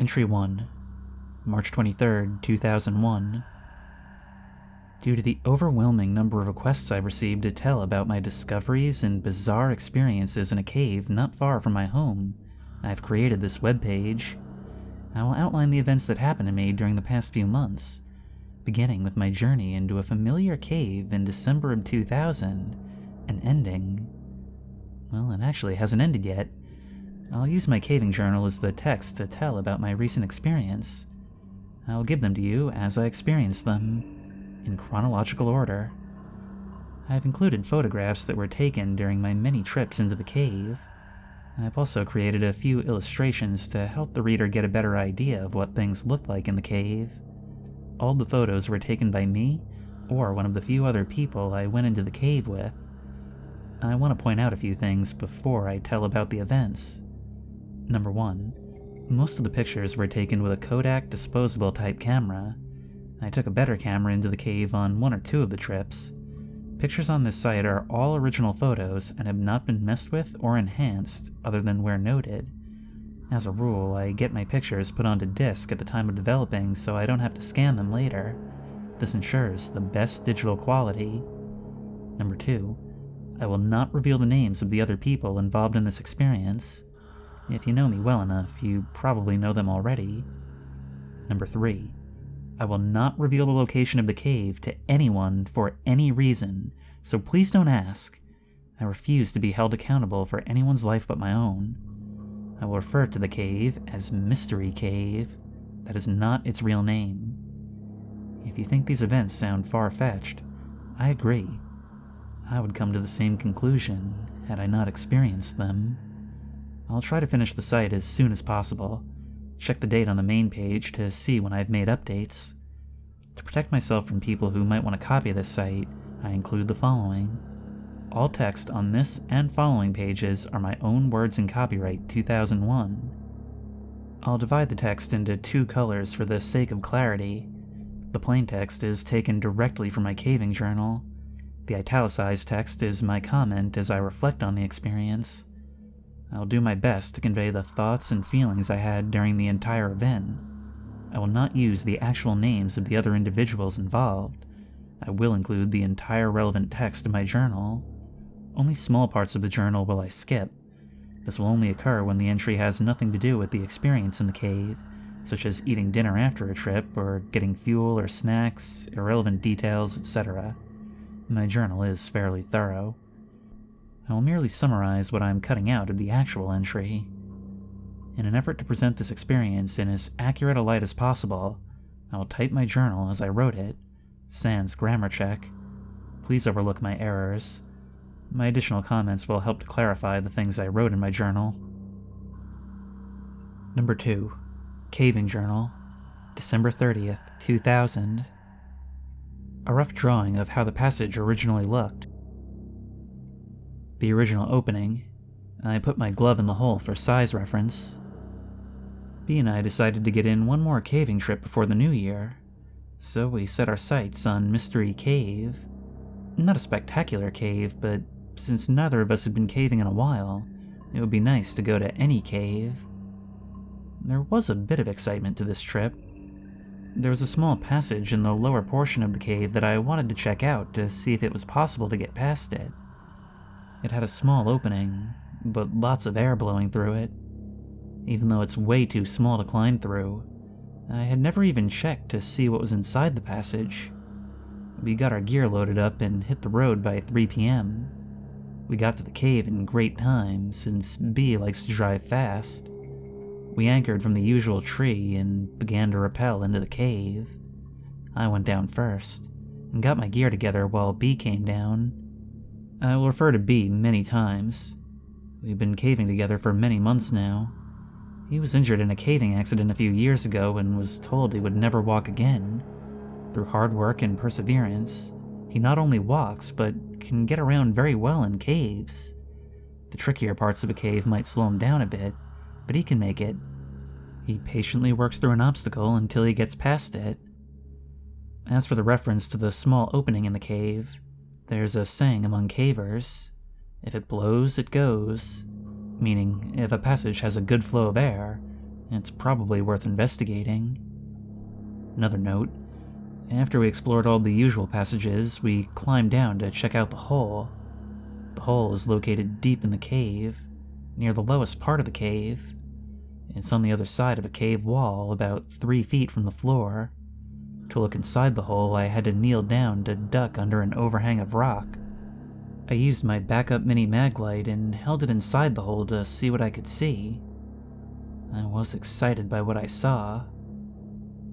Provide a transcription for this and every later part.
Entry 1, March 23rd, 2001. Due to the overwhelming number of requests I received to tell about my discoveries and bizarre experiences in a cave not far from my home, I've created this webpage. I will outline the events that happened to me during the past few months, beginning with my journey into a familiar cave in December of 2000, and ending... well, it actually hasn't ended yet. I'll use my caving journal as the text to tell about my recent experience. I'll give them to you as I experience them, in chronological order. I've included photographs that were taken during my many trips into the cave. I've also created a few illustrations to help the reader get a better idea of what things looked like in the cave. All the photos were taken by me, or one of the few other people I went into the cave with. I want to point out a few things before I tell about the events. Number 1. Most of the pictures were taken with a Kodak disposable type camera. I took a better camera into the cave on 1 or 2 of the trips. Pictures on this site are all original photos and have not been messed with or enhanced other than where noted. As a rule, I get my pictures put onto disk at the time of developing so I don't have to scan them later. This ensures the best digital quality. Number 2. I will not reveal the names of the other people involved in this experience. If you know me well enough, you probably know them already. Number 3. I will not reveal the location of the cave to anyone for any reason, so please don't ask. I refuse to be held accountable for anyone's life but my own. I will refer to the cave as Mystery Cave. That is not its real name. If you think these events sound far-fetched, I agree. I would come to the same conclusion had I not experienced them. I'll try to finish the site as soon as possible. Check the date on the main page to see when I've made updates. To protect myself from people who might want to copy this site, I include the following. All text on this and following pages are my own words in copyright 2001. I'll divide the text into 2 colors for the sake of clarity. The plain text is taken directly from my caving journal. The italicized text is my comment as I reflect on the experience. I'll do my best to convey the thoughts and feelings I had during the entire event. I will not use the actual names of the other individuals involved. I will include the entire relevant text in my journal. Only small parts of the journal will I skip. This will only occur when the entry has nothing to do with the experience in the cave, such as eating dinner after a trip, or getting fuel or snacks, irrelevant details, etc. My journal is fairly thorough. I will merely summarize what I'm cutting out of the actual entry. In an effort to present this experience in as accurate a light as possible, I will type my journal as I wrote it, sans grammar check. Please overlook my errors. My additional comments will help to clarify the things I wrote in my journal. Number 2. Caving Journal, December 30th, 2000. A rough drawing of how the passage originally looked. The original opening. I put my glove in the hole for size reference. B and I decided to get in one more caving trip before the new year, so we set our sights on Mystery Cave. Not a spectacular cave, but since neither of us had been caving in a while, it would be nice to go to any cave. There was a bit of excitement to this trip. There was a small passage in the lower portion of the cave that I wanted to check out to see if it was possible to get past it. It had a small opening, but lots of air blowing through it. Even though it's way too small to climb through, I had never even checked to see what was inside the passage. We got our gear loaded up and hit the road by 3 p.m. We got to the cave in great time, since B likes to drive fast. We anchored from the usual tree and began to rappel into the cave. I went down first, and got my gear together while B came down. I will refer to B many times. We've been caving together for many months now. He was injured in a caving accident a few years ago and was told he would never walk again. Through hard work and perseverance, he not only walks, but can get around very well in caves. The trickier parts of a cave might slow him down a bit, but he can make it. He patiently works through an obstacle until he gets past it. As for the reference to the small opening in the cave, there's a saying among cavers: if it blows, it goes. Meaning, if a passage has a good flow of air, It's probably worth investigating. Another note, after we explored all the usual passages, we climbed down to check out the hole. The hole is located deep in the cave, near the lowest part of the cave. It's on the other side of a cave wall, about 3 feet from the floor. To look inside the hole, I had to kneel down to duck under an overhang of rock. I used my backup mini mag light and held it inside the hole to see what I could see. I was excited by what I saw.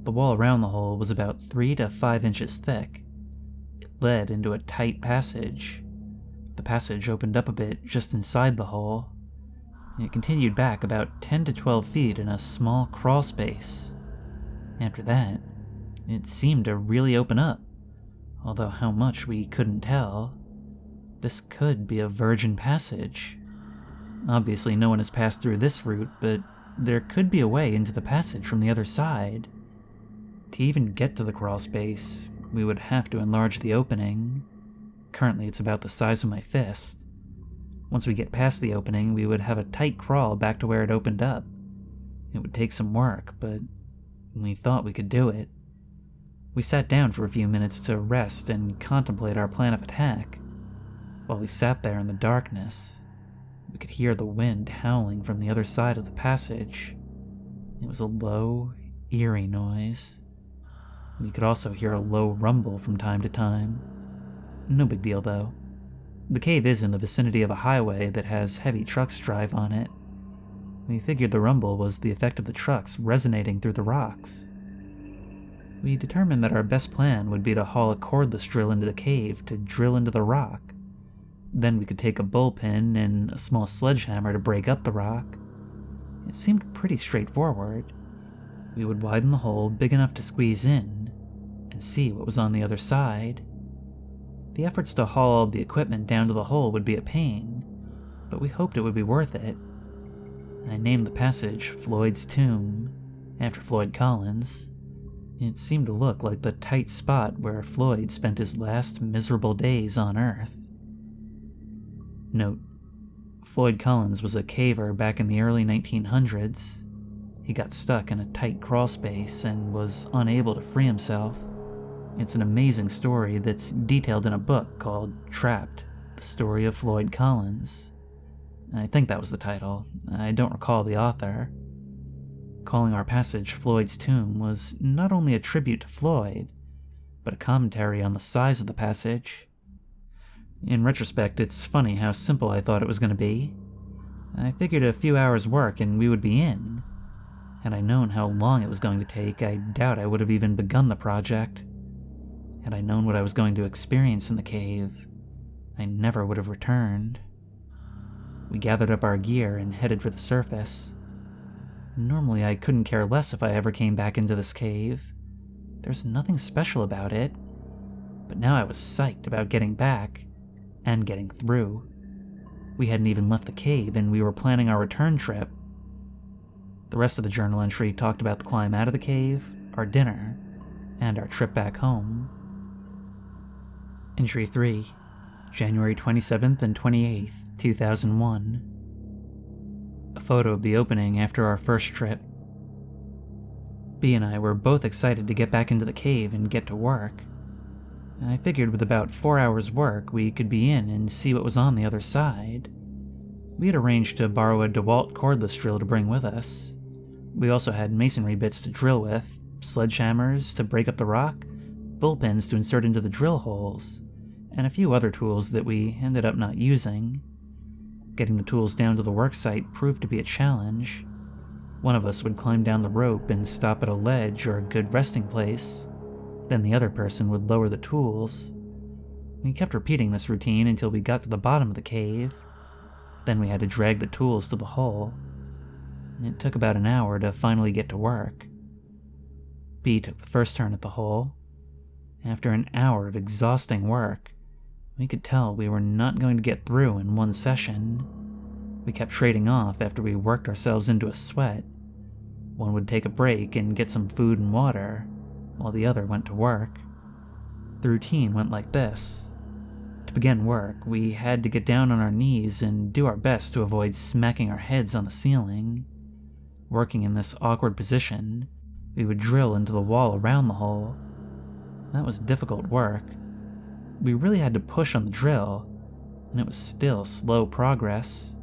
The wall around the hole was about 3 to 5 inches thick. It led into a tight passage. The passage opened up a bit just inside the hole. It continued back about 10 to 12 feet in a small crawl space. After that, it seemed to really open up, although how much we couldn't tell. This could be a virgin passage. Obviously no one has passed through this route, but there could be a way into the passage from the other side. To even get to the crawl space, we would have to enlarge the opening. Currently it's about the size of my fist. Once we get past the opening, we would have a tight crawl back to where it opened up. It would take some work, but we thought we could do it. We sat down for a few minutes to rest and contemplate our plan of attack. While we sat there in the darkness, we could hear the wind howling from the other side of the passage. It was a low, eerie noise. We could also hear a low rumble from time to time. No big deal, though. The cave is in the vicinity of a highway that has heavy trucks drive on it. We figured the rumble was the effect of the trucks resonating through the rocks. We determined that our best plan would be to haul a cordless drill into the cave to drill into the rock. Then we could take a bullpen and a small sledgehammer to break up the rock. It seemed pretty straightforward. We would widen the hole big enough to squeeze in and see what was on the other side. The efforts to haul all the equipment down to the hole would be a pain, but we hoped it would be worth it. I named the passage Floyd's Tomb, after Floyd Collins. It seemed to look like the tight spot where Floyd spent his last miserable days on Earth. Note: Floyd Collins was a caver back in the early 1900s. He got stuck in a tight crawl space and was unable to free himself. It's an amazing story that's detailed in a book called Trapped: The Story of Floyd Collins. I think that was the title. I don't recall the author. Calling our passage Floyd's Tomb was not only a tribute to Floyd, but a commentary on the size of the passage. In retrospect, it's funny how simple I thought it was going to be. I figured a few hours' work and we would be in. Had I known how long it was going to take, I doubt I would have even begun the project. Had I known what I was going to experience in the cave, I never would have returned. We gathered up our gear and headed for the surface. Normally I couldn't care less if I ever came back into this cave. There's nothing special about it. But now I was psyched about getting back and getting through. We hadn't even left the cave and we were planning our return trip. The rest of the journal entry talked about the climb out of the cave, our dinner, and our trip back home. Entry 3, January 27th and 28th, 2001. A photo of the opening after our first trip. B and I were both excited to get back into the cave and get to work. I figured with about 4 hours' work we could be in and see what was on the other side. We had arranged to borrow a DeWalt cordless drill to bring with us. We also had masonry bits to drill with, sledgehammers to break up the rock, bullpens to insert into the drill holes, and a few other tools that we ended up not using. Getting the tools down to the worksite proved to be a challenge. One of us would climb down the rope and stop at a ledge or a good resting place. Then the other person would lower the tools. We kept repeating this routine until we got to the bottom of the cave. Then we had to drag the tools to the hole. It took about an hour to finally get to work. B took the first turn at the hole. After an hour of exhausting work, we could tell we were not going to get through in one session. We kept trading off after we worked ourselves into a sweat. One would take a break and get some food and water, while the other went to work. The routine went like this. To begin work, we had to get down on our knees and do our best to avoid smacking our heads on the ceiling. Working in this awkward position, we would drill into the wall around the hole. That was difficult work. We really had to push on the drill, and it was still slow progress.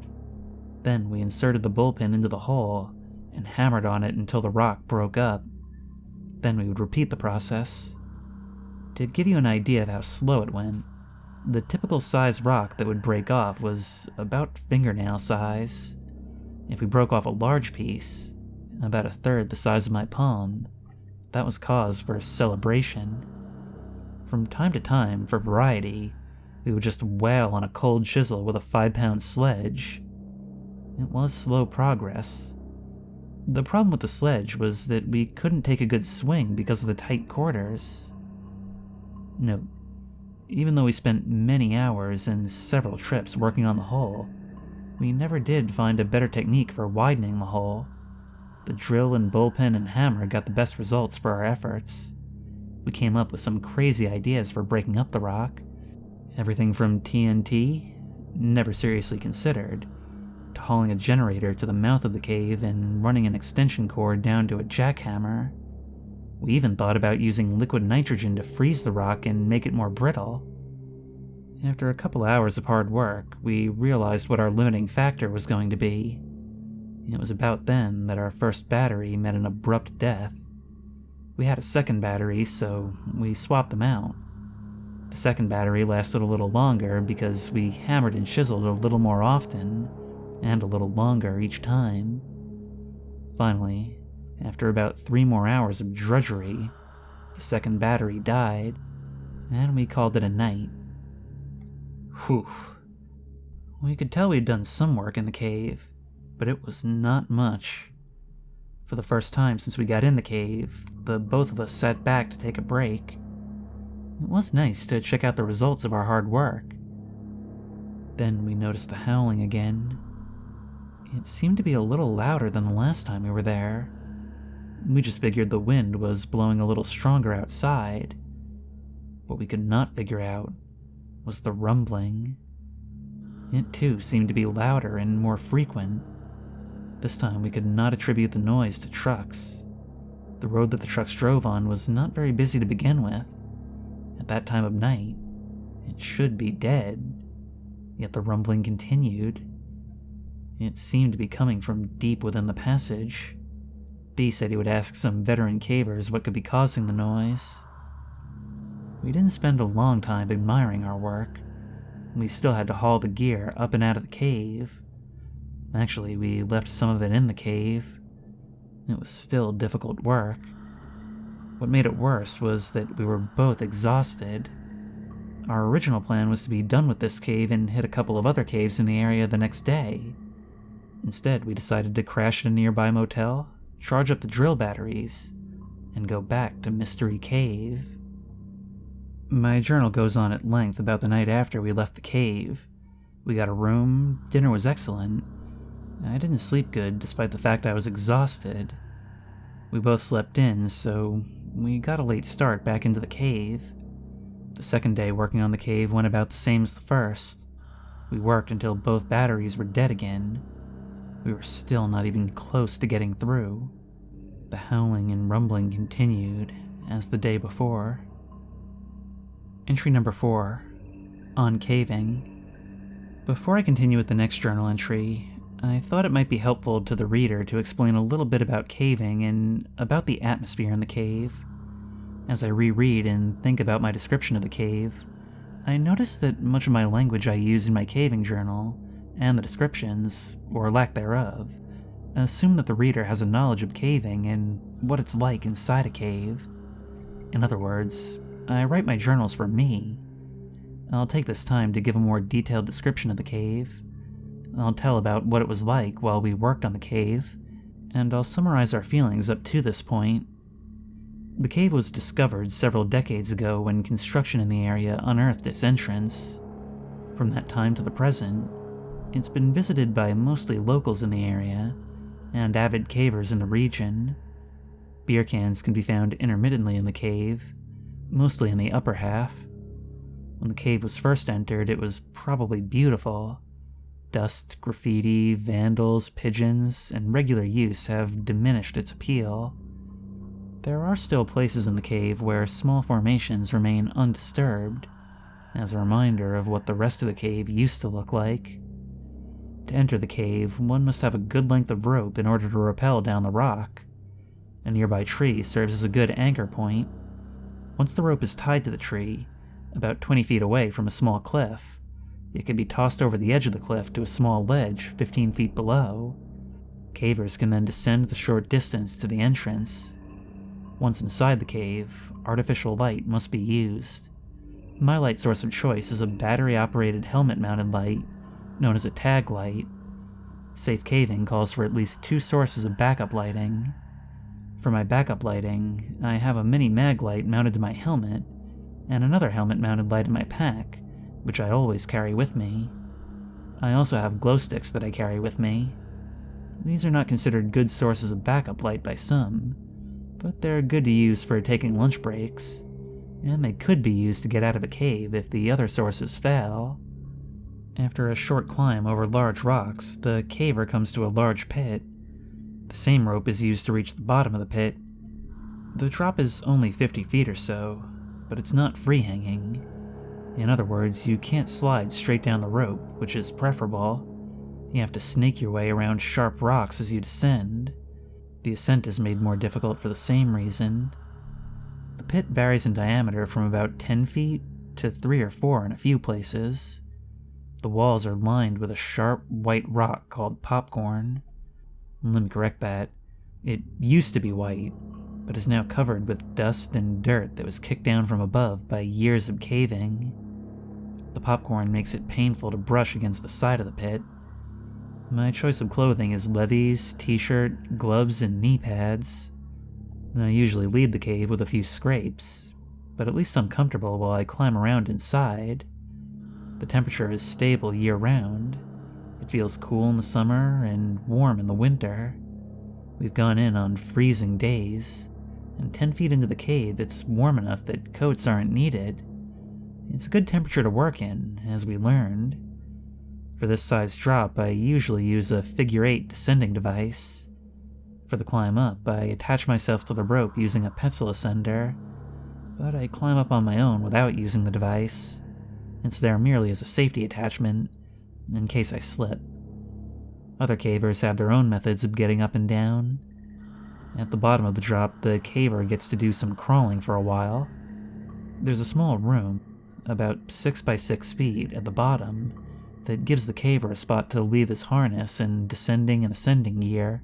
Then we inserted the bullpen into the hole and hammered on it until the rock broke up. Then we would repeat the process. To give you an idea of how slow it went, the typical size rock that would break off was about fingernail size. If we broke off a large piece, about a third the size of my palm, that was cause for a celebration. From time to time, for variety, we would just wail on a cold chisel with a 5-pound sledge. It was slow progress. The problem with the sledge was that we couldn't take a good swing because of the tight quarters. Note, even though we spent many hours and several trips working on the hole, we never did find a better technique for widening the hole. The drill and bullpen and hammer got the best results for our efforts. We came up with some crazy ideas for breaking up the rock. Everything from TNT, never seriously considered, to hauling a generator to the mouth of the cave and running an extension cord down to a jackhammer. We even thought about using liquid nitrogen to freeze the rock and make it more brittle. After a couple hours of hard work, we realized what our limiting factor was going to be. It was about then that our first battery met an abrupt death. We had a second battery, so we swapped them out. The second battery lasted a little longer because we hammered and chiseled a little more often, and a little longer each time. Finally, after about 3 more hours of drudgery, the second battery died, and we called it a night. Whew. We could tell we'd done some work in the cave, but it was not much. For the first time since we got in the cave, the both of us sat back to take a break. It was nice to check out the results of our hard work. Then we noticed the howling again. It seemed to be a little louder than the last time we were there. We just figured the wind was blowing a little stronger outside. What we could not figure out was the rumbling. It too seemed to be louder and more frequent. This time we could not attribute the noise to trucks. The road that the trucks drove on was not very busy to begin with. At that time of night, it should be dead. Yet the rumbling continued. It seemed to be coming from deep within the passage. B said he would ask some veteran cavers what could be causing the noise. We didn't spend a long time admiring our work. We still had to haul the gear up and out of the cave. Actually, we left some of it in the cave. It was still difficult work. What made it worse was that we were both exhausted. Our original plan was to be done with this cave and hit a couple of other caves in the area the next day. Instead, we decided to crash at a nearby motel, charge up the drill batteries, and go back to Mystery Cave. My journal goes on at length about the night after we left the cave. We got a room, dinner was excellent. I didn't sleep good despite the fact I was exhausted. We both slept in, so we got a late start back into the cave. The second day working on the cave went about the same as the first. We worked until both batteries were dead again. We were still not even close to getting through. The howling and rumbling continued, as the day before. Entry number 4. On caving. Before I continue with the next journal entry, I thought it might be helpful to the reader to explain a little bit about caving and about the atmosphere in the cave. As I reread and think about my description of the cave, I notice that much of my language I use in my caving journal, and the descriptions, or lack thereof, assume that the reader has a knowledge of caving and what it's like inside a cave. In other words, I write my journals for me. I'll take this time to give a more detailed description of the cave. I'll tell about what it was like while we worked on the cave, and I'll summarize our feelings up to this point. The cave was discovered several decades ago when construction in the area unearthed its entrance. From that time to the present, it's been visited by mostly locals in the area, and avid cavers in the region. Beer cans can be found intermittently in the cave, mostly in the upper half. When the cave was first entered, it was probably beautiful. dust, graffiti, vandals, pigeons, and regular use have diminished its appeal. There are still places in the cave where small formations remain undisturbed, as a reminder of what the rest of the cave used to look like. To enter the cave, one must have a good length of rope in order to rappel down the rock. A nearby tree serves as a good anchor point. Once the rope is tied to the tree, about 20 feet away from a small cliff, it can be tossed over the edge of the cliff to a small ledge 15 feet below. Cavers can then descend the short distance to the entrance. Once inside the cave, artificial light must be used. My light source of choice is a battery-operated helmet-mounted light known as a tag light. Safe caving calls for at least 2 sources of backup lighting. For my backup lighting, I have a mini mag light mounted to my helmet, and another helmet-mounted light in my pack, which I always carry with me. I also have glow sticks that I carry with me. These are not considered good sources of backup light by some, but they're good to use for taking lunch breaks, and they could be used to get out of a cave if the other sources fail. After a short climb over large rocks, the caver comes to a large pit. The same rope is used to reach the bottom of the pit. The drop is only 50 feet or so, but it's not free-hanging. In other words, you can't slide straight down the rope, which is preferable. You have to snake your way around sharp rocks as you descend. The ascent is made more difficult for the same reason. The pit varies in diameter from about 10 feet to 3 or 4 in a few places. The walls are lined with a sharp white rock called popcorn. Let me correct that. It used to be white, but is now covered with dust and dirt that was kicked down from above by years of caving. The popcorn makes it painful to brush against the side of the pit. My choice of clothing is levies, t-shirt, gloves, and knee pads. I usually leave the cave with a few scrapes, but at least I'm comfortable while I climb around inside. The temperature is stable year-round. It feels cool in the summer and warm in the winter. We've gone in on freezing days, and 10 feet into the cave it's warm enough that coats aren't needed. It's a good temperature to work in, as we learned. For this size drop, I usually use a figure-8 descending device. For the climb up, I attach myself to the rope using a pencil ascender, but I climb up on my own without using the device. It's there merely as a safety attachment, in case I slip. Other cavers have their own methods of getting up and down. At the bottom of the drop, the caver gets to do some crawling for a while. There's a small room, about 6 by 6 feet, at the bottom, that gives the caver a spot to leave his harness in descending and ascending gear.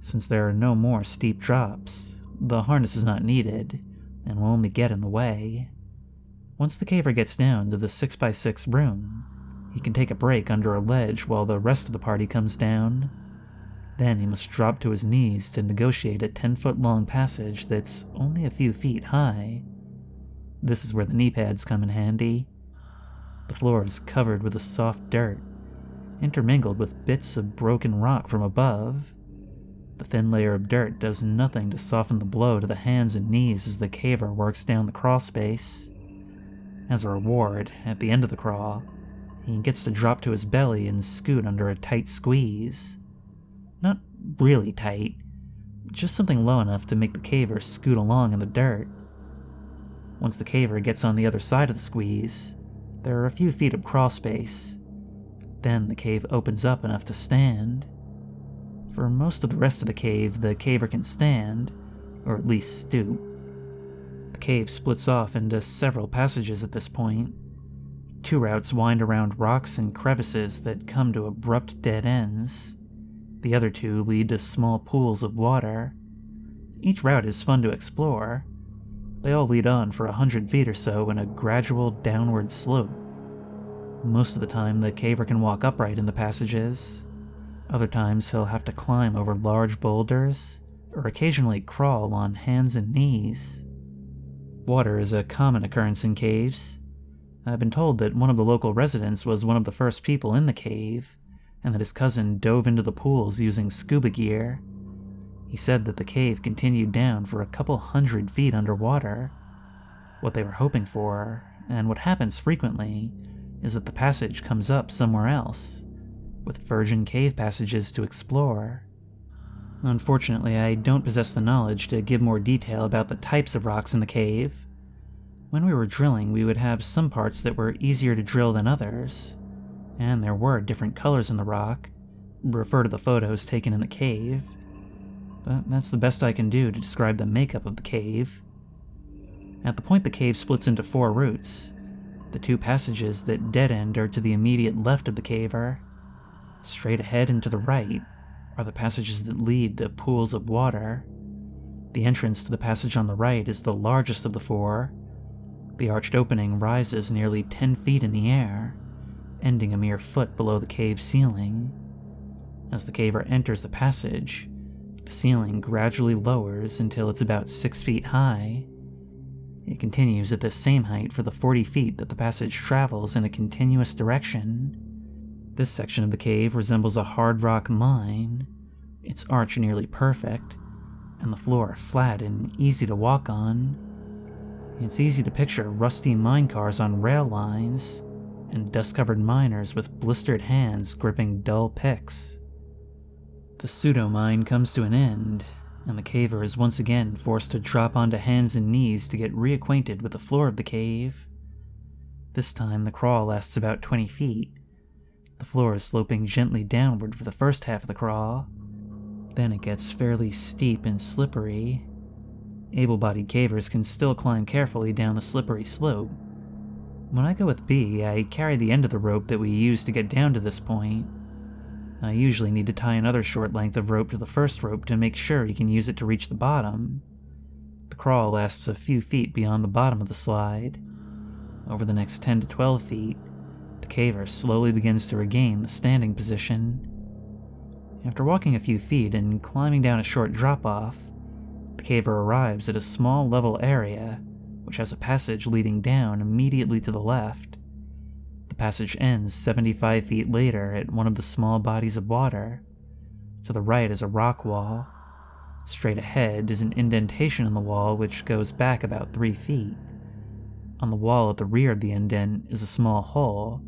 Since there are no more steep drops, the harness is not needed, and will only get in the way. Once the caver gets down to the 6 by 6 room, he can take a break under a ledge while the rest of the party comes down. Then he must drop to his knees to negotiate a 10-foot-long passage that's only a few feet high. This is where the knee pads come in handy. The floor is covered with a soft dirt, intermingled with bits of broken rock from above. The thin layer of dirt does nothing to soften the blow to the hands and knees as the caver works down the crawl space. As a reward, at the end of the crawl, he gets to drop to his belly and scoot under a tight squeeze. Not really tight, just something low enough to make the caver scoot along in the dirt. Once the caver gets on the other side of the squeeze, there are a few feet of crawl space. Then the cave opens up enough to stand. For most of the rest of the cave, the caver can stand, or at least stoop. The cave splits off into several passages at this point. 2 routes wind around rocks and crevices that come to abrupt dead ends. The other 2 lead to small pools of water. Each route is fun to explore. They all lead on for 100 feet or so in a gradual downward slope. Most of the time, the caver can walk upright in the passages. Other times, he'll have to climb over large boulders, or occasionally crawl on hands and knees. Water is a common occurrence in caves. I've been told that one of the local residents was one of the first people in the cave, and that his cousin dove into the pools using scuba gear. He said that the cave continued down for a couple 100 feet underwater. What they were hoping for, and what happens frequently, is that the passage comes up somewhere else. with virgin cave passages to explore. Unfortunately, I don't possess the knowledge to give more detail about the types of rocks in the cave. When we were drilling, we would have some parts that were easier to drill than others, and there were different colors in the rock. Refer to the photos taken in the cave. But that's the best I can do to describe the makeup of the cave. At the point the cave splits into 4 routes, the 2 passages that dead-end are to the immediate left of the caver. Straight ahead and to the right are the passages that lead to pools of water. The entrance to the passage on the right is the largest of the 4. The arched opening rises nearly 10 feet in the air, ending a mere foot below the cave ceiling. As the caver enters the passage, the ceiling gradually lowers until it's about 6 feet high. It continues at this same height for the 40 feet that the passage travels in a continuous direction. This section of the cave resembles a hard rock mine, its arch nearly perfect, and the floor flat and easy to walk on. It's easy to picture rusty mine cars on rail lines, and dust-covered miners with blistered hands gripping dull picks. The pseudo-mine comes to an end, and the caver is once again forced to drop onto hands and knees to get reacquainted with the floor of the cave. This time the crawl lasts about 20 feet. The floor is sloping gently downward for the first half of the crawl. Then it gets fairly steep and slippery. Able-bodied cavers can still climb carefully down the slippery slope. When I go with B, I carry the end of the rope that we use to get down to this point. I usually need to tie another short length of rope to the first rope to make sure he can use it to reach the bottom. The crawl lasts a few feet beyond the bottom of the slide. Over the next 10 to 12 feet, the caver slowly begins to regain the standing position. After walking a few feet and climbing down a short drop-off, the caver arrives at a small level area, which has a passage leading down immediately to the left. The passage ends 75 feet later at one of the small bodies of water. To the right is a rock wall. Straight ahead is an indentation in the wall which goes back about 3 feet. On the wall at the rear of the indent is a small hole,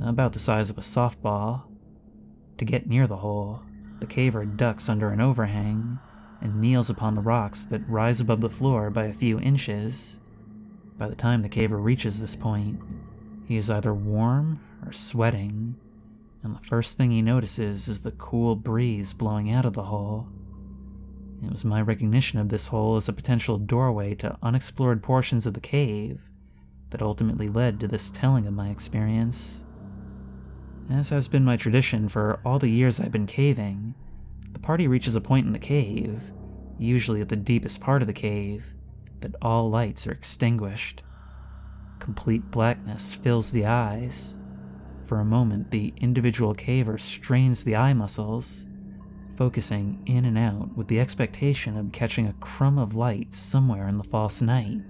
about the size of a softball. To get near the hole, the caver ducks under an overhang and kneels upon the rocks that rise above the floor by a few inches. By the time the caver reaches this point, he is either warm or sweating, and the first thing he notices is the cool breeze blowing out of the hole. It was my recognition of this hole as a potential doorway to unexplored portions of the cave that ultimately led to this telling of my experience. As has been my tradition for all the years I've been caving, the party reaches a point in the cave, usually at the deepest part of the cave, that all lights are extinguished. Complete blackness fills the eyes. For a moment, the individual caver strains the eye muscles, focusing in and out with the expectation of catching a crumb of light somewhere in the false night.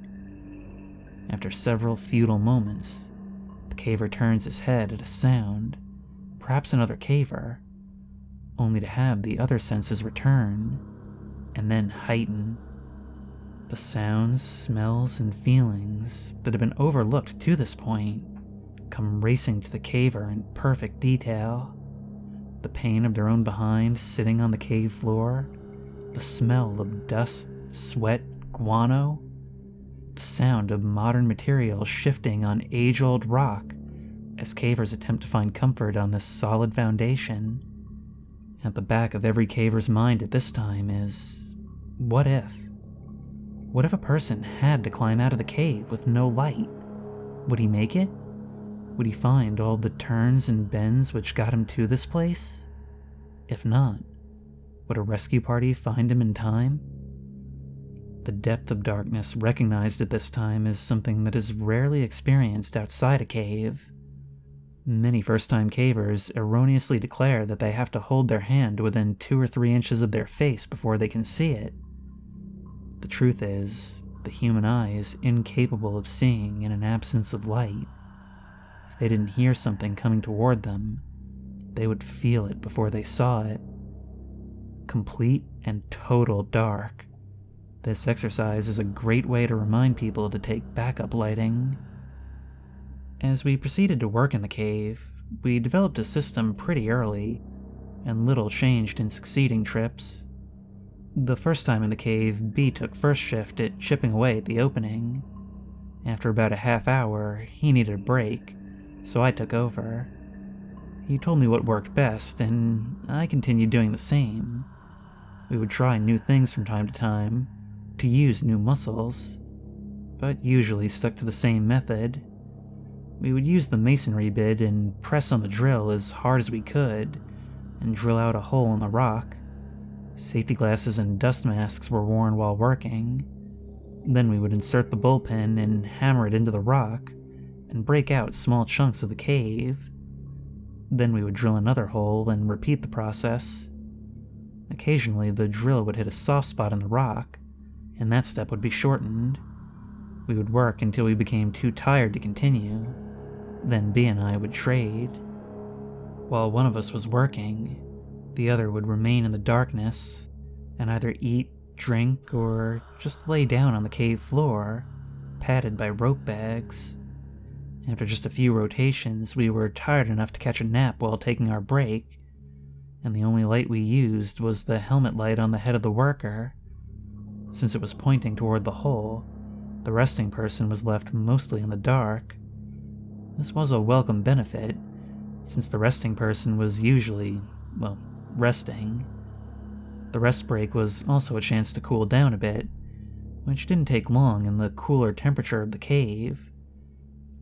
After several futile moments, the caver turns his head at a sound, perhaps another caver, only to have the other senses return, and then heighten. The sounds, smells, and feelings that have been overlooked to this point come racing to the caver in perfect detail. The pain of their own behind sitting on the cave floor, the smell of dust, sweat, guano, the sound of modern material shifting on age-old rock as cavers attempt to find comfort on this solid foundation. At the back of every caver's mind at this time is, what if? What if a person had to climb out of the cave with no light? Would he make it? Would he find all the turns and bends which got him to this place? If not, would a rescue party find him in time? The depth of darkness recognized at this time is something that is rarely experienced outside a cave. Many first-time cavers erroneously declare that they have to hold their hand within 2 or 3 inches of their face before they can see it. The truth is, the human eye is incapable of seeing in an absence of light. If they didn't hear something coming toward them, they would feel it before they saw it. Complete and total dark. This exercise is a great way to remind people to take backup lighting. As we proceeded to work in the cave, we developed a system pretty early, and little changed in succeeding trips. The first time in the cave, B took first shift at chipping away at the opening. After about a half hour, he needed a break, so I took over. He told me what worked best, and I continued doing the same. We would try new things from time to time, to use new muscles, but usually stuck to the same method. We would use the masonry bit and press on the drill as hard as we could, and drill out a hole in the rock. Safety glasses and dust masks were worn while working. Then we would insert the bullpen and hammer it into the rock, and break out small chunks of the cave. Then we would drill another hole and repeat the process. Occasionally, the drill would hit a soft spot in the rock, and that step would be shortened. We would work until we became too tired to continue. Then B and I would trade. While one of us was working, the other would remain in the darkness and either eat, drink, or just lay down on the cave floor, padded by rope bags. After just a few rotations, we were tired enough to catch a nap while taking our break, and the only light we used was the helmet light on the head of the worker. Since it was pointing toward the hole, the resting person was left mostly in the dark. This was a welcome benefit, since the resting person was usually, well, resting. The rest break was also a chance to cool down a bit, which didn't take long in the cooler temperature of the cave.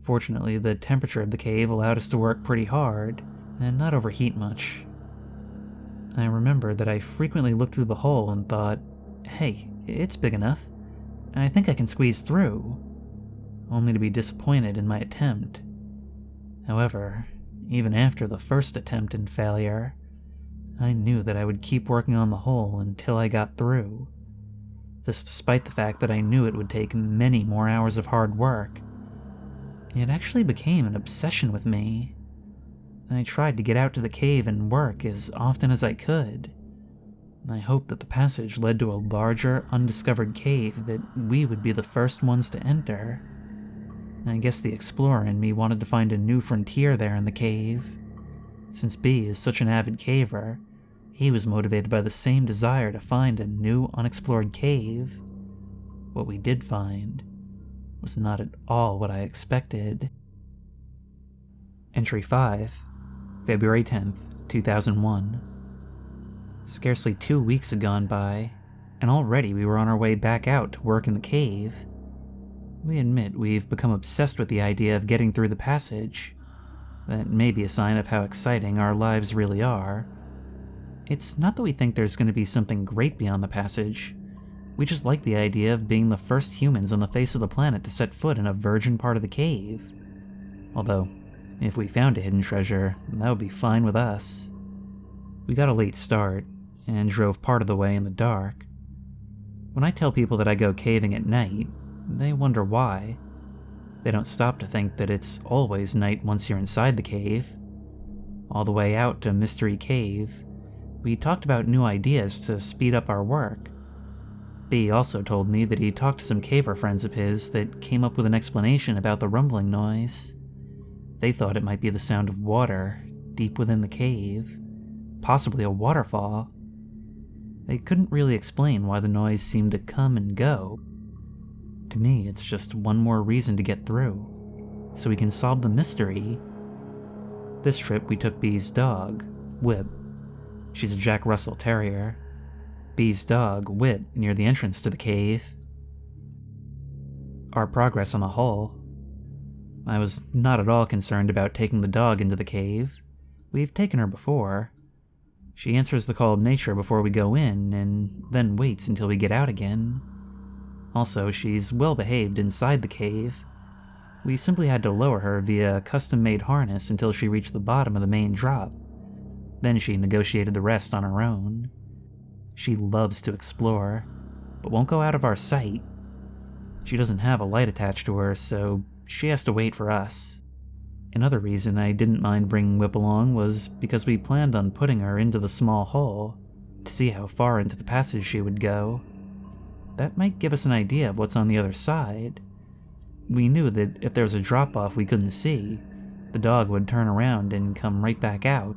Fortunately, the temperature of the cave allowed us to work pretty hard, and not overheat much. I remember that I frequently looked through the hole and thought, hey, it's big enough. I think I can squeeze through, only to be disappointed in my attempt. However, even after the first attempt and failure, I knew that I would keep working on the hole until I got through. This despite the fact that I knew it would take many more hours of hard work. It actually became an obsession with me. I tried to get out to the cave and work as often as I could. I hoped that the passage led to a larger, undiscovered cave that we would be the first ones to enter. I guess the explorer in me wanted to find a new frontier there in the cave. Since B is such an avid caver, he was motivated by the same desire to find a new, unexplored cave. What we did find was not at all what I expected. Entry 5, February 10th, 2001. Scarcely 2 weeks had gone by, and already we were on our way back out to work in the cave. We admit we've become obsessed with the idea of getting through the passage. That may be a sign of how exciting our lives really are. It's not that we think there's going to be something great beyond the passage. We just like the idea of being the first humans on the face of the planet to set foot in a virgin part of the cave. Although, if we found a hidden treasure, that would be fine with us. We got a late start, and drove part of the way in the dark. When I tell people that I go caving at night, they wonder why. They don't stop to think that it's always night once you're inside the cave. All the way out to Mystery Cave, we talked about new ideas to speed up our work. B also told me that he talked to some caver friends of his that came up with an explanation about the rumbling noise. They thought it might be the sound of water deep within the cave, possibly a waterfall. They couldn't really explain why the noise seemed to come and go. To me, it's just one more reason to get through, so we can solve the mystery. This trip we took B's dog, Whip. She's a Jack Russell Terrier. B's dog, Whip, near the entrance to the cave. Our progress on the hole. I was not at all concerned about taking the dog into the cave. We've taken her before. She answers the call of nature before we go in, and then waits until we get out again. Also, she's well behaved inside the cave. We simply had to lower her via a custom-made harness until she reached the bottom of the main drop. Then she negotiated the rest on her own. She loves to explore, but won't go out of our sight. She doesn't have a light attached to her, so she has to wait for us. Another reason I didn't mind bringing Whip along was because we planned on putting her into the small hole to see how far into the passage she would go. That might give us an idea of what's on the other side. We knew that if there was a drop-off we couldn't see, the dog would turn around and come right back out.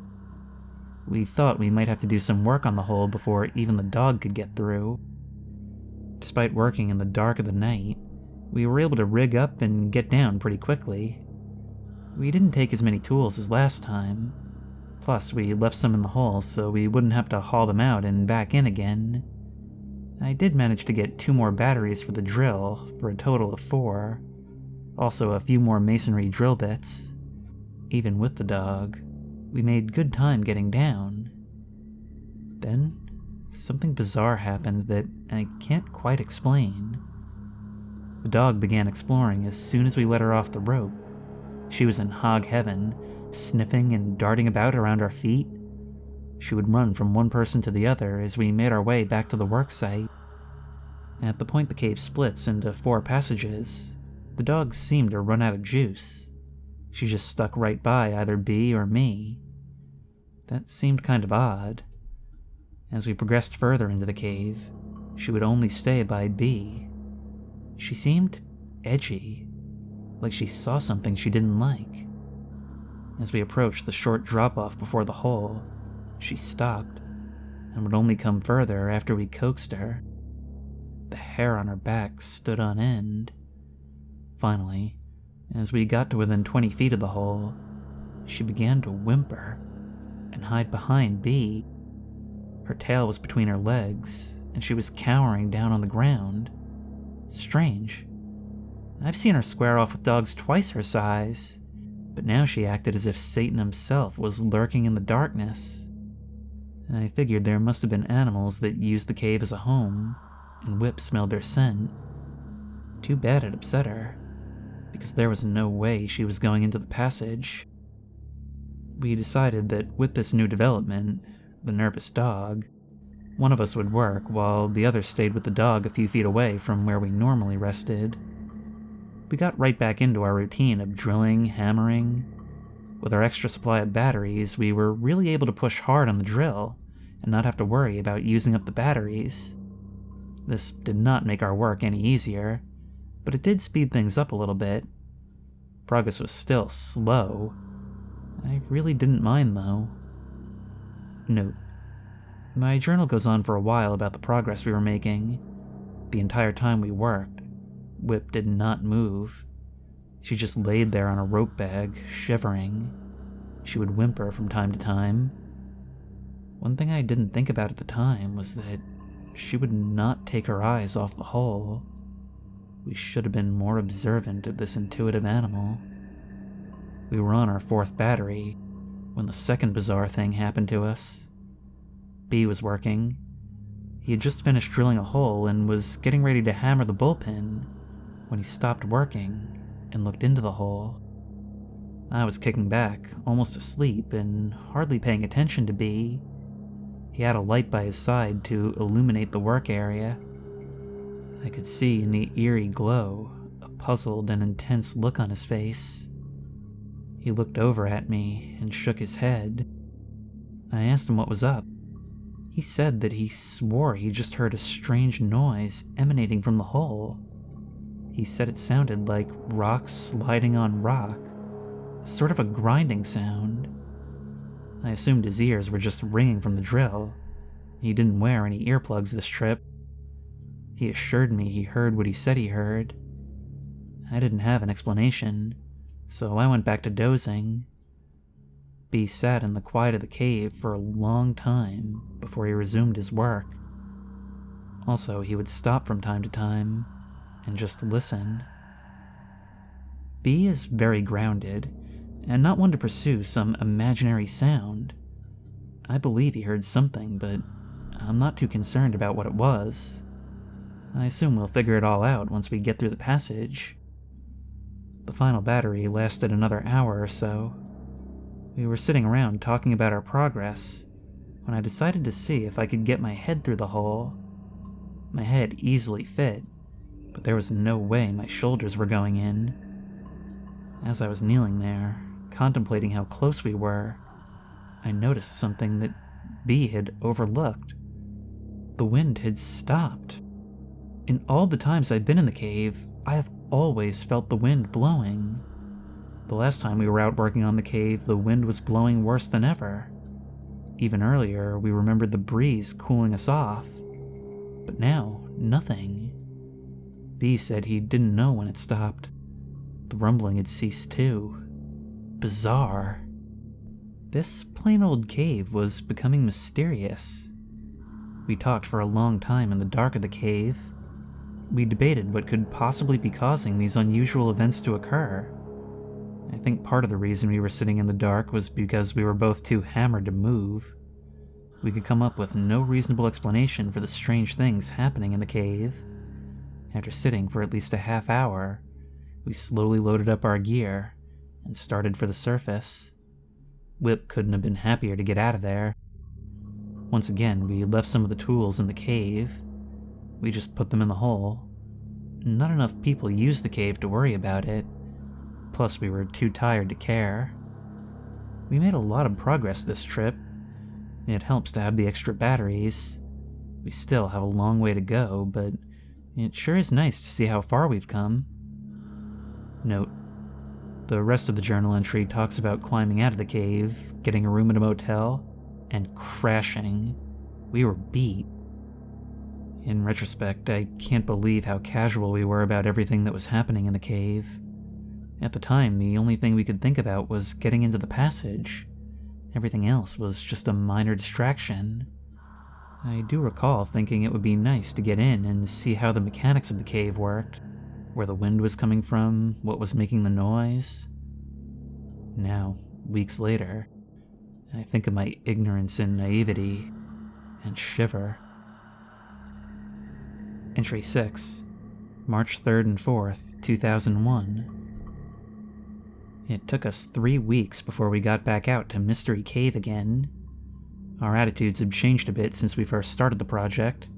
We thought we might have to do some work on the hole before even the dog could get through. Despite working in the dark of the night, we were able to rig up and get down pretty quickly. We didn't take as many tools as last time. Plus, we left some in the hole so we wouldn't have to haul them out and back in again. I did manage to get 2 more batteries for the drill, for a total of 4. Also a few more masonry drill bits. Even with the dog, we made good time getting down. Then, something bizarre happened that I can't quite explain. The dog began exploring as soon as we let her off the rope. She was in hog heaven, sniffing and darting about around our feet. She would run from one person to the other as we made our way back to the work site. At the point the cave splits into 4 passages, the dog seemed to run out of juice. She just stuck right by either B or me. That seemed kind of odd. As we progressed further into the cave, she would only stay by B. She seemed edgy, like she saw something she didn't like. As we approached the short drop-off before the hole, she stopped, and would only come further after we coaxed her. The hair on her back stood on end. Finally, as we got to within 20 feet of the hole, she began to whimper and hide behind B. Her tail was between her legs, and she was cowering down on the ground. Strange. I've seen her square off with dogs twice her size, but now she acted as if Satan himself was lurking in the darkness. I figured there must have been animals that used the cave as a home, and Whip smelled their scent. Too bad it upset her, because there was no way she was going into the passage. We decided that with this new development, the nervous dog, one of us would work while the other stayed with the dog a few feet away from where we normally rested. We got right back into our routine of drilling, hammering. With our extra supply of batteries, we were really able to push hard on the drill and not have to worry about using up the batteries. This did not make our work any easier, but it did speed things up a little bit. Progress was still slow. I really didn't mind, though. Note: my journal goes on for a while about the progress we were making. The entire time we worked, Whip did not move. She just laid there on a rope bag, shivering. She would whimper from time to time. One thing I didn't think about at the time was that she would not take her eyes off the hole. We should have been more observant of this intuitive animal. We were on our 4th battery when the second bizarre thing happened to us. B was working. He had just finished drilling a hole and was getting ready to hammer the bullpen when he stopped working and looked into the hole. I was kicking back, almost asleep, and hardly paying attention to B. He had a light by his side to illuminate the work area. I could see in the eerie glow a puzzled and intense look on his face. He looked over at me and shook his head. I asked him what was up. He said that he swore he just heard a strange noise emanating from the hole. He said it sounded like rock sliding on rock, sort of a grinding sound. I assumed his ears were just ringing from the drill. He didn't wear any earplugs this trip. He assured me he heard what he said he heard. I didn't have an explanation, so I went back to dozing. B sat in the quiet of the cave for a long time before he resumed his work. Also, he would stop from time to time and just listen. B is very grounded, and not one to pursue some imaginary sound. I believe he heard something, but I'm not too concerned about what it was. I assume we'll figure it all out once we get through the passage. The final battery lasted another hour or so. We were sitting around talking about our progress when I decided to see if I could get my head through the hole. My head easily fit, but there was no way my shoulders were going in. As I was kneeling there, contemplating how close we were, I noticed something that B had overlooked. The wind had stopped. In all the times I've been in the cave, I have always felt the wind blowing. The last time we were out working on the cave, the wind was blowing worse than ever. Even earlier, we remembered the breeze cooling us off. But now, nothing. B said he didn't know when it stopped. The rumbling had ceased too. Bizarre. This plain old cave was becoming mysterious. We talked for a long time in the dark of the cave. We debated what could possibly be causing these unusual events to occur. I think part of the reason we were sitting in the dark was because we were both too hammered to move. We could come up with no reasonable explanation for the strange things happening in the cave. After sitting for at least a half hour, we slowly loaded up our gear and started for the surface. Whip couldn't have been happier to get out of there. Once again, we left some of the tools in the cave. We just put them in the hole. Not enough people used the cave to worry about it. Plus, we were too tired to care. We made a lot of progress this trip. It helps to have the extra batteries. We still have a long way to go, but it sure is nice to see how far we've come. Note: the rest of the journal entry talks about climbing out of the cave, getting a room at a motel, and crashing. We were beat. In retrospect, I can't believe how casual we were about everything that was happening in the cave. At the time, the only thing we could think about was getting into the passage. Everything else was just a minor distraction. I do recall thinking it would be nice to get in and see how the mechanics of the cave worked, where the wind was coming from, what was making the noise. Now, weeks later, I think of my ignorance and naivety, and shiver. Entry 6, March 3rd and 4th, 2001. It took us 3 weeks before we got back out to Mystery Cave again. Our attitudes had changed a bit since we first started the project.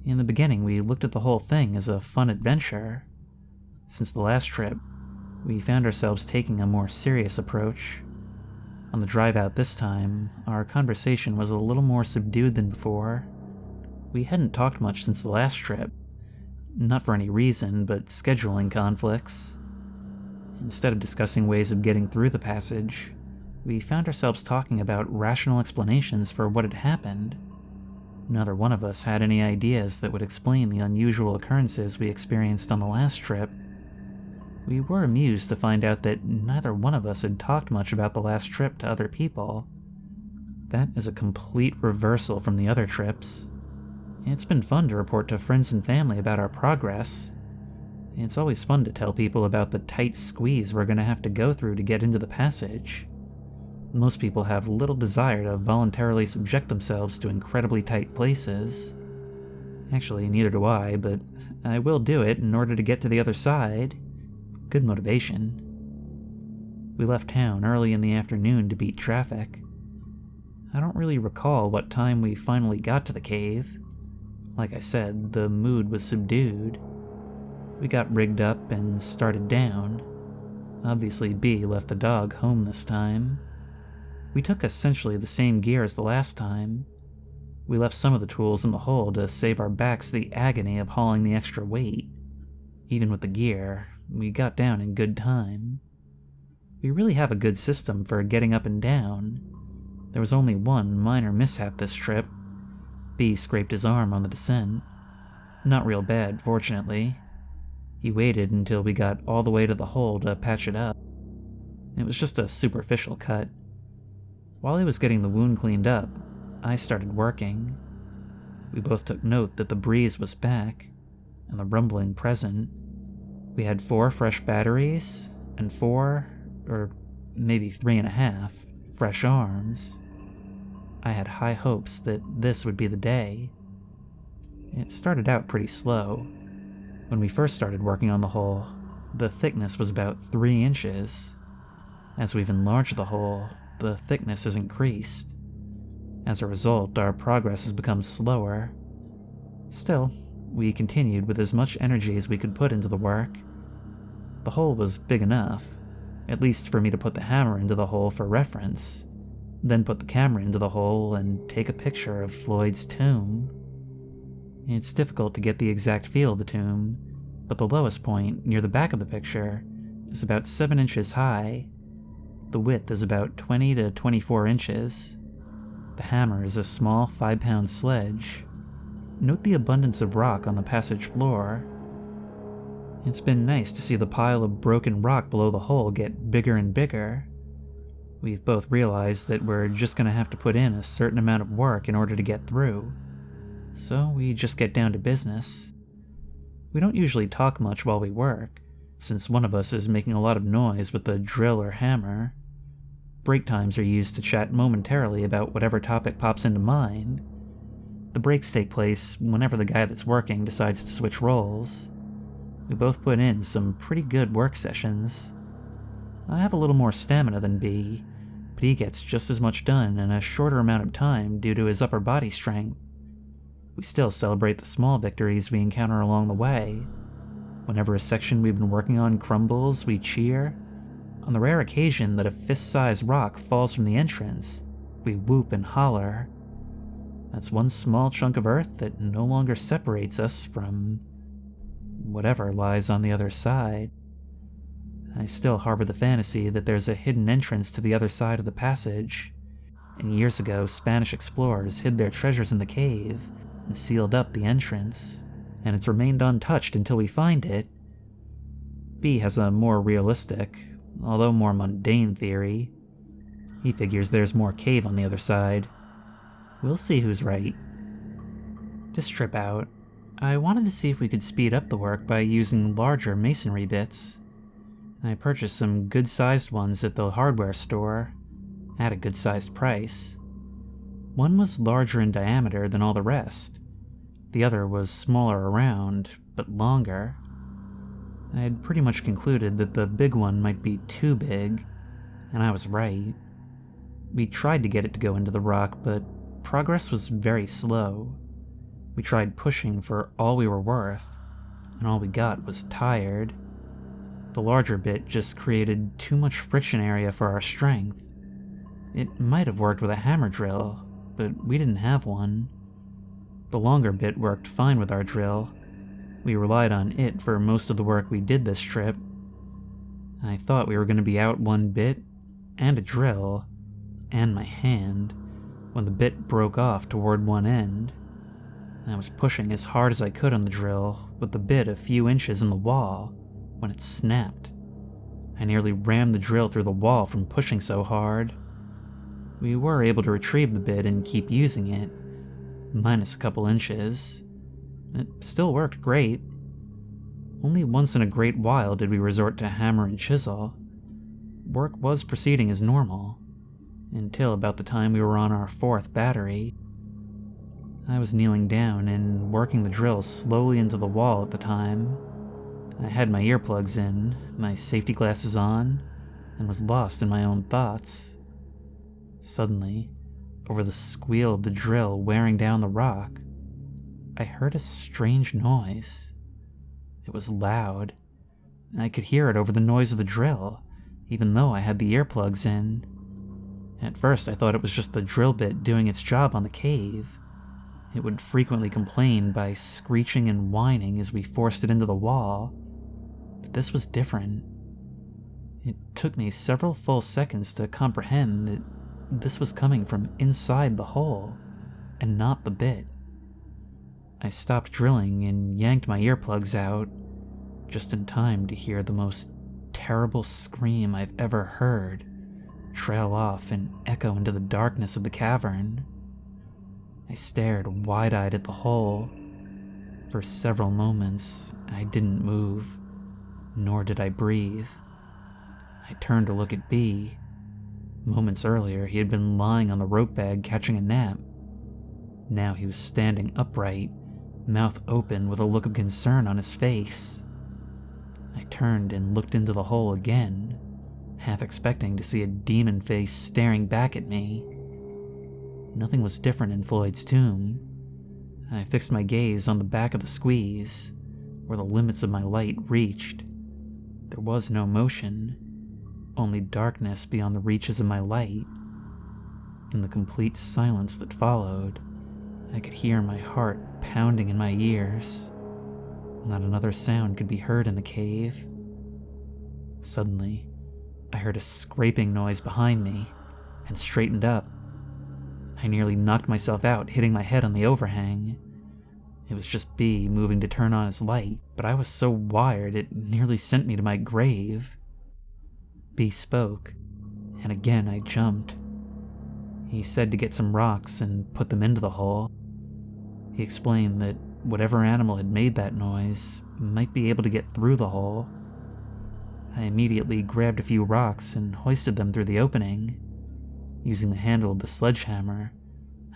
In the beginning, we looked at the whole thing as a fun adventure. Since the last trip, we found ourselves taking a more serious approach. On the drive out this time, our conversation was a little more subdued than before. We hadn't talked much since the last trip. Not for any reason, but scheduling conflicts. Instead of discussing ways of getting through the passage, we found ourselves talking about rational explanations for what had happened. Neither one of us had any ideas that would explain the unusual occurrences we experienced on the last trip. We were amused to find out that neither one of us had talked much about the last trip to other people. That is a complete reversal from the other trips. It's been fun to report to friends and family about our progress. It's always fun to tell people about the tight squeeze we're going to have to go through to get into the passage. Most people have little desire to voluntarily subject themselves to incredibly tight places. Actually, neither do I, but I will do it in order to get to the other side. Good motivation. We left town early in the afternoon to beat traffic. I don't really recall what time we finally got to the cave. Like I said, the mood was subdued. We got rigged up and started down. Obviously, B left the dog home this time. We took essentially the same gear as the last time. We left some of the tools in the hole to save our backs the agony of hauling the extra weight. Even with the gear, we got down in good time. We really have a good system for getting up and down. There was only one minor mishap this trip. B scraped his arm on the descent. Not real bad, fortunately. He waited until we got all the way to the hole to patch it up. It was just a superficial cut. While he was getting the wound cleaned up, I started working. We both took note that the breeze was back, and the rumbling present. We had 4 fresh batteries, and 4, or maybe 3.5, fresh arms. I had high hopes that this would be the day. It started out pretty slow. When we first started working on the hole, the thickness was about 3 inches. As we've enlarged the hole, the thickness has increased. As a result, our progress has become slower. Still, we continued with as much energy as we could put into the work. The hole was big enough, at least for me to put the hammer into the hole for reference, then put the camera into the hole and take a picture of Floyd's tomb. It's difficult to get the exact feel of the tomb, but the lowest point, near the back of the picture, is about 7 inches high. The width is about 20 to 24 inches. The hammer is a small 5-pound sledge. Note the abundance of rock on the passage floor. It's been nice to see the pile of broken rock below the hole get bigger and bigger. We've both realized that we're just going to have to put in a certain amount of work in order to get through. So we just get down to business. We don't usually talk much while we work, since one of us is making a lot of noise with the drill or hammer. Break times are used to chat momentarily about whatever topic pops into mind. The breaks take place whenever the guy that's working decides to switch roles. We both put in some pretty good work sessions. I have a little more stamina than B, but he gets just as much done in a shorter amount of time due to his upper body strength. We still celebrate the small victories we encounter along the way. Whenever a section we've been working on crumbles, we cheer. On the rare occasion that a fist-sized rock falls from the entrance, we whoop and holler. That's one small chunk of earth that no longer separates us from whatever lies on the other side. I still harbor the fantasy that there's a hidden entrance to the other side of the passage, and years ago Spanish explorers hid their treasures in the cave and sealed up the entrance, and it's remained untouched until we find it. B has a more realistic, although more mundane theory. He figures there's more cave on the other side. We'll see who's right. This trip out, I wanted to see if we could speed up the work by using larger masonry bits. I purchased some good-sized ones at the hardware store, at a good-sized price. One was larger in diameter than all the rest. The other was smaller around, but longer. I had pretty much concluded that the big one might be too big, and I was right. We tried to get it to go into the rock, but progress was very slow. We tried pushing for all we were worth, and all we got was tired. The larger bit just created too much friction area for our strength. It might have worked with a hammer drill, but we didn't have one. The longer bit worked fine with our drill. We relied on it for most of the work we did this trip. I thought we were going to be out one bit, and a drill, and my hand, when the bit broke off toward one end. I was pushing as hard as I could on the drill, with the bit a few inches in the wall, when it snapped. I nearly rammed the drill through the wall from pushing so hard. We were able to retrieve the bit and keep using it, minus a couple inches. It still worked great. Only once in a great while did we resort to hammer and chisel. Work was proceeding as normal, until about the time we were on our 4th battery. I was kneeling down and working the drill slowly into the wall at the time. I had my earplugs in, my safety glasses on, and was lost in my own thoughts. Suddenly, over the squeal of the drill wearing down the rock, I heard a strange noise. It was loud, and I could hear it over the noise of the drill, even though I had the earplugs in. At first I thought it was just the drill bit doing its job on the cave. It would frequently complain by screeching and whining as we forced it into the wall, but this was different. It took me several full seconds to comprehend that this was coming from inside the hole, and not the bit. I stopped drilling and yanked my earplugs out, just in time to hear the most terrible scream I've ever heard trail off and echo into the darkness of the cavern. I stared wide-eyed at the hole. For several moments, I didn't move, nor did I breathe. I turned to look at B. Moments earlier, he had been lying on the rope bag catching a nap. Now he was standing upright, mouth open with a look of concern on his face. I turned and looked into the hole again, half expecting to see a demon face staring back at me. Nothing was different in Floyd's tomb. I fixed my gaze on the back of the squeeze, where the limits of my light reached. There was no motion, only darkness beyond the reaches of my light. In the complete silence that followed, I could hear my heart pounding in my ears. Not another sound could be heard in the cave. Suddenly, I heard a scraping noise behind me and straightened up. I nearly knocked myself out, hitting my head on the overhang. It was just B moving to turn on his light, but I was so wired it nearly sent me to my grave. B spoke, and again I jumped. He said to get some rocks and put them into the hole. He explained that whatever animal had made that noise might be able to get through the hole. I immediately grabbed a few rocks and hoisted them through the opening. Using the handle of the sledgehammer,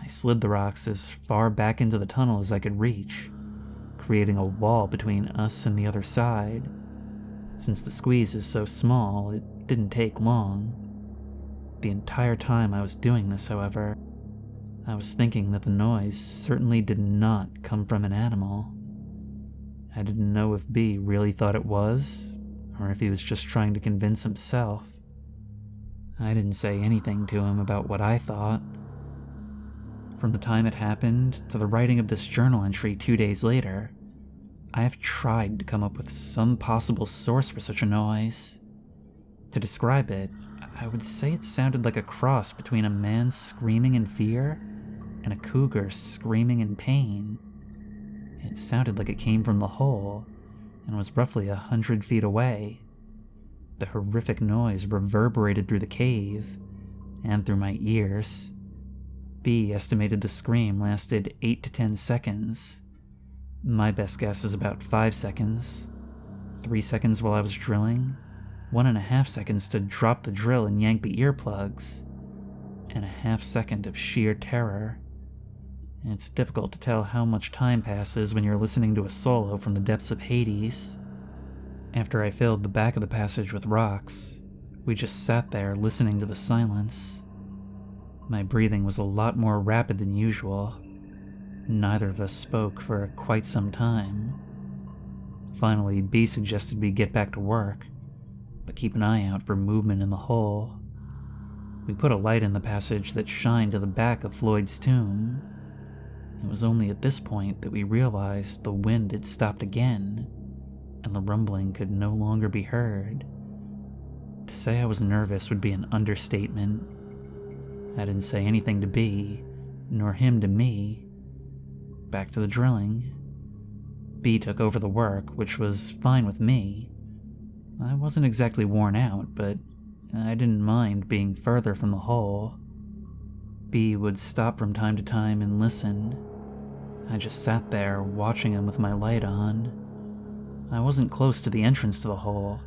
I slid the rocks as far back into the tunnel as I could reach, creating a wall between us and the other side. Since the squeeze is so small, it didn't take long. The entire time I was doing this, however, I was thinking that the noise certainly did not come from an animal. I didn't know if B really thought it was, or if he was just trying to convince himself. I didn't say anything to him about what I thought. From the time it happened to the writing of this journal entry 2 days later, I have tried to come up with some possible source for such a noise. To describe it, I would say it sounded like a cross between a man screaming in fear and a cougar screaming in pain. It sounded like it came from the hole and was roughly 100 feet away. The horrific noise reverberated through the cave and through my ears. B estimated the scream lasted 8 to 10 seconds. My best guess is about 5 seconds. 3 seconds while I was drilling, 1.5 seconds to drop the drill and yank the earplugs, and a half second of sheer terror. It's difficult to tell how much time passes when you're listening to a solo from the depths of Hades. After I filled the back of the passage with rocks, we just sat there listening to the silence. My breathing was a lot more rapid than usual. Neither of us spoke for quite some time. Finally, B suggested we get back to work, but keep an eye out for movement in the hole. We put a light in the passage that shined to the back of Floyd's tomb. It was only at this point that we realized the wind had stopped again, and the rumbling could no longer be heard. To say I was nervous would be an understatement. I didn't say anything to B, nor him to me. Back to the drilling. B took over the work, which was fine with me. I wasn't exactly worn out, but I didn't mind being further from the hole. B would stop from time to time and listen. I just sat there, watching him with my light on. I wasn't close to the entrance to the hole,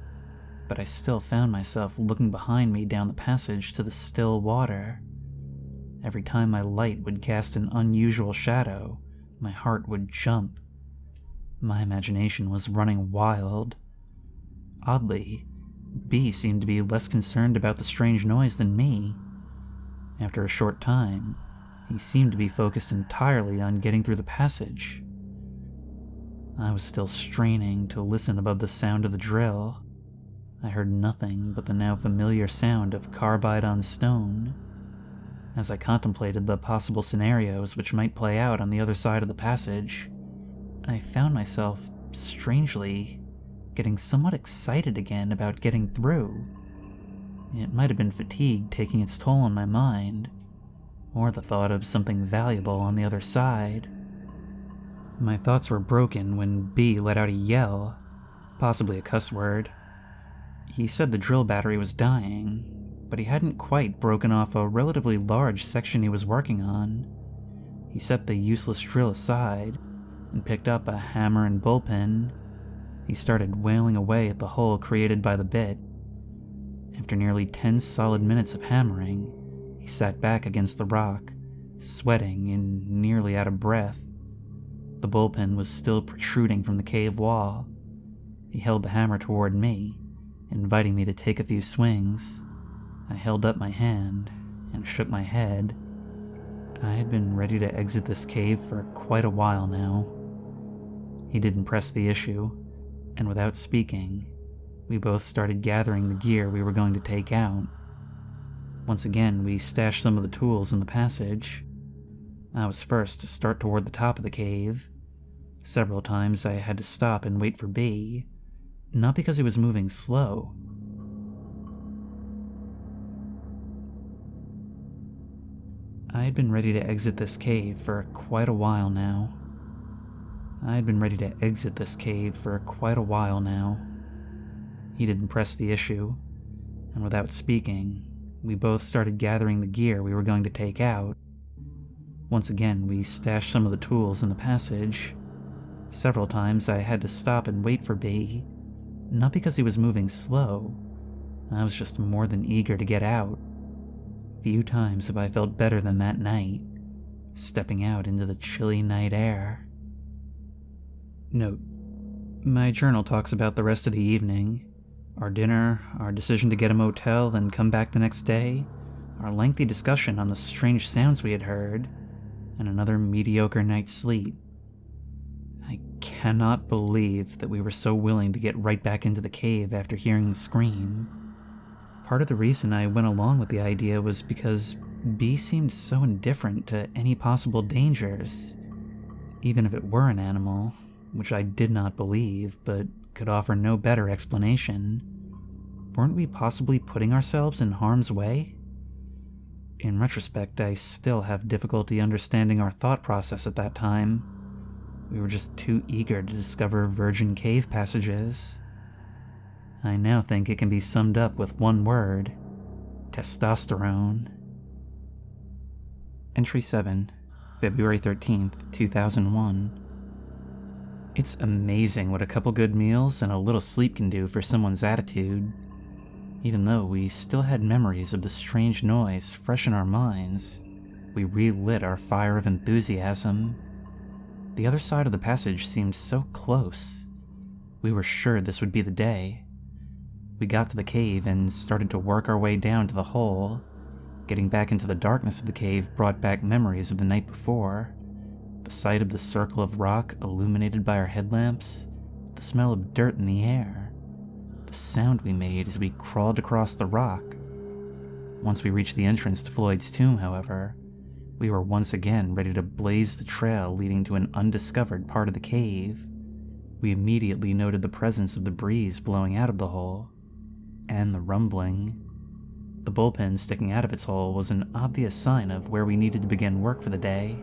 but I still found myself looking behind me down the passage to the still water. Every time my light would cast an unusual shadow, my heart would jump. My imagination was running wild. Oddly, B seemed to be less concerned about the strange noise than me. After a short time, he seemed to be focused entirely on getting through the passage. I was still straining to listen above the sound of the drill. I heard nothing but the now familiar sound of carbide on stone. As I contemplated the possible scenarios which might play out on the other side of the passage, I found myself, strangely, getting somewhat excited again about getting through. It might have been fatigue taking its toll on my mind, or the thought of something valuable on the other side. My thoughts were broken when B let out a yell, possibly a cuss word. He said the drill battery was dying, but he hadn't quite broken off a relatively large section he was working on. He set the useless drill aside and picked up a hammer and bullpen. He started wailing away at the hole created by the bit. After nearly 10 solid minutes of hammering, he sat back against the rock, sweating and nearly out of breath. The bullpen was still protruding from the cave wall. He held the hammer toward me, inviting me to take a few swings. I held up my hand and shook my head. I had been ready to exit this cave for quite a while now. He didn't press the issue, and without speaking, we both started gathering the gear we were going to take out. Once again, we stashed some of the tools in the passage. I was first to start toward the top of the cave. Several times I had to stop and wait for B, not because he was moving slow, I had been ready to exit this cave for quite a while now. He didn't press the issue, and without speaking, we both started gathering the gear we were going to take out. Once again, we stashed some of the tools in the passage. Several times I had to stop and wait for B, not because he was moving slow. I was just more than eager to get out. Few times have I felt better than that night, stepping out into the chilly night air. Note: my journal talks about the rest of the evening. Our dinner, our decision to get a motel and come back the next day, our lengthy discussion on the strange sounds we had heard, and another mediocre night's sleep. I cannot believe that we were so willing to get right back into the cave after hearing the scream. Part of the reason I went along with the idea was because B seemed so indifferent to any possible dangers. Even if it were an animal, which I did not believe, but could offer no better explanation, weren't we possibly putting ourselves in harm's way? In retrospect, I still have difficulty understanding our thought process at that time. We were just too eager to discover virgin cave passages. I now think it can be summed up with one word: testosterone. Entry 7, February 13th, 2001. It's amazing what a couple good meals and a little sleep can do for someone's attitude. Even though we still had memories of the strange noise fresh in our minds, we relit our fire of enthusiasm. The other side of the passage seemed so close. We were sure this would be the day. We got to the cave and started to work our way down to the hole. Getting back into the darkness of the cave brought back memories of the night before. The sight of the circle of rock illuminated by our headlamps, the smell of dirt in the air, the sound we made as we crawled across the rock. Once we reached the entrance to Floyd's tomb, however, we were once again ready to blaze the trail leading to an undiscovered part of the cave. We immediately noted the presence of the breeze blowing out of the hole, and the rumbling. The bullpen sticking out of its hole was an obvious sign of where we needed to begin work for the day.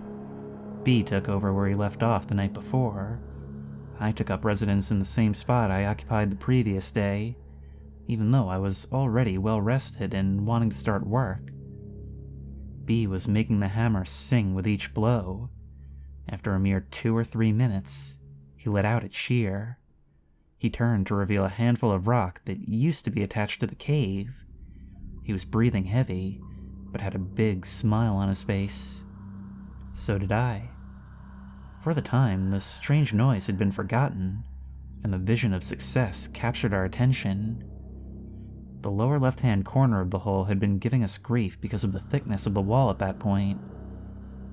B took over where he left off the night before. I took up residence in the same spot I occupied the previous day, even though I was already well rested and wanting to start work. B was making the hammer sing with each blow. After a mere 2 or 3 minutes, he let out its shear. He turned to reveal a handful of rock that used to be attached to the cave. He was breathing heavy, but had a big smile on his face. So did I. For the time, the strange noise had been forgotten, and the vision of success captured our attention. The lower left-hand corner of the hole had been giving us grief because of the thickness of the wall at that point.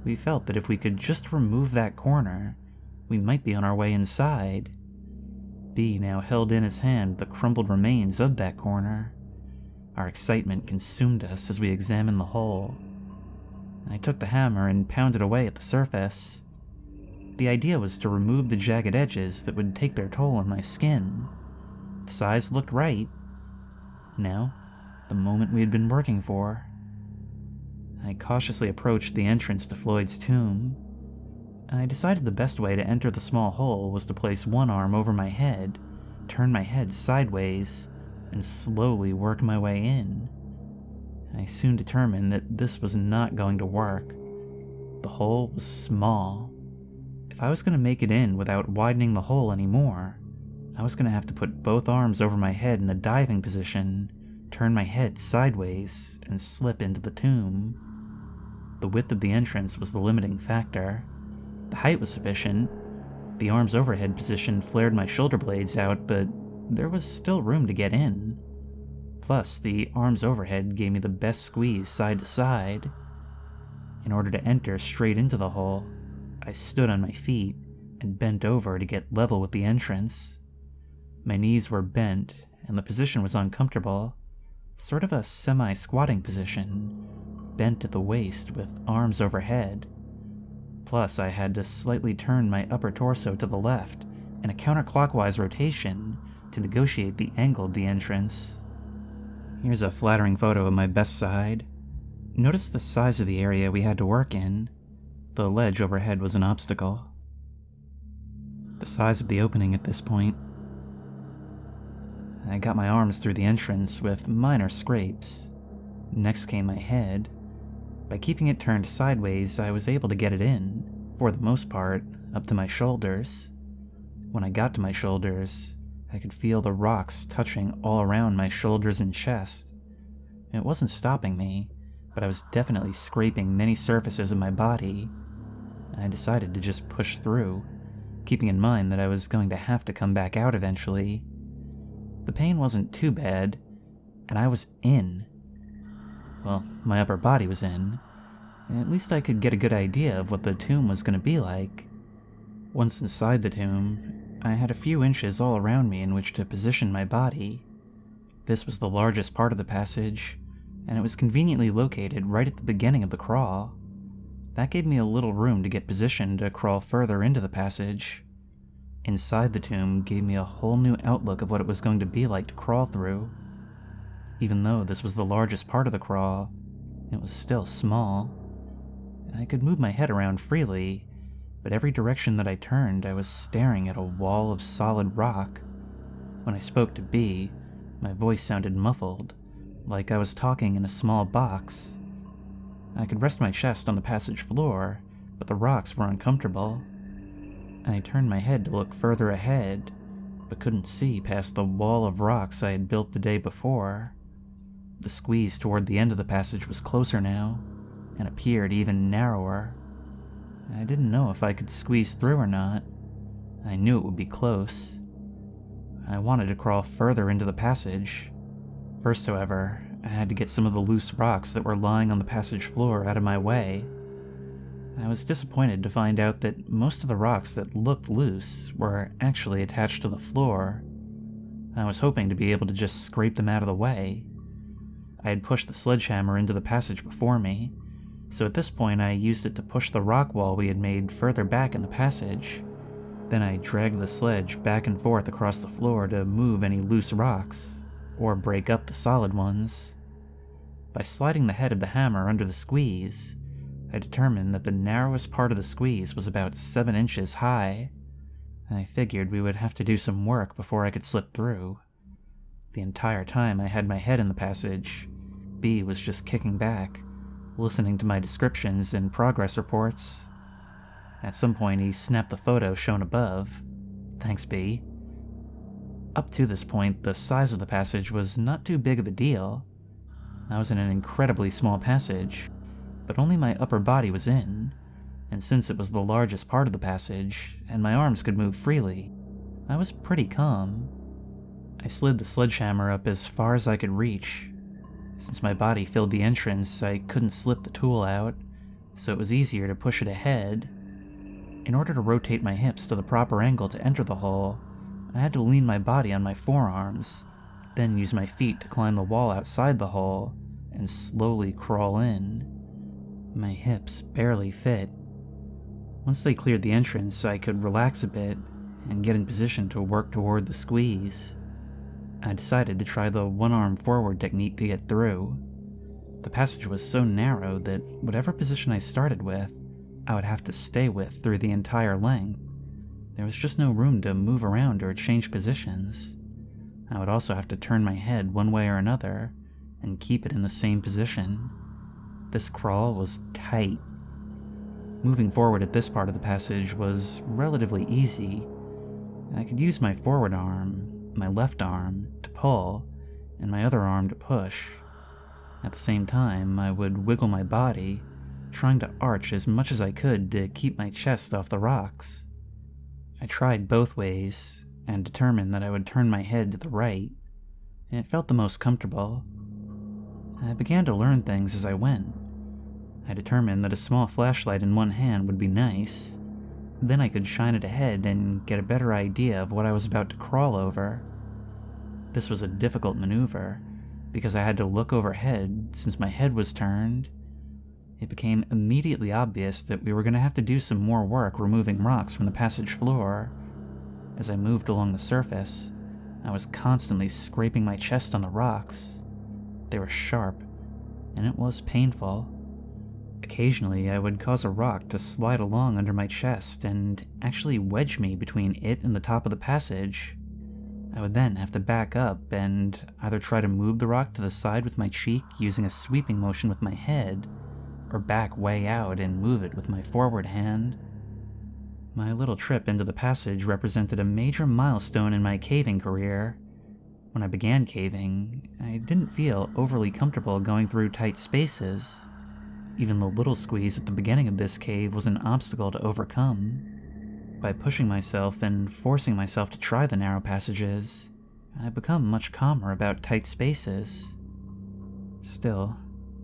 We felt that if we could just remove that corner, we might be on our way inside. B now held in his hand the crumbled remains of that corner. Our excitement consumed us as we examined the hole. I took the hammer and pounded away at the surface. The idea was to remove the jagged edges that would take their toll on my skin. The size looked right. Now, the moment we had been working for. I cautiously approached the entrance to Floyd's tomb. I decided the best way to enter the small hole was to place one arm over my head, turn my head sideways, and slowly work my way in. I soon determined that this was not going to work. The hole was small. If I was going to make it in without widening the hole anymore, I was going to have to put both arms over my head in a diving position, turn my head sideways, and slip into the tomb. The width of the entrance was the limiting factor. The height was sufficient. The arms overhead position flared my shoulder blades out, but there was still room to get in. Plus, the arms overhead gave me the best squeeze side to side. In order to enter straight into the hole, I stood on my feet and bent over to get level with the entrance. My knees were bent, and the position was uncomfortable, sort of a semi-squatting position, bent at the waist with arms overhead. Plus, I had to slightly turn my upper torso to the left in a counterclockwise rotation to negotiate the angle of the entrance. Here's a flattering photo of my best side. Notice the size of the area we had to work in. The ledge overhead was an obstacle. The size of the opening at this point. I got my arms through the entrance with minor scrapes. Next came my head. By keeping it turned sideways, I was able to get it in, for the most part, up to my shoulders. When I got to my shoulders, I could feel the rocks touching all around my shoulders and chest. It wasn't stopping me, but I was definitely scraping many surfaces of my body. I decided to just push through, keeping in mind that I was going to have to come back out eventually. The pain wasn't too bad, and I was in. Well, my upper body was in. At least I could get a good idea of what the tomb was going to be like. Once inside the tomb, I had a few inches all around me in which to position my body. This was the largest part of the passage, and it was conveniently located right at the beginning of the crawl. That gave me a little room to get positioned to crawl further into the passage. Inside the tomb gave me a whole new outlook of what it was going to be like to crawl through. Even though this was the largest part of the crawl, it was still small. I could move my head around freely, but every direction that I turned, I was staring at a wall of solid rock. When I spoke to B, my voice sounded muffled, like I was talking in a small box. I could rest my chest on the passage floor, but the rocks were uncomfortable. I turned my head to look further ahead, but couldn't see past the wall of rocks I had built the day before. The squeeze toward the end of the passage was closer now, and appeared even narrower. I didn't know if I could squeeze through or not. I knew it would be close. I wanted to crawl further into the passage. First, however, I had to get some of the loose rocks that were lying on the passage floor out of my way. I was disappointed to find out that most of the rocks that looked loose were actually attached to the floor. I was hoping to be able to just scrape them out of the way. I had pushed the sledgehammer into the passage before me, so at this point I used it to push the rock wall we had made further back in the passage. Then I dragged the sledge back and forth across the floor to move any loose rocks, or break up the solid ones. By sliding the head of the hammer under the squeeze, I determined that the narrowest part of the squeeze was about 7 inches high. I figured we would have to do some work before I could slip through. The entire time I had my head in the passage, B was just kicking back, listening to my descriptions and progress reports. At some point he snapped the photo shown above. Thanks, B. Up to this point, the size of the passage was not too big of a deal. I was in an incredibly small passage, but only my upper body was in, and since it was the largest part of the passage, and my arms could move freely, I was pretty calm. I slid the sledgehammer up as far as I could reach. Since my body filled the entrance, I couldn't slip the tool out, so it was easier to push it ahead. In order to rotate my hips to the proper angle to enter the hole, I had to lean my body on my forearms, then use my feet to climb the wall outside the hole, and slowly crawl in. My hips barely fit. Once they cleared the entrance, I could relax a bit and get in position to work toward the squeeze. I decided to try the one-arm forward technique to get through. The passage was so narrow that whatever position I started with, I would have to stay with through the entire length. There was just no room to move around or change positions. I would also have to turn my head one way or another and keep it in the same position. This crawl was tight. Moving forward at this part of the passage was relatively easy. I could use my forward arm, my left arm, to pull, and my other arm to push. At the same time, I would wiggle my body, trying to arch as much as I could to keep my chest off the rocks. I tried both ways, and determined that I would turn my head to the right. It felt the most comfortable. I began to learn things as I went. I determined that a small flashlight in one hand would be nice. Then I could shine it ahead and get a better idea of what I was about to crawl over. This was a difficult maneuver, because I had to look overhead since my head was turned. It became immediately obvious that we were going to have to do some more work removing rocks from the passage floor. As I moved along the surface, I was constantly scraping my chest on the rocks. They were sharp, and it was painful. Occasionally, I would cause a rock to slide along under my chest and actually wedge me between it and the top of the passage. I would then have to back up and either try to move the rock to the side with my cheek using a sweeping motion with my head, or back way out and move it with my forward hand. My little trip into the passage represented a major milestone in my caving career. When I began caving, I didn't feel overly comfortable going through tight spaces. Even the little squeeze at the beginning of this cave was an obstacle to overcome. By pushing myself and forcing myself to try the narrow passages, I've become much calmer about tight spaces. Still,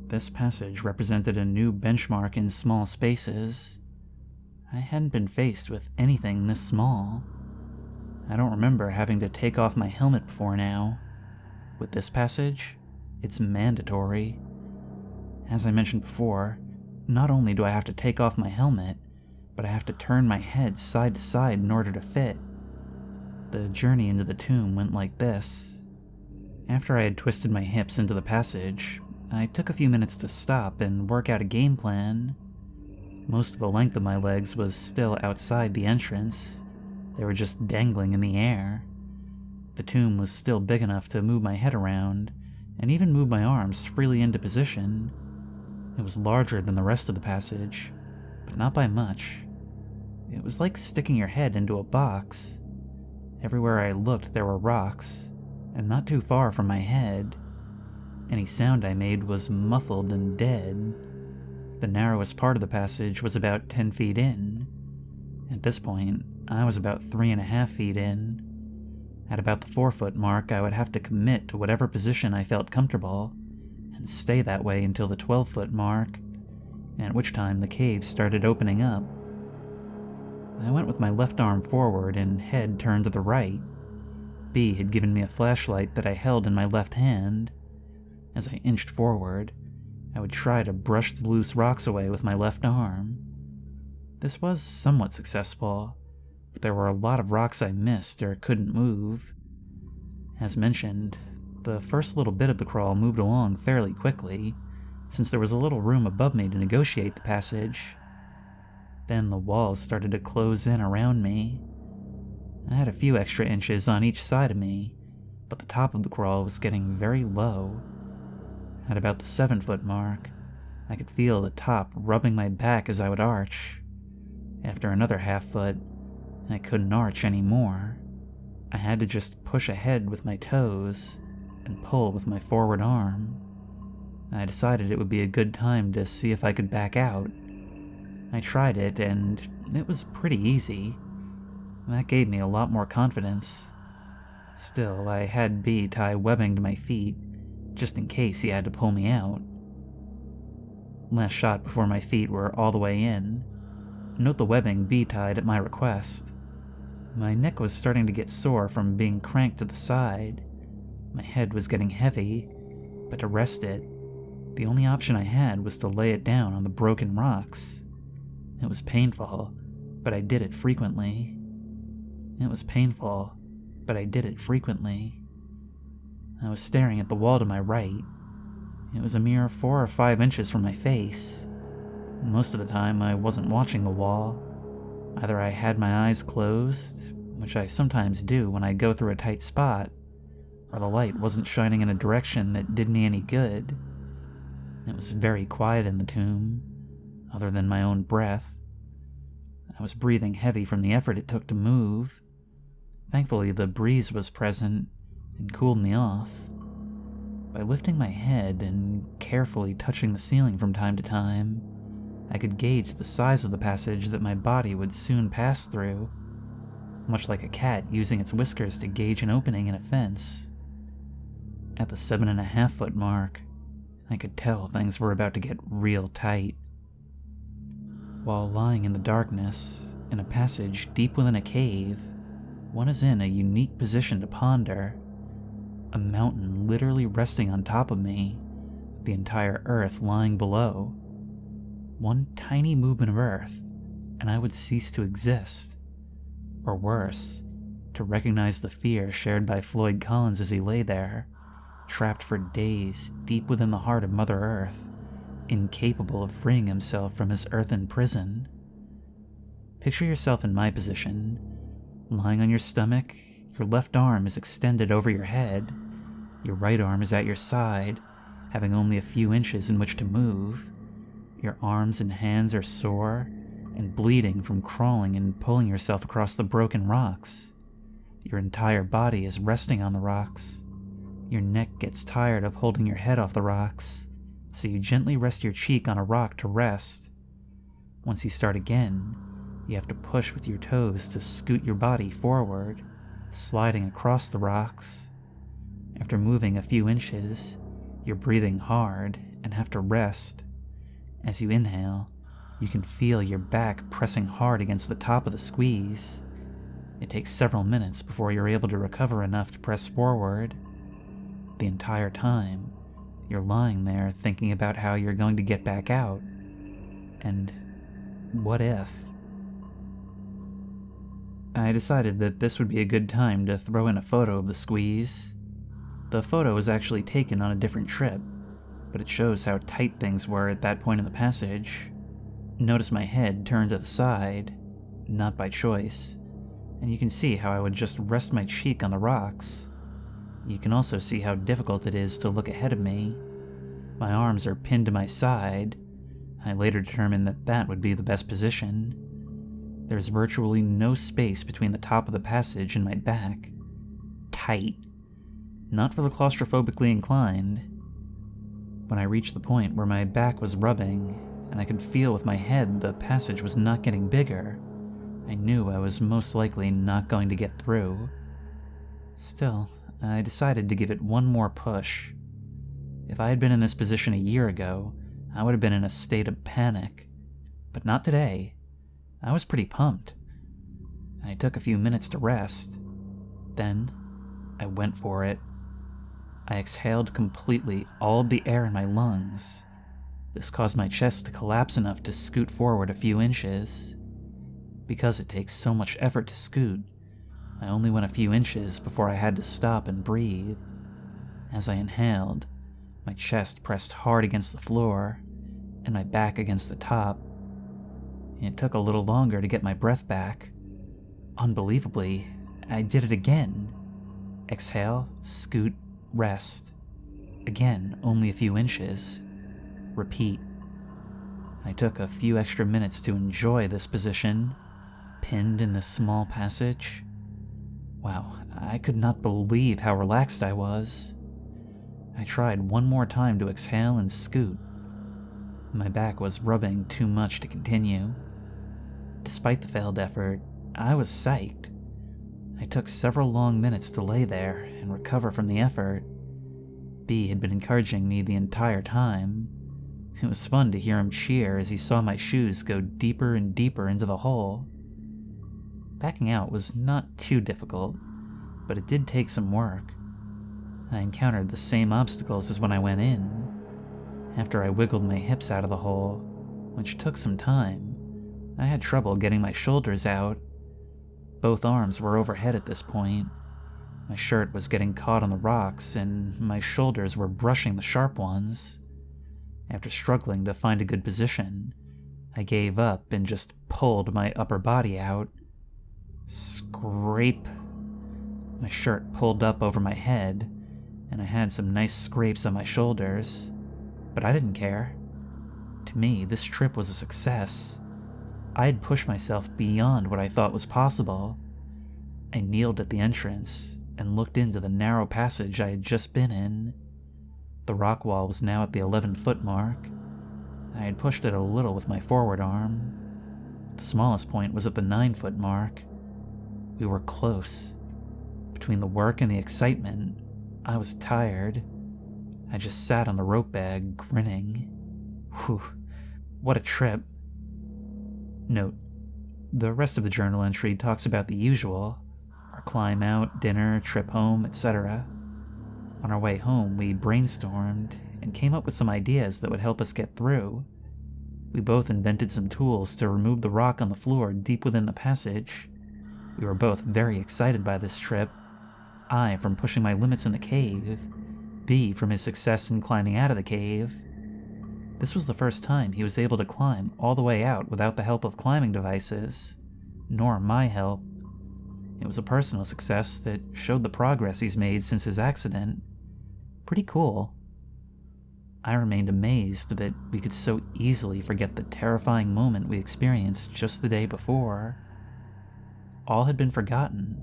this passage represented a new benchmark in small spaces. I hadn't been faced with anything this small. I don't remember having to take off my helmet before now. With this passage, it's mandatory. As I mentioned before, not only do I have to take off my helmet, but I have to turn my head side to side in order to fit. The journey into the tomb went like this. After I had twisted my hips into the passage, I took a few minutes to stop and work out a game plan. Most of the length of my legs was still outside the entrance. They were just dangling in the air. The tomb was still big enough to move my head around, and even move my arms freely into position. It was larger than the rest of the passage, but not by much. It was like sticking your head into a box. Everywhere I looked there were rocks, and not too far from my head. Any sound I made was muffled and dead. The narrowest part of the passage was about 10 feet in. At this point, I was about 3.5 feet in. At about the 4-foot mark, I would have to commit to whatever position I felt comfortable, and stay that way until the 12-foot mark, at which time the cave started opening up. I went with my left arm forward and head turned to the right. B had given me a flashlight that I held in my left hand. As I inched forward, I would try to brush the loose rocks away with my left arm. This was somewhat successful, but there were a lot of rocks I missed or couldn't move. As mentioned, the first little bit of the crawl moved along fairly quickly, since there was a little room above me to negotiate the passage. Then the walls started to close in around me. I had a few extra inches on each side of me, but the top of the crawl was getting very low. At about the 7-foot mark, I could feel the top rubbing my back as I would arch. After another half-foot, I couldn't arch anymore. I had to just push ahead with my toes and pull with my forward arm. I decided it would be a good time to see if I could back out. I tried it, and it was pretty easy. That gave me a lot more confidence. Still, I had B tie webbing to my feet, just in case he had to pull me out. Last shot before my feet were all the way in. Note the webbing B tied at my request. My neck was starting to get sore from being cranked to the side. My head was getting heavy, but to rest it, the only option I had was to lay it down on the broken rocks. It was painful, but I did it frequently. It was painful, but I did it frequently. I was staring at the wall to my right. It was a mere 4 or 5 inches from my face. Most of the time, I wasn't watching the wall. Either I had my eyes closed, which I sometimes do when I go through a tight spot, or the light wasn't shining in a direction that did me any good. It was very quiet in the tomb, other than my own breath. I was breathing heavy from the effort it took to move. Thankfully, the breeze was present and cooled me off. By lifting my head and carefully touching the ceiling from time to time, I could gauge the size of the passage that my body would soon pass through, much like a cat using its whiskers to gauge an opening in a fence. At the 7.5-foot mark, I could tell things were about to get real tight. While lying in the darkness, in a passage deep within a cave, one is in a unique position to ponder. A mountain literally resting on top of me, the entire earth lying below. One tiny movement of earth, and I would cease to exist. Or worse, to recognize the fear shared by Floyd Collins as he lay there, trapped for days deep within the heart of Mother Earth, incapable of freeing himself from his earthen prison. Picture yourself in my position, lying on your stomach. Your left arm is extended over your head, your right arm is at your side, having only a few inches in which to move. Your arms and hands are sore and bleeding from crawling and pulling yourself across the broken rocks. Your entire body is resting on the rocks. Your neck gets tired of holding your head off the rocks, so you gently rest your cheek on a rock to rest. Once you start again, you have to push with your toes to scoot your body forward, sliding across the rocks. After moving a few inches, you're breathing hard and have to rest. As you inhale, you can feel your back pressing hard against the top of the squeeze. It takes several minutes before you're able to recover enough to press forward. The entire time, you're lying there thinking about how you're going to get back out. And what if? I decided that this would be a good time to throw in a photo of the squeeze. The photo was actually taken on a different trip, but it shows how tight things were at that point in the passage. Notice my head turned to the side, not by choice, and you can see how I would just rest my cheek on the rocks. You can also see how difficult it is to look ahead of me. My arms are pinned to my side. I later determined that that would be the best position. There's virtually no space between the top of the passage and my back. Tight. Not for the claustrophobically inclined. When I reached the point where my back was rubbing, and I could feel with my head the passage was not getting bigger, I knew I was most likely not going to get through. Still, I decided to give it one more push. If I had been in this position a year ago, I would have been in a state of panic. But not today. I was pretty pumped. I took a few minutes to rest. Then, I went for it. I exhaled completely all of the air in my lungs. This caused my chest to collapse enough to scoot forward a few inches. Because it takes so much effort to scoot, I only went a few inches before I had to stop and breathe. As I inhaled, my chest pressed hard against the floor, and my back against the top. It took a little longer to get my breath back. Unbelievably, I did it again. Exhale, scoot, rest. Again, only a few inches. Repeat. I took a few extra minutes to enjoy this position, pinned in this small passage. Wow, I could not believe how relaxed I was. I tried one more time to exhale and scoot. My back was rubbing too much to continue. Despite the failed effort, I was psyched. I took several long minutes to lay there and recover from the effort. B had been encouraging me the entire time. It was fun to hear him cheer as he saw my shoes go deeper and deeper into the hole. Backing out was not too difficult, but it did take some work. I encountered the same obstacles as when I went in. After I wiggled my hips out of the hole, which took some time, I had trouble getting my shoulders out. Both arms were overhead at this point. My shirt was getting caught on the rocks, and my shoulders were brushing the sharp ones. After struggling to find a good position, I gave up and just pulled my upper body out. Scrape. My shirt pulled up over my head, and I had some nice scrapes on my shoulders, but I didn't care. To me, this trip was a success. I had pushed myself beyond what I thought was possible. I kneeled at the entrance and looked into the narrow passage I had just been in. The rock wall was now at the 11-foot mark. I had pushed it a little with my forward arm. The smallest point was at the 9-foot mark. We were close. Between the work and the excitement, I was tired. I just sat on the rope bag, grinning. Whew, what a trip. Note, the rest of the journal entry talks about the usual: our climb out, dinner, trip home, etc. On our way home, we brainstormed and came up with some ideas that would help us get through. We both invented some tools to remove the rock on the floor deep within the passage. We were both very excited by this trip. I from pushing my limits in the cave, B from his success in climbing out of the cave. This was the first time he was able to climb all the way out without the help of climbing devices, nor my help. It was a personal success that showed the progress he's made since his accident. Pretty cool. I remained amazed that we could so easily forget the terrifying moment we experienced just the day before. All had been forgotten,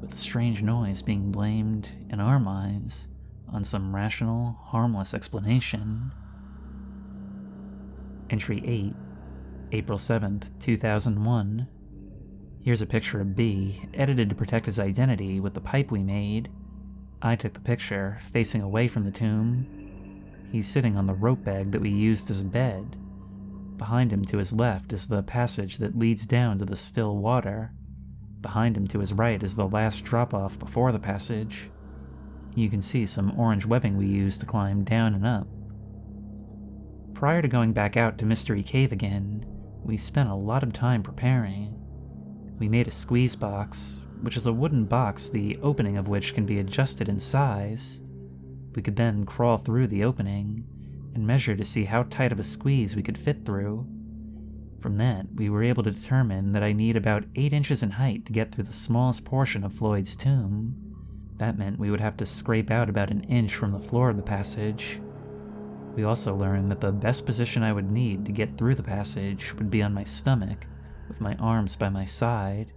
with the strange noise being blamed, in our minds, on some rational, harmless explanation. Entry 8, April 7th, 2001. Here's a picture of B, edited to protect his identity with the pipe we made. I took the picture, facing away from the tomb. He's sitting on the rope bag that we used as a bed. Behind him to his left is the passage that leads down to the still water. Behind him to his right is the last drop-off before the passage. You can see some orange webbing we used to climb down and up. Prior to going back out to Mystery Cave again, we spent a lot of time preparing. We made a squeeze box, which is a wooden box the opening of which can be adjusted in size. We could then crawl through the opening and measure to see how tight of a squeeze we could fit through. From that, we were able to determine that I need about 8 inches in height to get through the smallest portion of Floyd's tomb. That meant we would have to scrape out about an inch from the floor of the passage. We also learned that the best position I would need to get through the passage would be on my stomach, with my arms by my side.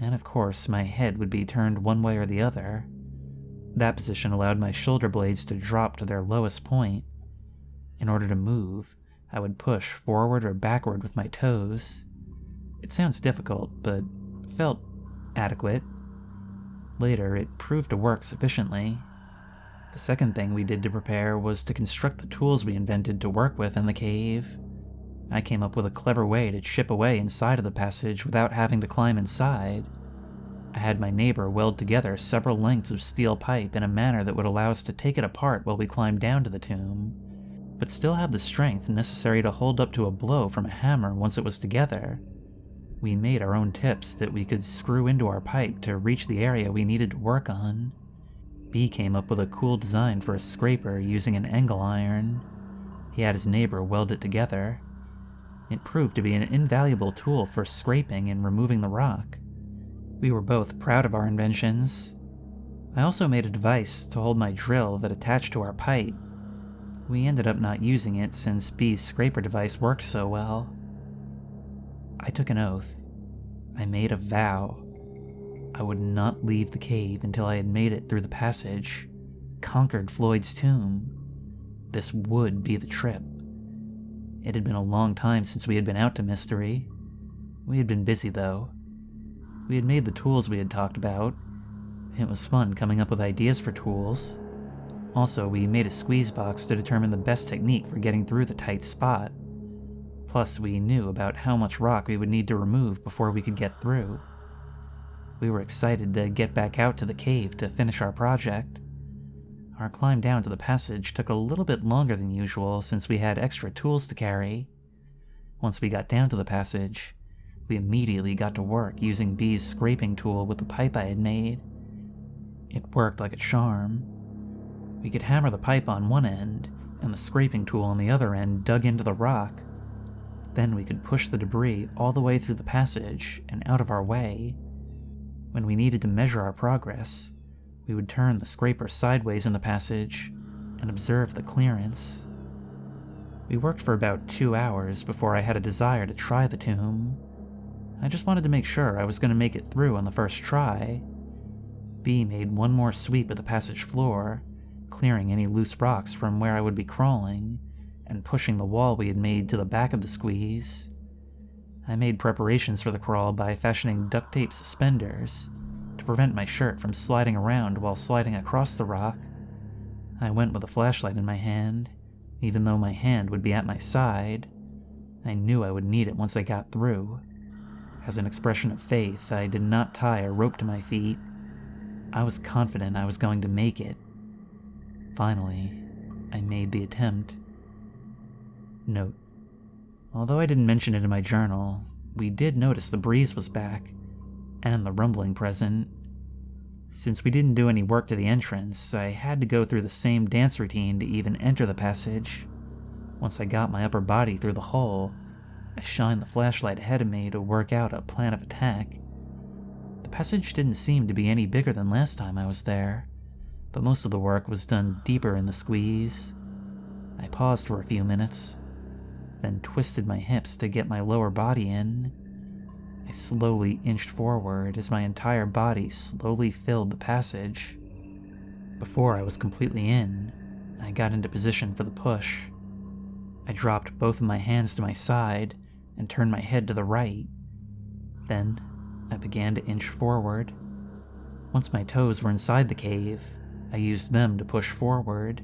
And of course, my head would be turned one way or the other. That position allowed my shoulder blades to drop to their lowest point. In order to move, I would push forward or backward with my toes. It sounds difficult, but felt adequate. Later, it proved to work sufficiently. The second thing we did to prepare was to construct the tools we invented to work with in the cave. I came up with a clever way to chip away inside of the passage without having to climb inside. I had my neighbor weld together several lengths of steel pipe in a manner that would allow us to take it apart while we climbed down to the tomb, but still have the strength necessary to hold up to a blow from a hammer once it was together. We made our own tips that we could screw into our pipe to reach the area we needed to work on. B came up with a cool design for a scraper using an angle iron. He had his neighbor weld it together. It proved to be an invaluable tool for scraping and removing the rock. We were both proud of our inventions. I also made a device to hold my drill that attached to our pipe. We ended up not using it since B's scraper device worked so well. I took an oath. I made a vow. I would not leave the cave until I had made it through the passage, conquered Floyd's tomb. This would be the trip. It had been a long time since we had been out to Mystery. We had been busy, though. We had made the tools we had talked about. It was fun coming up with ideas for tools. Also, we made a squeeze box to determine the best technique for getting through the tight spot. Plus, we knew about how much rock we would need to remove before we could get through. We were excited to get back out to the cave to finish our project. Our climb down to the passage took a little bit longer than usual since we had extra tools to carry. Once we got down to the passage, we immediately got to work using B's scraping tool with the pipe I had made. It worked like a charm. We could hammer the pipe on one end, and the scraping tool on the other end dug into the rock. Then we could push the debris all the way through the passage and out of our way. When we needed to measure our progress, we would turn the scraper sideways in the passage and observe the clearance. We worked for about 2 hours before I had a desire to try the tomb. I just wanted to make sure I was going to make it through on the first try. B made one more sweep of the passage floor, clearing any loose rocks from where I would be crawling, and pushing the wall we had made to the back of the squeeze. I made preparations for the crawl by fashioning duct tape suspenders to prevent my shirt from sliding around while sliding across the rock. I went with a flashlight in my hand, even though my hand would be at my side. I knew I would need it once I got through. As an expression of faith, I did not tie a rope to my feet. I was confident I was going to make it. Finally, I made the attempt. Note: although I didn't mention it in my journal, we did notice the breeze was back, and the rumbling present. Since we didn't do any work to the entrance, I had to go through the same dance routine to even enter the passage. Once I got my upper body through the hole, I shined the flashlight ahead of me to work out a plan of attack. The passage didn't seem to be any bigger than last time I was there, but most of the work was done deeper in the squeeze. I paused for a few minutes, then twisted my hips to get my lower body in. I slowly inched forward as my entire body slowly filled the passage. Before I was completely in, I got into position for the push. I dropped both of my hands to my side and turned my head to the right. Then, I began to inch forward. Once my toes were inside the cave, I used them to push forward.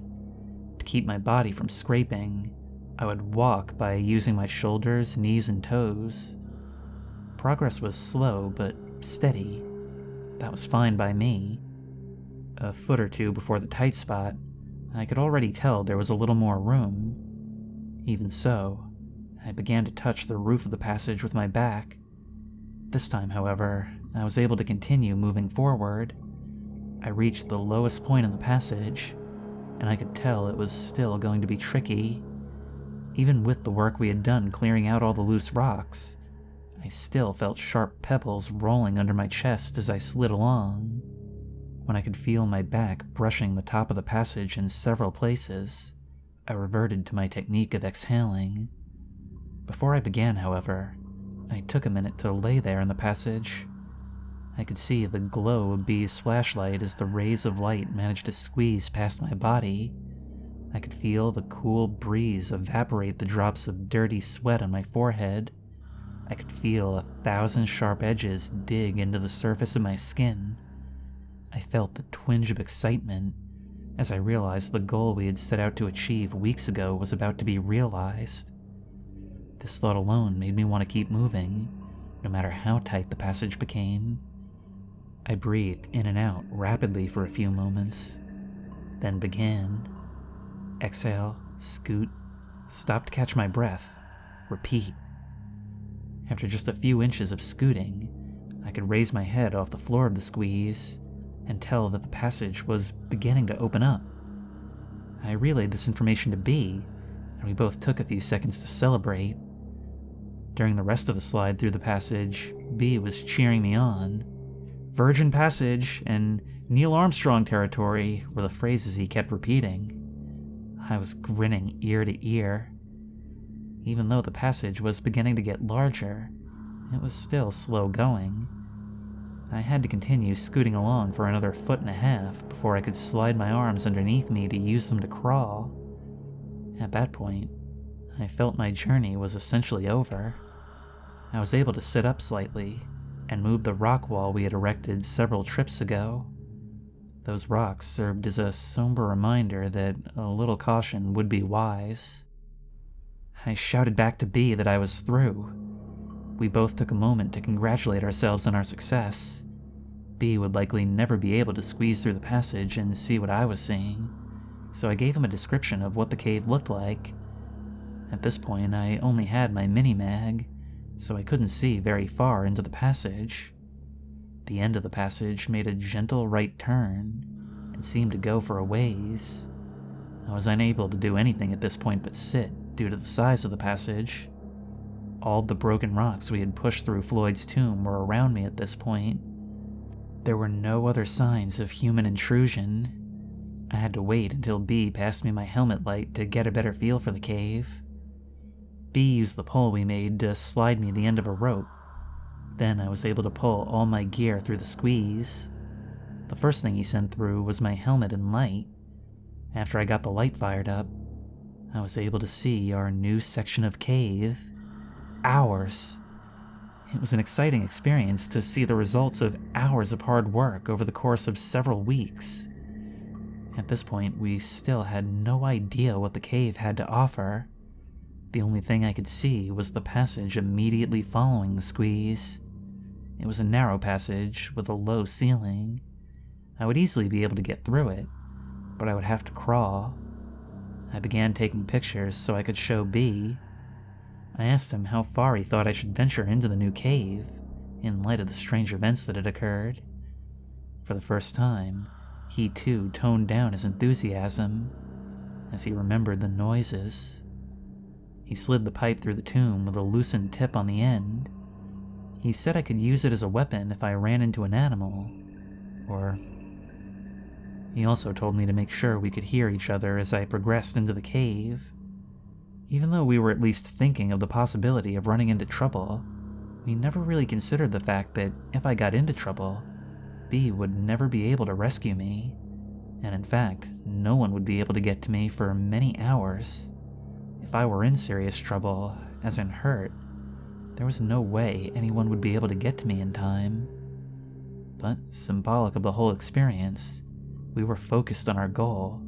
To keep my body from scraping, I would walk by using my shoulders, knees, and toes. Progress was slow, but steady. That was fine by me. A foot or two before the tight spot, I could already tell there was a little more room. Even so, I began to touch the roof of the passage with my back. This time, however, I was able to continue moving forward. I reached the lowest point in the passage, and I could tell it was still going to be tricky. Even with the work we had done clearing out all the loose rocks, I still felt sharp pebbles rolling under my chest as I slid along. When I could feel my back brushing the top of the passage in several places, I reverted to my technique of exhaling. Before I began, however, I took a minute to lay there in the passage. I could see the glow of B's flashlight as the rays of light managed to squeeze past my body. I could feel the cool breeze evaporate the drops of dirty sweat on my forehead. I could feel 1,000 sharp edges dig into the surface of my skin. I felt the twinge of excitement as I realized the goal we had set out to achieve weeks ago was about to be realized. This thought alone made me want to keep moving, no matter how tight the passage became. I breathed in and out rapidly for a few moments, then began. Exhale, scoot, stop to catch my breath, repeat. After just a few inches of scooting, I could raise my head off the floor of the squeeze and tell that the passage was beginning to open up. I relayed this information to B, and we both took a few seconds to celebrate. During the rest of the slide through the passage, B was cheering me on. Virgin Passage and Neil Armstrong territory were the phrases he kept repeating. I was grinning ear to ear. Even though the passage was beginning to get larger, it was still slow going. I had to continue scooting along for another 1.5 feet before I could slide my arms underneath me to use them to crawl. At that point, I felt my journey was essentially over. I was able to sit up slightly and move the rock wall we had erected several trips ago. Those rocks served as a somber reminder that a little caution would be wise. I shouted back to B that I was through. We both took a moment to congratulate ourselves on our success. B would likely never be able to squeeze through the passage and see what I was seeing, so I gave him a description of what the cave looked like. At this point, I only had my mini-mag, so I couldn't see very far into the passage. The end of the passage made a gentle right turn and seemed to go for a ways. I was unable to do anything at this point but sit due to the size of the passage. All the broken rocks we had pushed through Floyd's tomb were around me at this point. There were no other signs of human intrusion. I had to wait until B passed me my helmet light to get a better feel for the cave. B used the pole we made to slide me the end of a rope. Then I was able to pull all my gear through the squeeze. The first thing he sent through was my helmet and light. After I got the light fired up, I was able to see our new section of cave. Ours. It was an exciting experience to see the results of hours of hard work over the course of several weeks. At this point, we still had no idea what the cave had to offer. The only thing I could see was the passage immediately following the squeeze. It was a narrow passage with a low ceiling. I would easily be able to get through it, but I would have to crawl. I began taking pictures so I could show B. I asked him how far he thought I should venture into the new cave, in light of the strange events that had occurred. For the first time, he too toned down his enthusiasm as he remembered the noises. He slid the pipe through the tomb with a loosened tip on the end. He said I could use it as a weapon if I ran into an animal, or... He also told me to make sure we could hear each other as I progressed into the cave. Even though we were at least thinking of the possibility of running into trouble, we never really considered the fact that if I got into trouble, B would never be able to rescue me, and in fact, no one would be able to get to me for many hours. If I were in serious trouble, as in hurt, there was no way anyone would be able to get to me in time. But symbolic of the whole experience, we were focused on our goal,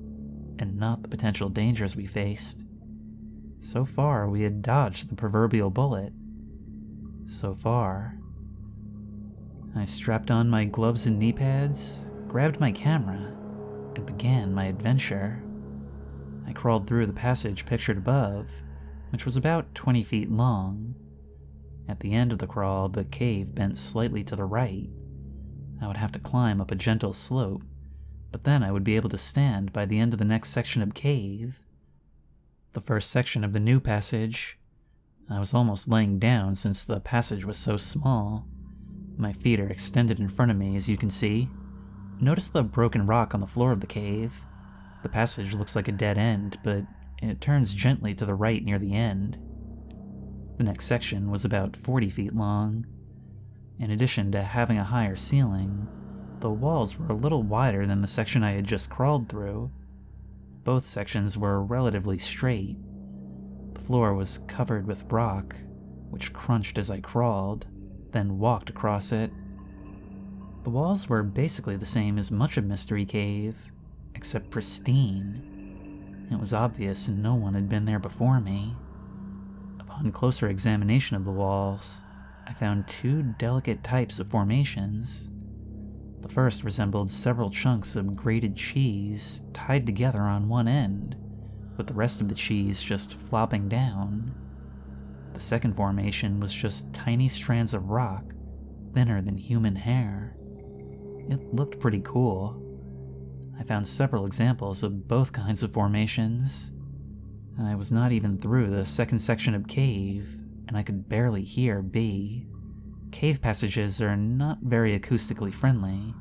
and not the potential dangers we faced. So far, we had dodged the proverbial bullet. So far. I strapped on my gloves and knee pads, grabbed my camera, and began my adventure. I crawled through the passage pictured above, which was about 20 feet long. At the end of the crawl, the cave bent slightly to the right. I would have to climb up a gentle slope, but then I would be able to stand by the end of the next section of cave. The first section of the new passage. I was almost laying down since the passage was so small. My feet are extended in front of me, as you can see. Notice the broken rock on the floor of the cave. The passage looks like a dead end, but it turns gently to the right near the end. The next section was about 40 feet long. In addition to having a higher ceiling, the walls were a little wider than the section I had just crawled through. Both sections were relatively straight. The floor was covered with rock, which crunched as I crawled, then walked across it. The walls were basically the same as much of Mystery Cave, except pristine. It was obvious no one had been there before me. Upon closer examination of the walls, I found two delicate types of formations. The first resembled several chunks of grated cheese tied together on one end, with the rest of the cheese just flopping down. The second formation was just tiny strands of rock, thinner than human hair. It looked pretty cool. I found several examples of both kinds of formations. I was not even through the second section of cave, and I could barely hear B. Cave passages are not very acoustically friendly.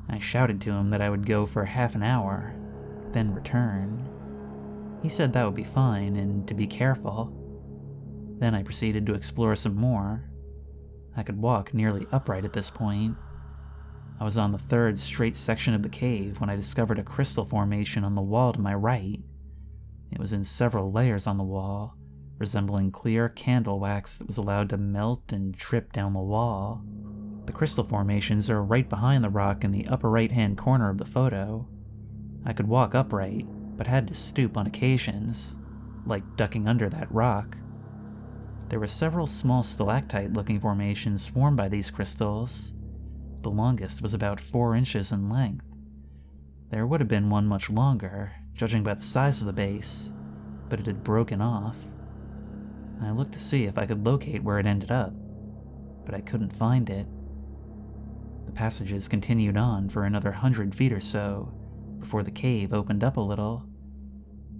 I shouted to him that I would go for half an hour, then return. He said that would be fine and to be careful. Then I proceeded to explore some more. I could walk nearly upright at this point. I was on the third straight section of the cave when I discovered a crystal formation on the wall to my right. It was in several layers on the wall, resembling clear candle wax that was allowed to melt and drip down the wall. The crystal formations are right behind the rock in the upper right-hand corner of the photo. I could walk upright, but had to stoop on occasions, like ducking under that rock. There were several small stalactite-looking formations formed by these crystals. The longest was about 4 inches in length. There would have been one much longer, judging by the size of the base, but it had broken off. I looked to see if I could locate where it ended up, but I couldn't find it. The passages continued on for another 100 feet or so, before the cave opened up a little.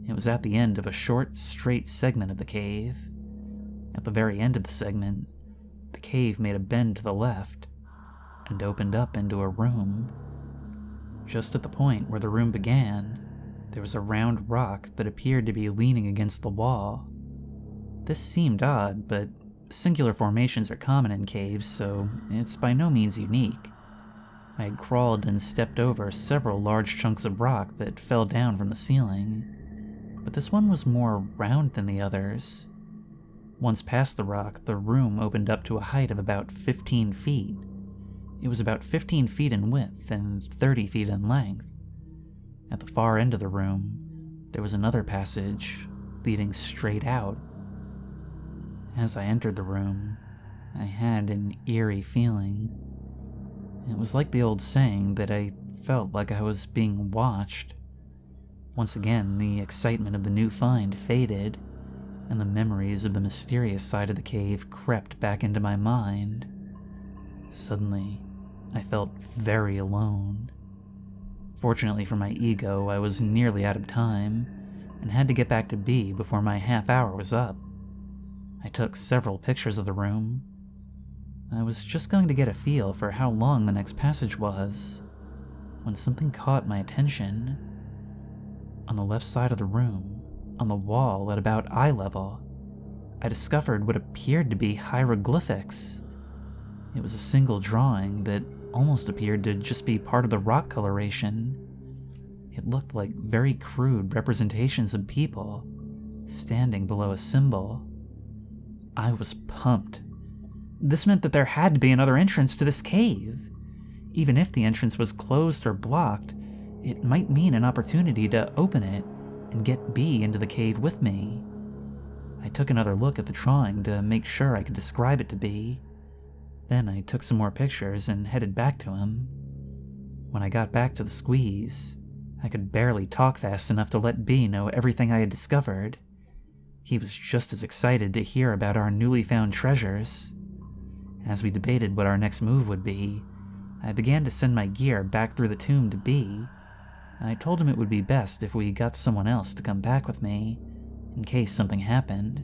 It was at the end of a short, straight segment of the cave. At the very end of the segment, the cave made a bend to the left, and opened up into a room. Just at the point where the room began, there was a round rock that appeared to be leaning against the wall. This seemed odd, but singular formations are common in caves, so it's by no means unique. I had crawled and stepped over several large chunks of rock that fell down from the ceiling, but this one was more round than the others. Once past the rock, the room opened up to a height of about 15 feet. It was about 15 feet in width and 30 feet in length. At the far end of the room, there was another passage leading straight out. As I entered the room, I had an eerie feeling. It was like the old saying that I felt like I was being watched. Once again, the excitement of the new find faded, and the memories of the mysterious side of the cave crept back into my mind. Suddenly, I felt very alone. Fortunately for my ego, I was nearly out of time, and had to get back to B before my half hour was up. I took several pictures of the room. I was just going to get a feel for how long the next passage was, when something caught my attention. On the left side of the room, on the wall at about eye level, I discovered what appeared to be hieroglyphics. It was a single drawing that almost appeared to just be part of the rock coloration. It looked like very crude representations of people standing below a symbol. I was pumped. This meant that there had to be another entrance to this cave. Even if the entrance was closed or blocked, it might mean an opportunity to open it and get B into the cave with me. I took another look at the drawing to make sure I could describe it to B. Then I took some more pictures and headed back to him. When I got back to the squeeze, I could barely talk fast enough to let B know everything I had discovered. He was just as excited to hear about our newly found treasures. As we debated what our next move would be, I began to send my gear back through the tomb to B. I told him it would be best if we got someone else to come back with me, in case something happened.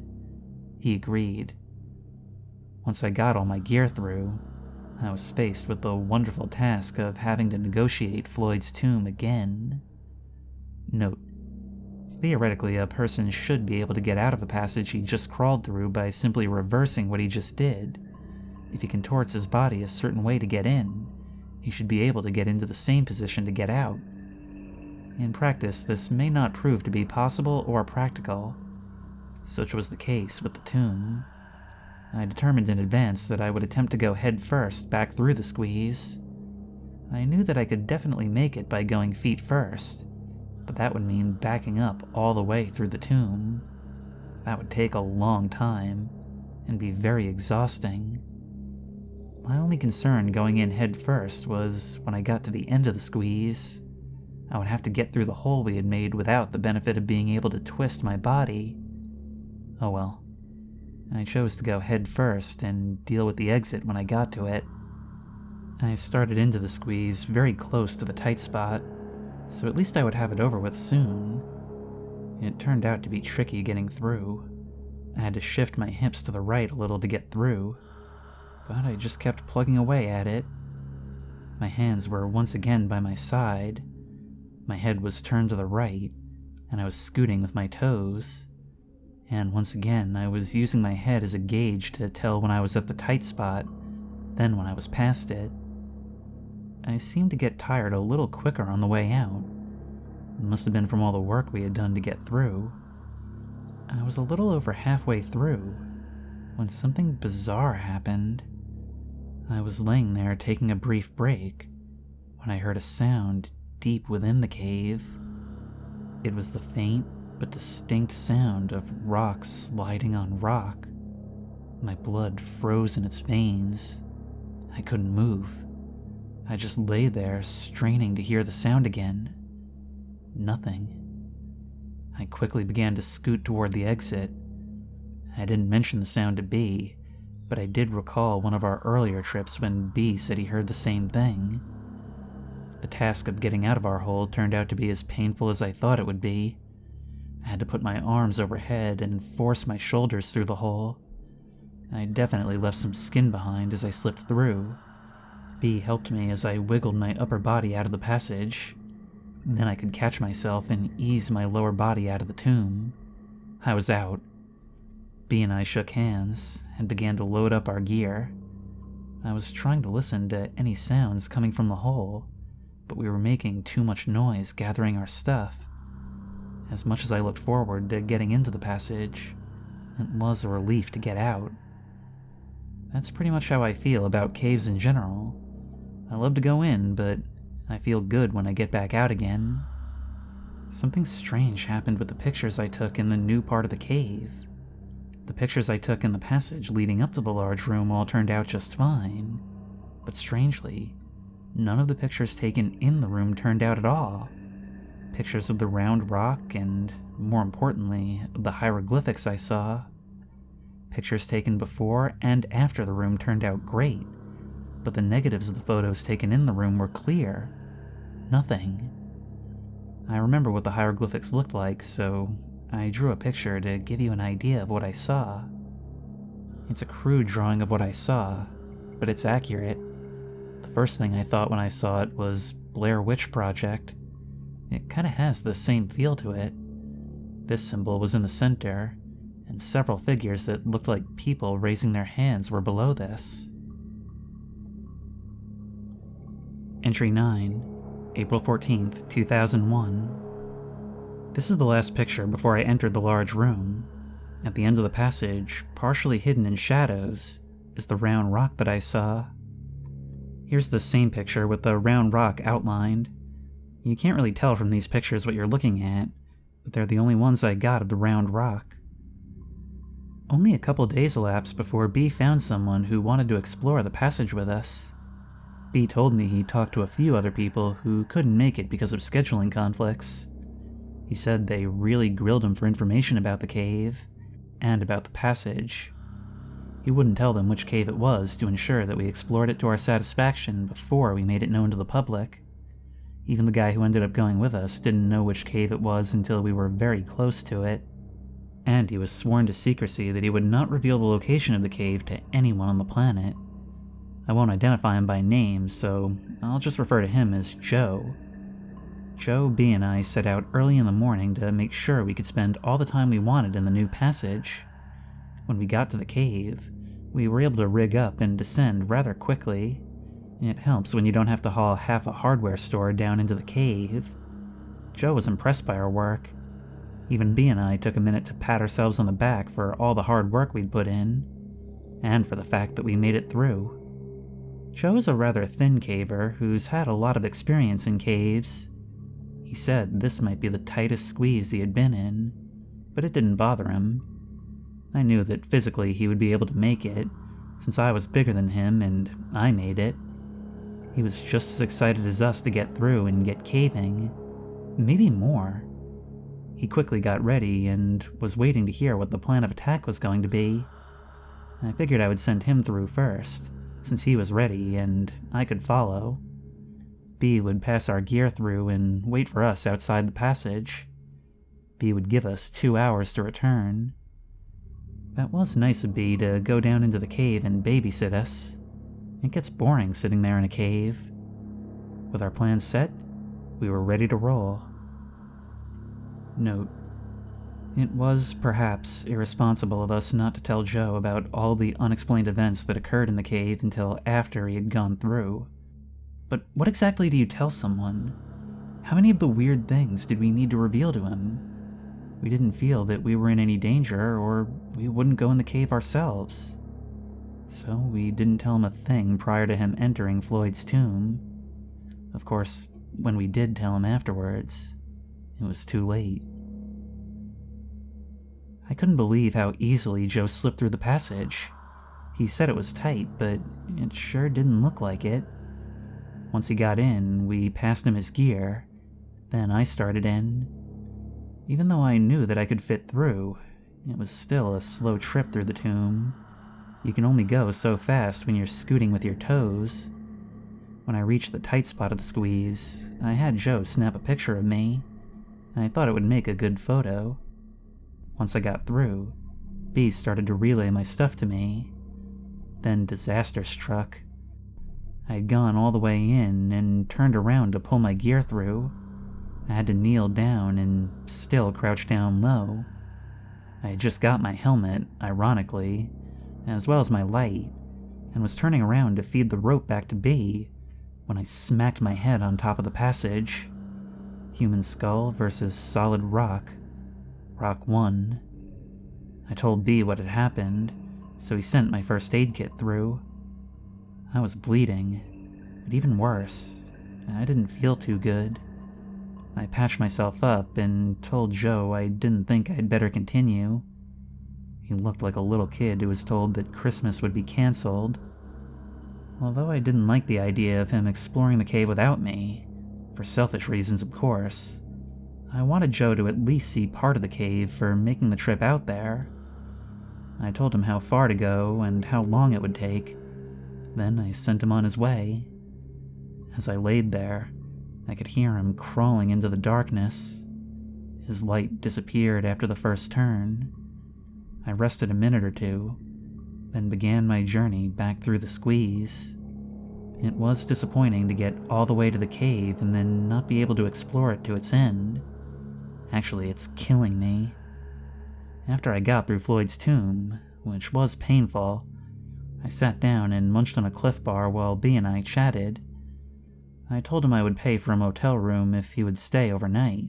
He agreed. Once I got all my gear through, I was faced with the wonderful task of having to negotiate Floyd's tomb again. Note: theoretically, a person should be able to get out of a passage he just crawled through by simply reversing what he just did. If he contorts his body a certain way to get in, he should be able to get into the same position to get out. In practice, this may not prove to be possible or practical. Such was the case with the tomb. I determined in advance that I would attempt to go head first back through the squeeze. I knew that I could definitely make it by going feet first, but that would mean backing up all the way through the tomb. That would take a long time, and be very exhausting. My only concern going in head first was when I got to the end of the squeeze, I would have to get through the hole we had made without the benefit of being able to twist my body. Oh well. I chose to go head first and deal with the exit when I got to it. I started into the squeeze very close to the tight spot, so at least I would have it over with soon. It turned out to be tricky getting through. I had to shift my hips to the right a little to get through, but I just kept plugging away at it. My hands were once again by my side. My head was turned to the right, and I was scooting with my toes. And once again, I was using my head as a gauge to tell when I was at the tight spot, then when I was past it. I seemed to get tired a little quicker on the way out. It must have been from all the work we had done to get through. I was a little over halfway through when something bizarre happened. I was laying there taking a brief break when I heard a sound deep within the cave. It was the faint but distinct sound of rock sliding on rock. My blood froze in its veins. I couldn't move. I just lay there, straining to hear the sound again. Nothing. I quickly began to scoot toward the exit. I didn't mention the sound to B, but I did recall one of our earlier trips when B said he heard the same thing. The task of getting out of our hole turned out to be as painful as I thought it would be. I had to put my arms overhead and force my shoulders through the hole. I definitely left some skin behind as I slipped through. B helped me as I wiggled my upper body out of the passage. Then I could catch myself and ease my lower body out of the tomb. I was out. B and I shook hands and began to load up our gear. I was trying to listen to any sounds coming from the hole, but we were making too much noise gathering our stuff. As much as I looked forward to getting into the passage, it was a relief to get out. That's pretty much how I feel about caves in general. I love to go in, but I feel good when I get back out again. Something strange happened with the pictures I took in the new part of the cave. The pictures I took in the passage leading up to the large room all turned out just fine, but strangely, none of the pictures taken in the room turned out at all. Pictures of the round rock and, more importantly, of the hieroglyphics I saw. Pictures taken before and after the room turned out great, but the negatives of the photos taken in the room were clear. Nothing. I remember what the hieroglyphics looked like, so I drew a picture to give you an idea of what I saw. It's a crude drawing of what I saw, but it's accurate. The first thing I thought when I saw it was Blair Witch Project. It kinda has the same feel to it. This symbol was in the center, and several figures that looked like people raising their hands were below this. Entry 9, April 14th, 2001. This is the last picture before I entered the large room. At the end of the passage, partially hidden in shadows, is the round rock that I saw. Here's the same picture with the round rock outlined. You can't really tell from these pictures what you're looking at, but they're the only ones I got of the round rock. Only a couple days elapsed before B found someone who wanted to explore the passage with us. B told me he talked to a few other people who couldn't make it because of scheduling conflicts. He said they really grilled him for information about the cave, and about the passage. He wouldn't tell them which cave it was to ensure that we explored it to our satisfaction before we made it known to the public. Even the guy who ended up going with us didn't know which cave it was until we were very close to it. And he was sworn to secrecy that he would not reveal the location of the cave to anyone on the planet. I won't identify him by name, so I'll just refer to him as Joe. Joe, B, and I set out early in the morning to make sure we could spend all the time we wanted in the new passage. When we got to the cave, we were able to rig up and descend rather quickly. It helps when you don't have to haul half a hardware store down into the cave. Joe was impressed by our work. Even B and I took a minute to pat ourselves on the back for all the hard work we'd put in, and for the fact that we made it through. Joe is a rather thin caver who's had a lot of experience in caves. He said this might be the tightest squeeze he had been in, but it didn't bother him. I knew that physically he would be able to make it, since I was bigger than him and I made it. He was just as excited as us to get through and get caving, maybe more. He quickly got ready and was waiting to hear what the plan of attack was going to be. I figured I would send him through first, since he was ready and I could follow. B would pass our gear through and wait for us outside the passage. B would give us 2 hours to return. That was nice of B to go down into the cave and babysit us. It gets boring sitting there in a cave. With our plans set, we were ready to roll. Note: it was perhaps irresponsible of us not to tell Joe about all the unexplained events that occurred in the cave until after he had gone through. But what exactly do you tell someone? How many of the weird things did we need to reveal to him? We didn't feel that we were in any danger, or we wouldn't go in the cave ourselves. So we didn't tell him a thing prior to him entering Floyd's tomb. Of course, when we did tell him afterwards, it was too late. I couldn't believe how easily Joe slipped through the passage. He said it was tight, but it sure didn't look like it. Once he got in, we passed him his gear. Then I started in. Even though I knew that I could fit through, it was still a slow trip through the tomb. You can only go so fast when you're scooting with your toes. When I reached the tight spot of the squeeze, I had Joe snap a picture of me. I thought it would make a good photo. Once I got through, B started to relay my stuff to me. Then disaster struck. I had gone all the way in and turned around to pull my gear through. I had to kneel down and still crouch down low. I had just got my helmet, ironically, as well as my light, and was turning around to feed the rope back to B when I smacked my head on top of the passage. Human skull versus solid rock. Rock 1. I told B what had happened, so he sent my first aid kit through. I was bleeding, but even worse, I didn't feel too good. I patched myself up and told Joe I didn't think I'd better continue. He looked like a little kid who was told that Christmas would be cancelled. Although I didn't like the idea of him exploring the cave without me, for selfish reasons of course, I wanted Joe to at least see part of the cave for making the trip out there. I told him how far to go and how long it would take. Then I sent him on his way. As I laid there, I could hear him crawling into the darkness. His light disappeared after the first turn. I rested a minute or two, then began my journey back through the squeeze. It was disappointing to get all the way to the cave and then not be able to explore it to its end. Actually, it's killing me. After I got through Floyd's tomb, which was painful, I sat down and munched on a Cliff Bar while B and I chatted. I told him I would pay for a motel room if he would stay overnight.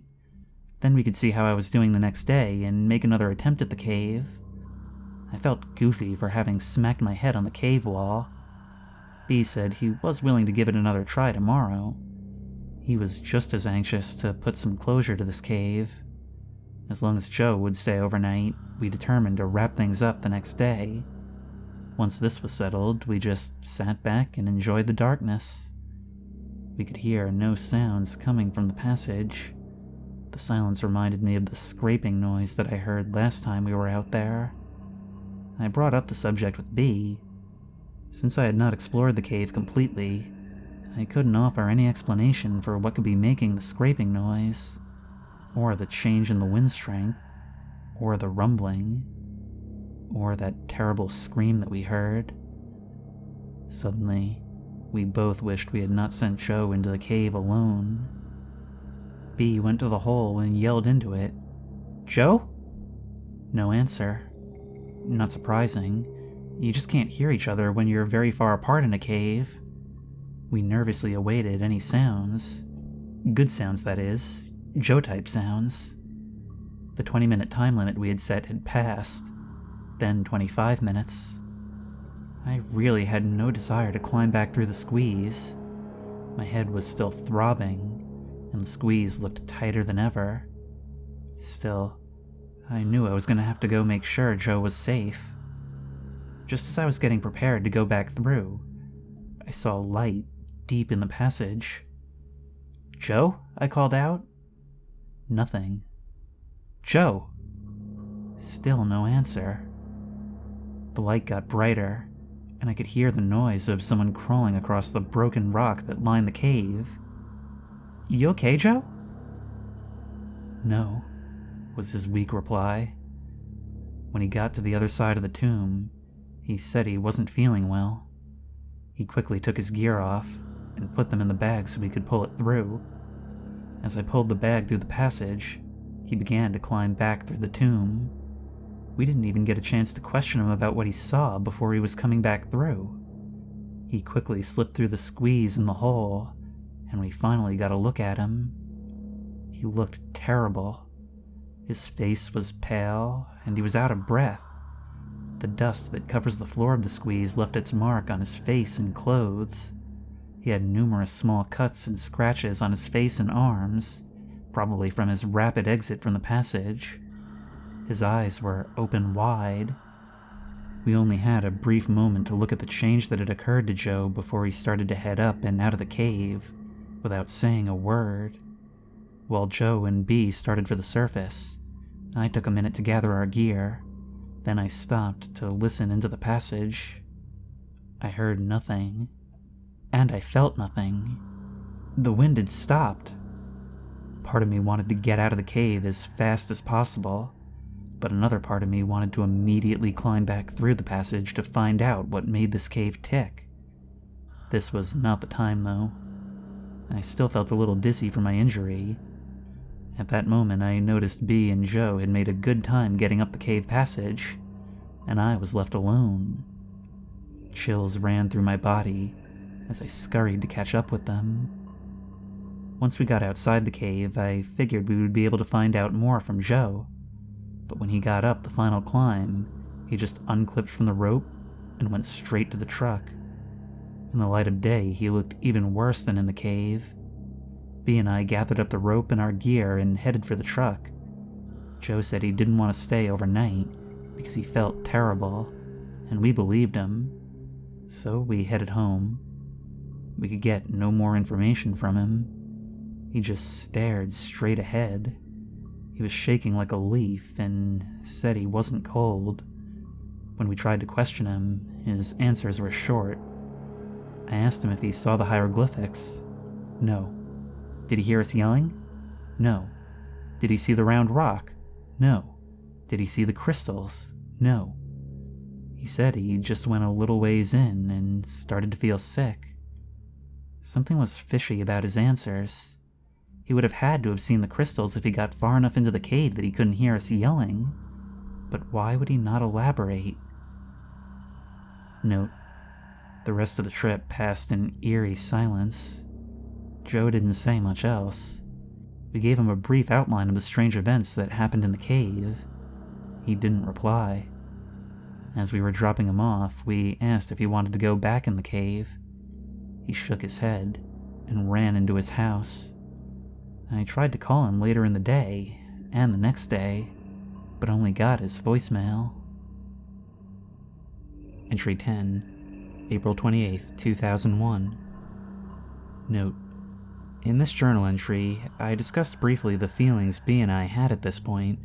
Then we could see how I was doing the next day and make another attempt at the cave. I felt goofy for having smacked my head on the cave wall. B said he was willing to give it another try tomorrow. He was just as anxious to put some closure to this cave. As long as Joe would stay overnight, we determined to wrap things up the next day. Once this was settled, we just sat back and enjoyed the darkness. We could hear no sounds coming from the passage. The silence reminded me of the scraping noise that I heard last time we were out there. I brought up the subject with B. Since I had not explored the cave completely, I couldn't offer any explanation for what could be making the scraping noise, or the change in the wind strength, or the rumbling, or that terrible scream that we heard. Suddenly, we both wished we had not sent Joe into the cave alone. B went to the hole and yelled into it, "Joe?" No answer. Not surprising. You just can't hear each other when you're very far apart in a cave. We nervously awaited any sounds. Good sounds, that is. Joe-type sounds. The 20-minute time limit we had set had passed. Then 25 minutes. I really had no desire to climb back through the squeeze. My head was still throbbing, and the squeeze looked tighter than ever. Still, I knew I was going to have to go make sure Joe was safe. Just as I was getting prepared to go back through, I saw light deep in the passage. "Joe?" I called out. Nothing. "Joe!" Still no answer. The light got brighter, and I could hear the noise of someone crawling across the broken rock that lined the cave. "You okay, Joe?" "No," was his weak reply. When he got to the other side of the tomb, he said he wasn't feeling well. He quickly took his gear off and put them in the bag so we could pull it through. As I pulled the bag through the passage, he began to climb back through the tomb. We didn't even get a chance to question him about what he saw before he was coming back through. He quickly slipped through the squeeze in the hole, and we finally got a look at him. He looked terrible. His face was pale, and he was out of breath. The dust that covers the floor of the squeeze left its mark on his face and clothes. He had numerous small cuts and scratches on his face and arms, probably from his rapid exit from the passage. His eyes were open wide. We only had a brief moment to look at the change that had occurred to Joe before he started to head up and out of the cave, without saying a word. While Joe and B started for the surface, I took a minute to gather our gear. Then I stopped to listen into the passage. I heard nothing, and I felt nothing. The wind had stopped. Part of me wanted to get out of the cave as fast as possible, but another part of me wanted to immediately climb back through the passage to find out what made this cave tick. This was not the time, though. I still felt a little dizzy from my injury. At that moment, I noticed B and Joe had made a good time getting up the cave passage, and I was left alone. Chills ran through my body as I scurried to catch up with them. Once we got outside the cave, I figured we would be able to find out more from Joe, but when he got up the final climb, he just unclipped from the rope and went straight to the truck. In the light of day, he looked even worse than in the cave. B and I gathered up the rope and our gear and headed for the truck. Joe said he didn't want to stay overnight because he felt terrible, and we believed him. So we headed home. We could get no more information from him. He just stared straight ahead. He was shaking like a leaf and said he wasn't cold. When we tried to question him, his answers were short. I asked him if he saw the hieroglyphics. No. Did he hear us yelling? No. Did he see the round rock? No. Did he see the crystals? No. He said he just went a little ways in and started to feel sick. Something was fishy about his answers. He would have had to have seen the crystals if he got far enough into the cave that he couldn't hear us yelling. But why would he not elaborate? Note: the rest of the trip passed in eerie silence. Joe didn't say much else. We gave him a brief outline of the strange events that happened in the cave. He didn't reply. As we were dropping him off, we asked if he wanted to go back in the cave. He shook his head and ran into his house. I tried to call him later in the day and the next day, but only got his voicemail. Entry 10, April 28th, 2001. Note: in this journal entry, I discussed briefly the feelings B and I had at this point.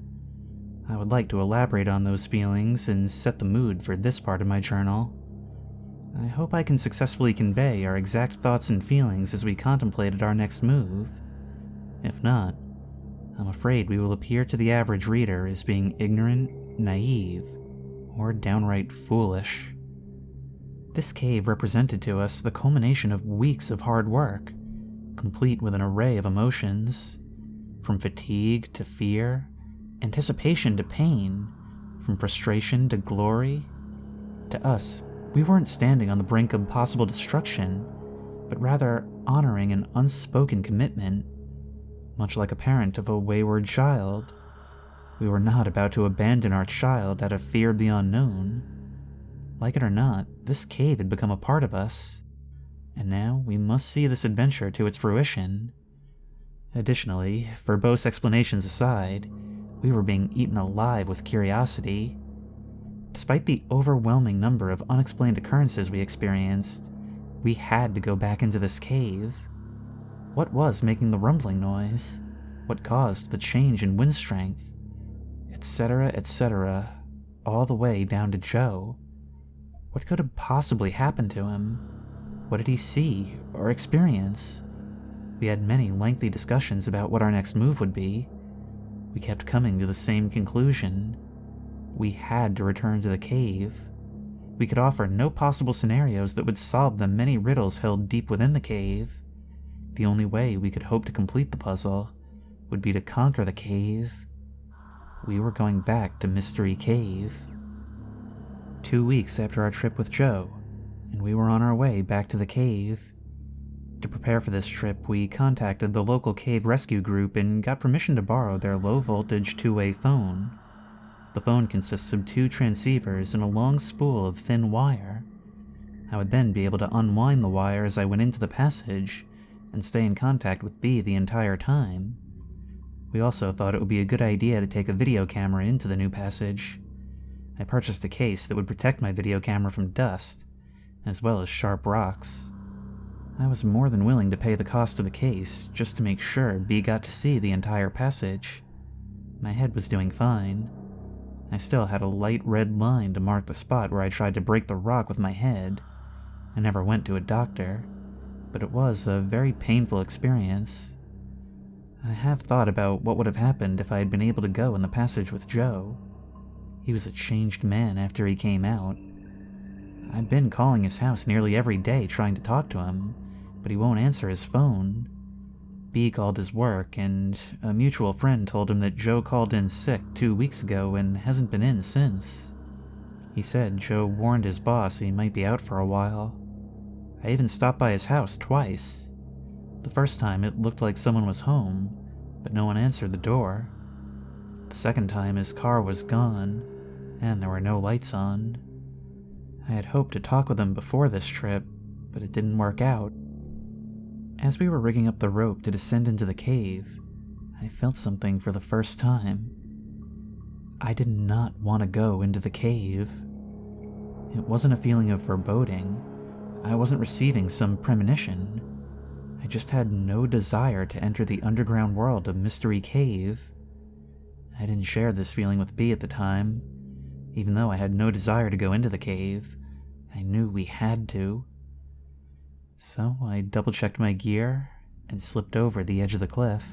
I would like to elaborate on those feelings and set the mood for this part of my journal. I hope I can successfully convey our exact thoughts and feelings as we contemplated our next move. If not, I'm afraid we will appear to the average reader as being ignorant, naive, or downright foolish. This cave represented to us the culmination of weeks of hard work, complete with an array of emotions, from fatigue to fear, anticipation to pain, from frustration to glory. To us, we weren't standing on the brink of possible destruction, but rather honoring an unspoken commitment. Much like a parent of a wayward child, we were not about to abandon our child out of fear of the unknown. Like it or not, this cave had become a part of us, and now we must see this adventure to its fruition. Additionally, verbose explanations aside, we were being eaten alive with curiosity. Despite the overwhelming number of unexplained occurrences we experienced, we had to go back into this cave. What was making the rumbling noise? What caused the change in wind strength? Etc., etc., all the way down to Joe. What could have possibly happened to him? What did he see or experience? We had many lengthy discussions about what our next move would be. We kept coming to the same conclusion. We had to return to the cave. We could offer no possible scenarios that would solve the many riddles held deep within the cave. The only way we could hope to complete the puzzle would be to conquer the cave. We were going back to Mystery Cave. 2 weeks after our trip with Joe, and we were on our way back to the cave. To prepare for this trip, we contacted the local cave rescue group and got permission to borrow their low-voltage two-way phone. The phone consists of 2 transceivers and a long spool of thin wire. I would then be able to unwind the wire as I went into the passage and stay in contact with B the entire time. We also thought it would be a good idea to take a video camera into the new passage. I purchased a case that would protect my video camera from dust, as well as sharp rocks. I was more than willing to pay the cost of the case just to make sure B got to see the entire passage. My head was doing fine. I still had a light red line to mark the spot where I tried to break the rock with my head. I never went to a doctor, but it was a very painful experience. I have thought about what would have happened if I had been able to go in the passage with Joe. He was a changed man after he came out. I've been calling his house nearly every day trying to talk to him, but he won't answer his phone. B called his work, and a mutual friend told him that Joe called in sick 2 weeks ago and hasn't been in since. He said Joe warned his boss he might be out for a while. I even stopped by his house twice. The first time it looked like someone was home, but no one answered the door. The second time his car was gone, and there were no lights on. I had hoped to talk with him before this trip, but it didn't work out. As we were rigging up the rope to descend into the cave, I felt something for the first time. I did not want to go into the cave. It wasn't a feeling of foreboding. I wasn't receiving some premonition. I just had no desire to enter the underground world of Mystery Cave. I didn't share this feeling with B at the time. Even though I had no desire to go into the cave, I knew we had to. So I double-checked my gear and slipped over the edge of the cliff.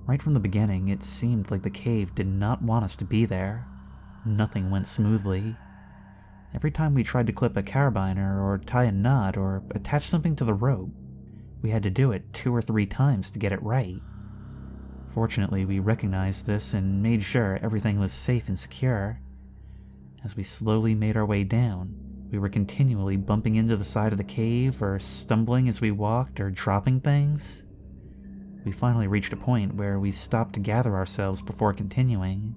Right from the beginning, it seemed like the cave did not want us to be there. Nothing went smoothly. Every time we tried to clip a carabiner or tie a knot or attach something to the rope, we had to do it 2 or 3 times to get it right. Fortunately, we recognized this and made sure everything was safe and secure. As we slowly made our way down, we were continually bumping into the side of the cave or stumbling as we walked or dropping things. We finally reached a point where we stopped to gather ourselves before continuing.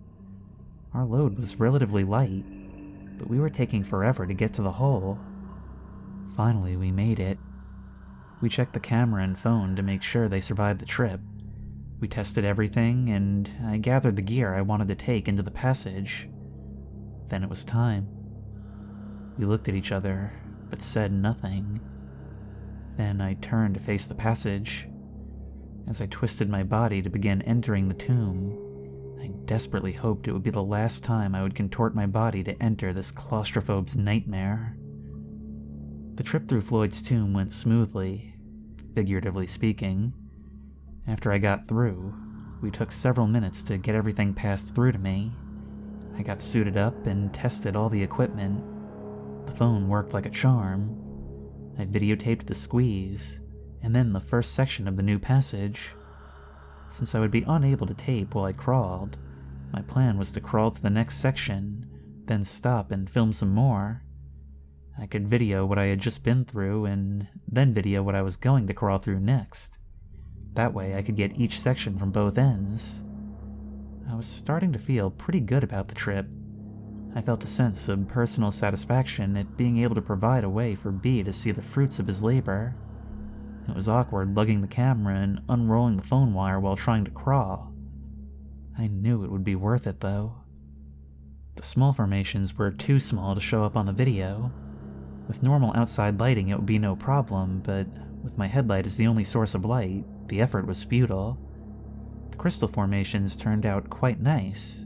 Our load was relatively light, but we were taking forever to get to the hole. Finally, we made it. We checked the camera and phone to make sure they survived the trip. We tested everything, and I gathered the gear I wanted to take into the passage. Then it was time. We looked at each other, but said nothing. Then I turned to face the passage. As I twisted my body to begin entering the tomb, I desperately hoped it would be the last time I would contort my body to enter this claustrophobe's nightmare. The trip through Floyd's tomb went smoothly, figuratively speaking. After I got through, we took several minutes to get everything passed through to me. I got suited up and tested all the equipment. The phone worked like a charm. I videotaped the squeeze, and then the first section of the new passage. Since I would be unable to tape while I crawled, my plan was to crawl to the next section, then stop and film some more. I could video what I had just been through, and then video what I was going to crawl through next. That way I could get each section from both ends. I was starting to feel pretty good about the trip. I felt a sense of personal satisfaction at being able to provide a way for B to see the fruits of his labor. It was awkward lugging the camera and unrolling the phone wire while trying to crawl. I knew it would be worth it, though. The small formations were too small to show up on the video. With normal outside lighting, it would be no problem, but with my headlight as the only source of light, the effort was futile. The crystal formations turned out quite nice.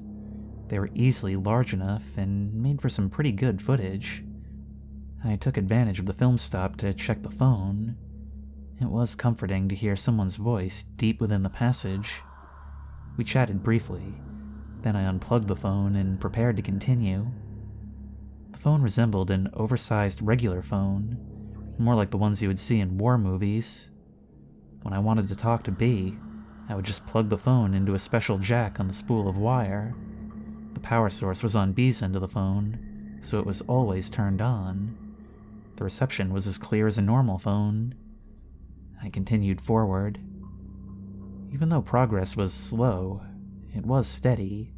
They were easily large enough and made for some pretty good footage. I took advantage of the film stop to check the phone. It was comforting to hear someone's voice deep within the passage. We chatted briefly, then I unplugged the phone and prepared to continue. The phone resembled an oversized regular phone, more like the ones you would see in war movies. When I wanted to talk to B, I would just plug the phone into a special jack on the spool of wire. The power source was on B's end of the phone, so it was always turned on. The reception was as clear as a normal phone. I continued forward. Even though progress was slow, it was steady.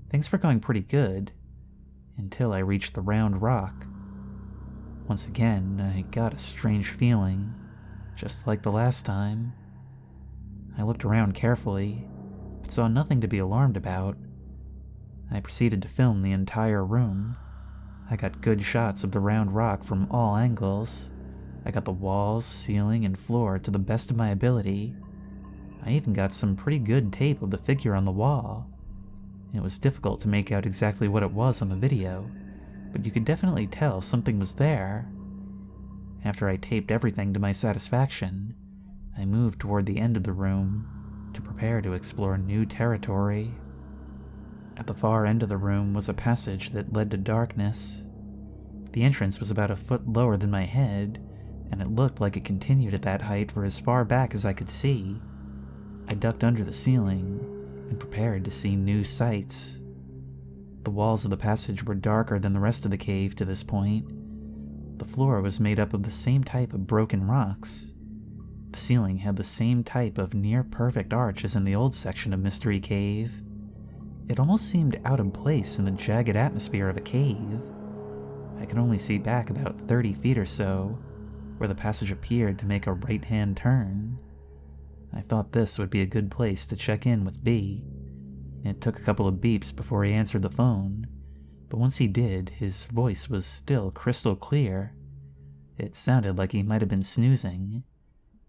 Things were going pretty good, until I reached the round rock. Once again, I got a strange feeling, just like the last time. I looked around carefully, but saw nothing to be alarmed about. I proceeded to film the entire room. I got good shots of the round rock from all angles. I got the walls, ceiling, and floor to the best of my ability. I even got some pretty good tape of the figure on the wall. It was difficult to make out exactly what it was on the video, but you could definitely tell something was there. After I taped everything to my satisfaction, I moved toward the end of the room to prepare to explore new territory. At the far end of the room was a passage that led to darkness. The entrance was about a foot lower than my head, and it looked like it continued at that height for as far back as I could see. I ducked under the ceiling and prepared to see new sights. The walls of the passage were darker than the rest of the cave to this point. The floor was made up of the same type of broken rocks. The ceiling had the same type of near-perfect arch as in the old section of Mystery Cave. It almost seemed out of place in the jagged atmosphere of a cave. I could only see back about 30 feet or so, where the passage appeared to make a right-hand turn. I thought this would be a good place to check in with B. It took a couple of beeps before he answered the phone, but once he did, his voice was still crystal clear. It sounded like he might have been snoozing.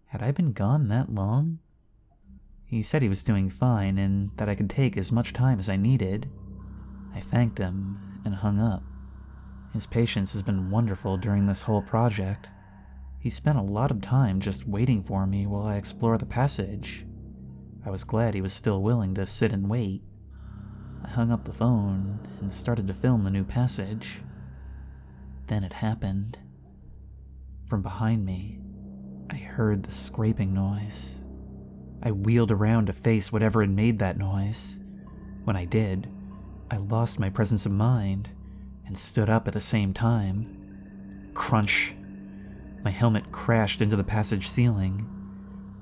Had I been gone that long? He said he was doing fine and that I could take as much time as I needed. I thanked him and hung up. His patience has been wonderful during this whole project. He spent a lot of time just waiting for me while I explored the passage. I was glad he was still willing to sit and wait. I hung up the phone and started to film the new passage. Then it happened. From behind me, I heard the scraping noise. I wheeled around to face whatever had made that noise. When I did, I lost my presence of mind and stood up at the same time. Crunch! My helmet crashed into the passage ceiling.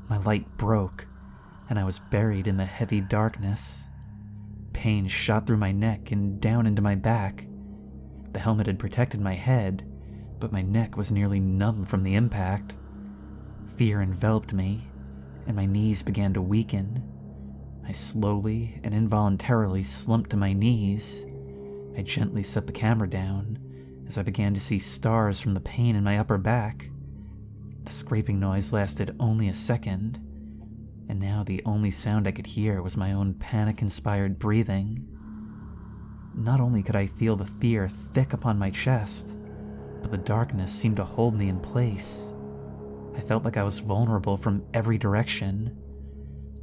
My light broke, and I was buried in the heavy darkness. Pain shot through my neck and down into my back. The helmet had protected my head, but my neck was nearly numb from the impact. Fear enveloped me, and my knees began to weaken. I slowly and involuntarily slumped to my knees. I gently set the camera down as I began to see stars from the pain in my upper back. The scraping noise lasted only a second, and now the only sound I could hear was my own panic-inspired breathing. Not only could I feel the fear thick upon my chest, but the darkness seemed to hold me in place. I felt like I was vulnerable from every direction.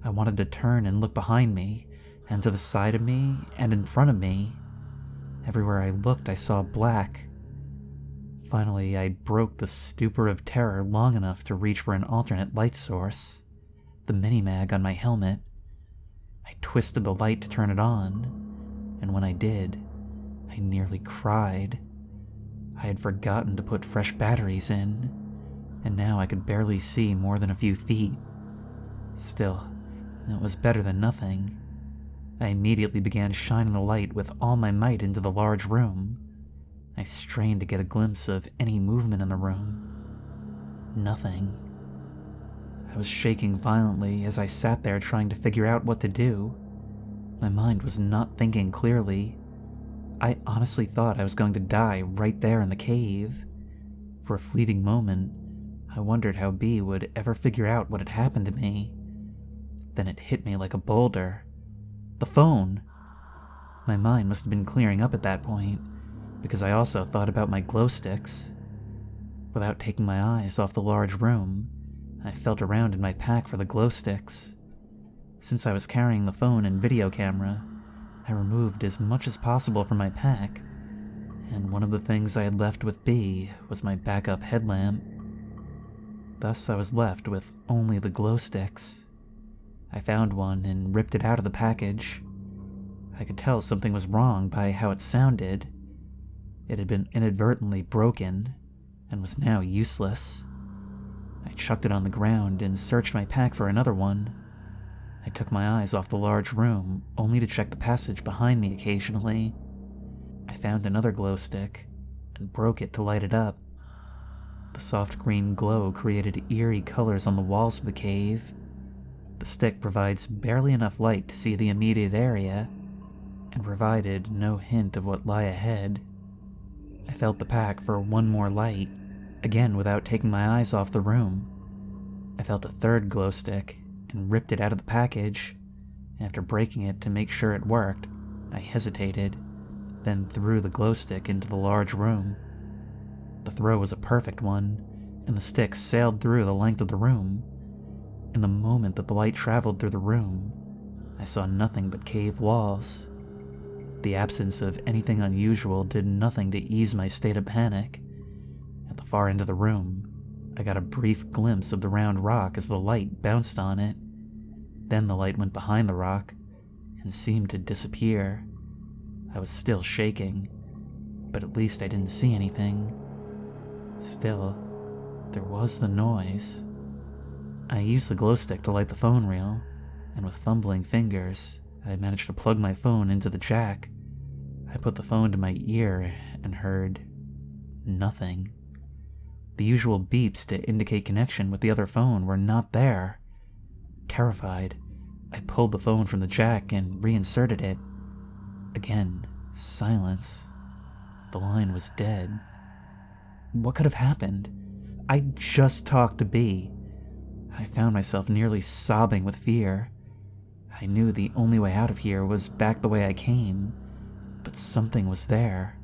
I wanted to turn and look behind me, and to the side of me, and in front of me. Everywhere I looked, I saw black. Finally, I broke the stupor of terror long enough to reach for an alternate light source, the mini-mag on my helmet. I twisted the light to turn it on, and when I did, I nearly cried. I had forgotten to put fresh batteries in, and now I could barely see more than a few feet. Still, it was better than nothing. I immediately began shining the light with all my might into the large room. I strained to get a glimpse of any movement in the room. Nothing. I was shaking violently as I sat there trying to figure out what to do. My mind was not thinking clearly. I honestly thought I was going to die right there in the cave. For a fleeting moment, I wondered how B would ever figure out what had happened to me. Then it hit me like a boulder. The phone! My mind must have been clearing up at that point, because I also thought about my glow sticks. Without taking my eyes off the large room, I felt around in my pack for the glow sticks. Since I was carrying the phone and video camera, I removed as much as possible from my pack, and one of the things I had left with B was my backup headlamp. Thus I was left with only the glow sticks. I found one and ripped it out of the package. I could tell something was wrong by how it sounded. It had been inadvertently broken, and was now useless. I chucked it on the ground and searched my pack for another one. I took my eyes off the large room, only to check the passage behind me occasionally. I found another glow stick, and broke it to light it up. The soft green glow created eerie colors on the walls of the cave. The stick provides barely enough light to see the immediate area, and provided no hint of what lay ahead. I felt the pack for one more light, again without taking my eyes off the room. I felt a third glow stick and ripped it out of the package. After breaking it to make sure it worked, I hesitated, then threw the glow stick into the large room. The throw was a perfect one, and the stick sailed through the length of the room. In the moment that the light traveled through the room, I saw nothing but cave walls. The absence of anything unusual did nothing to ease my state of panic. At the far end of the room, I got a brief glimpse of the round rock as the light bounced on it. Then the light went behind the rock and seemed to disappear. I was still shaking, but at least I didn't see anything. Still, there was the noise. I used the glow stick to light the phone reel, and with fumbling fingers, I managed to plug my phone into the jack. I put the phone to my ear and heard nothing. The usual beeps to indicate connection with the other phone were not there. Terrified, I pulled the phone from the jack and reinserted it. Again, silence. The line was dead. What could have happened? I just talked to B. I found myself nearly sobbing with fear. I knew the only way out of here was back the way I came, but something was there.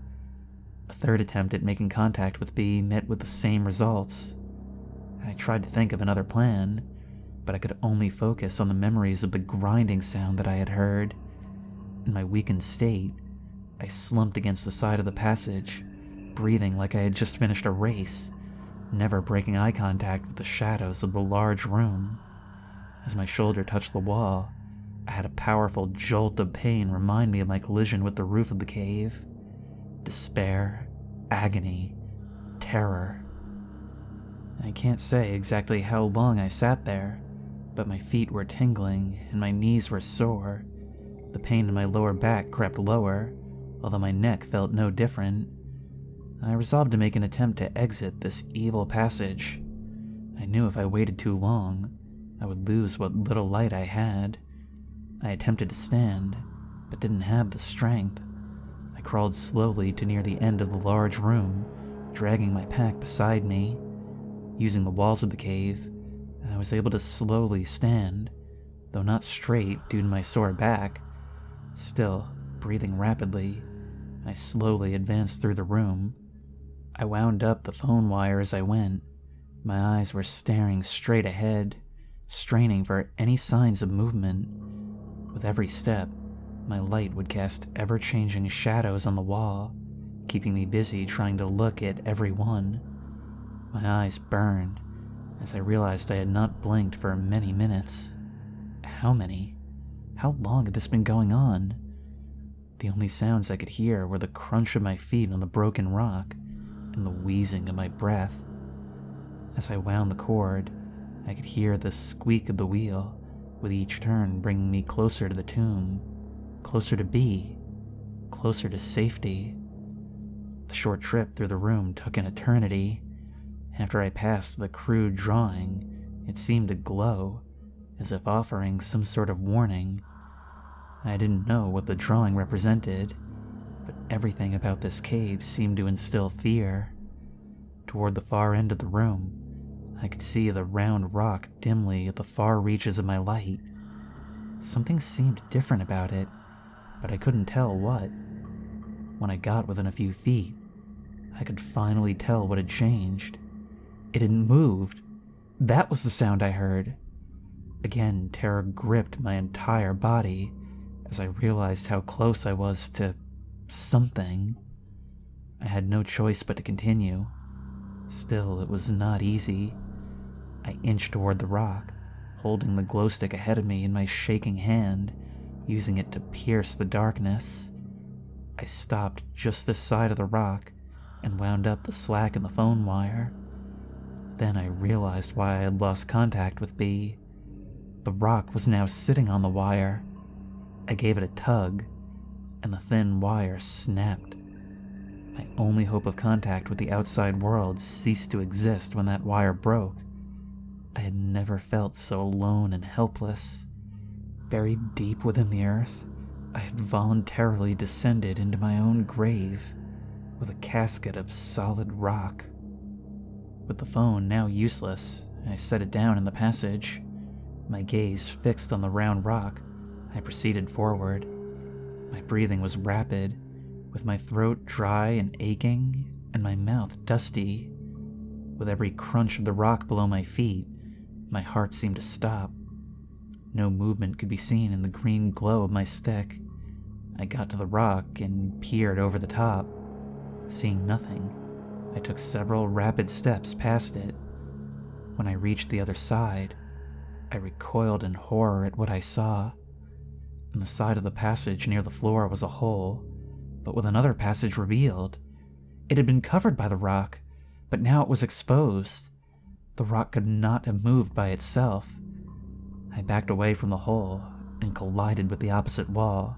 A third attempt at making contact with B met with the same results. I tried to think of another plan, but I could only focus on the memories of the grinding sound that I had heard. In my weakened state, I slumped against the side of the passage, breathing like I had just finished a race, never breaking eye contact with the shadows of the large room. As my shoulder touched the wall, I had a powerful jolt of pain remind me of my collision with the roof of the cave. Despair, agony, terror. I can't say exactly how long I sat there, but my feet were tingling and my knees were sore. The pain in my lower back crept lower, although my neck felt no different. I resolved to make an attempt to exit this evil passage. I knew if I waited too long, I would lose what little light I had. I attempted to stand, but didn't have the strength. I crawled slowly to near the end of the large room, dragging my pack beside me. Using the walls of the cave, I was able to slowly stand, though not straight due to my sore back. Still, breathing rapidly, I slowly advanced through the room. I wound up the phone wire as I went. My eyes were staring straight ahead, straining for any signs of movement. With every step, my light would cast ever-changing shadows on the wall, keeping me busy trying to look at every one. My eyes burned as I realized I had not blinked for many minutes. How many? How long had this been going on? The only sounds I could hear were the crunch of my feet on the broken rock and the wheezing of my breath. As I wound the cord, I could hear the squeak of the wheel, with each turn bringing me closer to the tomb, closer to B, closer to safety. The short trip through the room took an eternity. After I passed the crude drawing, it seemed to glow, as if offering some sort of warning. I didn't know what the drawing represented, but everything about this cave seemed to instill fear. Toward the far end of the room, I could see the round rock dimly at the far reaches of my light. Something seemed different about it, but I couldn't tell what. When I got within a few feet, I could finally tell what had changed. It had moved. That was the sound I heard. Again, terror gripped my entire body as I realized how close I was to something. I had no choice but to continue. Still, it was not easy. I inched toward the rock, holding the glow stick ahead of me in my shaking hand, using it to pierce the darkness. I stopped just this side of the rock and wound up the slack in the phone wire. Then I realized why I had lost contact with B. The rock was now sitting on the wire. I gave it a tug, and the thin wire snapped. My only hope of contact with the outside world ceased to exist when that wire broke. I had never felt so alone and helpless. Buried deep within the earth, I had voluntarily descended into my own grave with a casket of solid rock. With the phone now useless, I set it down in the passage. My gaze fixed on the round rock, I proceeded forward. My breathing was rapid, with my throat dry and aching, and my mouth dusty. With every crunch of the rock below my feet, my heart seemed to stop. No movement could be seen in the green glow of my stick. I got to the rock and peered over the top. Seeing nothing, I took several rapid steps past it. When I reached the other side, I recoiled in horror at what I saw. In the side of the passage near the floor was a hole, but with another passage revealed. It had been covered by the rock, but now it was exposed. The rock could not have moved by itself. I backed away from the hole and collided with the opposite wall.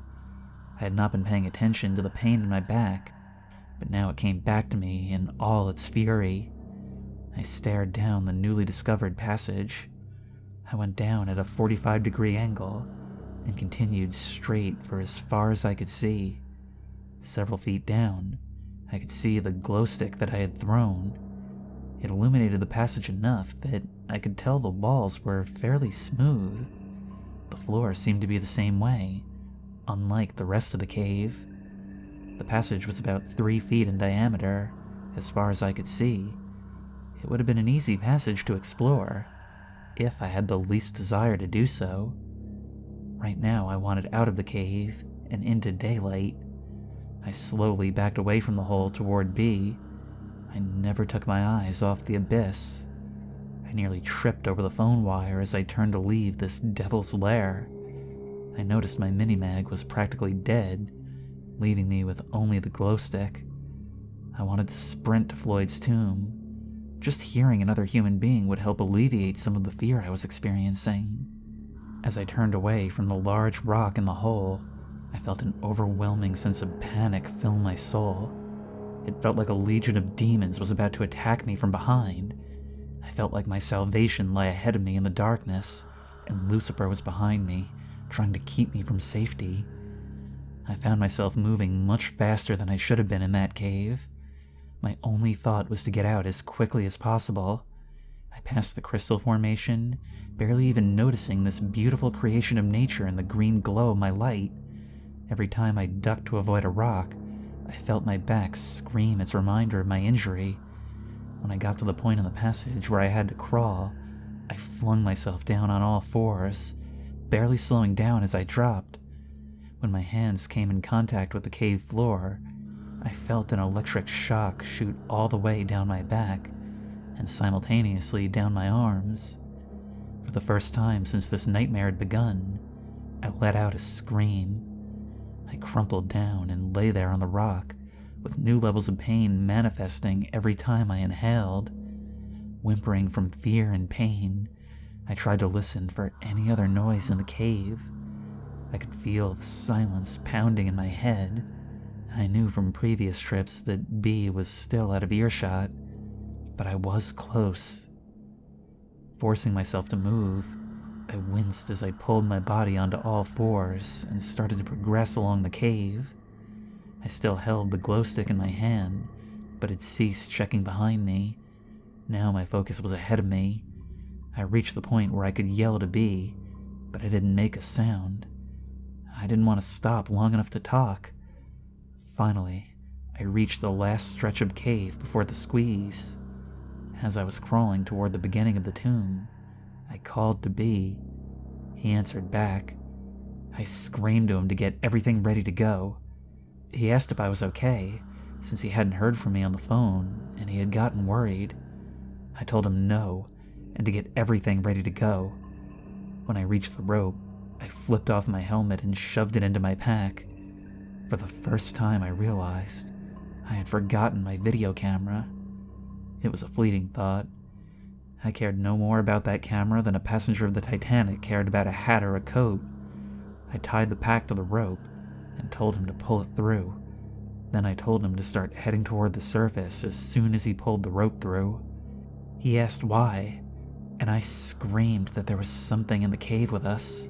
I had not been paying attention to the pain in my back, but now it came back to me in all its fury. I stared down the newly discovered passage. I went down at a 45-degree angle and continued straight for as far as I could see. Several feet down, I could see the glow stick that I had thrown. It illuminated the passage enough that I could tell the walls were fairly smooth. The floor seemed to be the same way, unlike the rest of the cave. The passage was about 3 feet in diameter, as far as I could see. It would have been an easy passage to explore, if I had the least desire to do so. Right now, I wanted out of the cave and into daylight. I slowly backed away from the hole toward B. I never took my eyes off the abyss. I nearly tripped over the phone wire as I turned to leave this devil's lair. I noticed my mini-mag was practically dead, leaving me with only the glow stick. I wanted to sprint to Floyd's tomb. Just hearing another human being would help alleviate some of the fear I was experiencing. As I turned away from the large rock in the hole, I felt an overwhelming sense of panic fill my soul. It felt like a legion of demons was about to attack me from behind. I felt like my salvation lay ahead of me in the darkness, and Lucifer was behind me, trying to keep me from safety. I found myself moving much faster than I should have been in that cave. My only thought was to get out as quickly as possible. I passed the crystal formation, barely even noticing this beautiful creation of nature in the green glow of my light. Every time I ducked to avoid a rock, I felt my back scream its reminder of my injury. When I got to the point in the passage where I had to crawl, I flung myself down on all fours, barely slowing down as I dropped. When my hands came in contact with the cave floor, I felt an electric shock shoot all the way down my back and simultaneously down my arms. For the first time since this nightmare had begun, I let out a scream. I crumpled down and lay there on the rock, with new levels of pain manifesting every time I inhaled. Whimpering from fear and pain, I tried to listen for any other noise in the cave. I could feel the silence pounding in my head. I knew from previous trips that B was still out of earshot, but I was close. Forcing myself to move, I winced as I pulled my body onto all fours and started to progress along the cave. I still held the glow stick in my hand, but had ceased checking behind me. Now my focus was ahead of me. I reached the point where I could yell to B, but I didn't make a sound. I didn't want to stop long enough to talk. Finally, I reached the last stretch of cave before the squeeze. As I was crawling toward the beginning of the tomb, I called to B. He answered back. I screamed to him to get everything ready to go. He asked if I was okay, since he hadn't heard from me on the phone, and he had gotten worried. I told him no, and to get everything ready to go. When I reached the rope, I flipped off my helmet and shoved it into my pack. For the first time, I realized I had forgotten my video camera. It was a fleeting thought. I cared no more about that camera than a passenger of the Titanic cared about a hat or a coat. I tied the pack to the rope and told him to pull it through. Then I told him to start heading toward the surface as soon as he pulled the rope through. He asked why, and I screamed that there was something in the cave with us.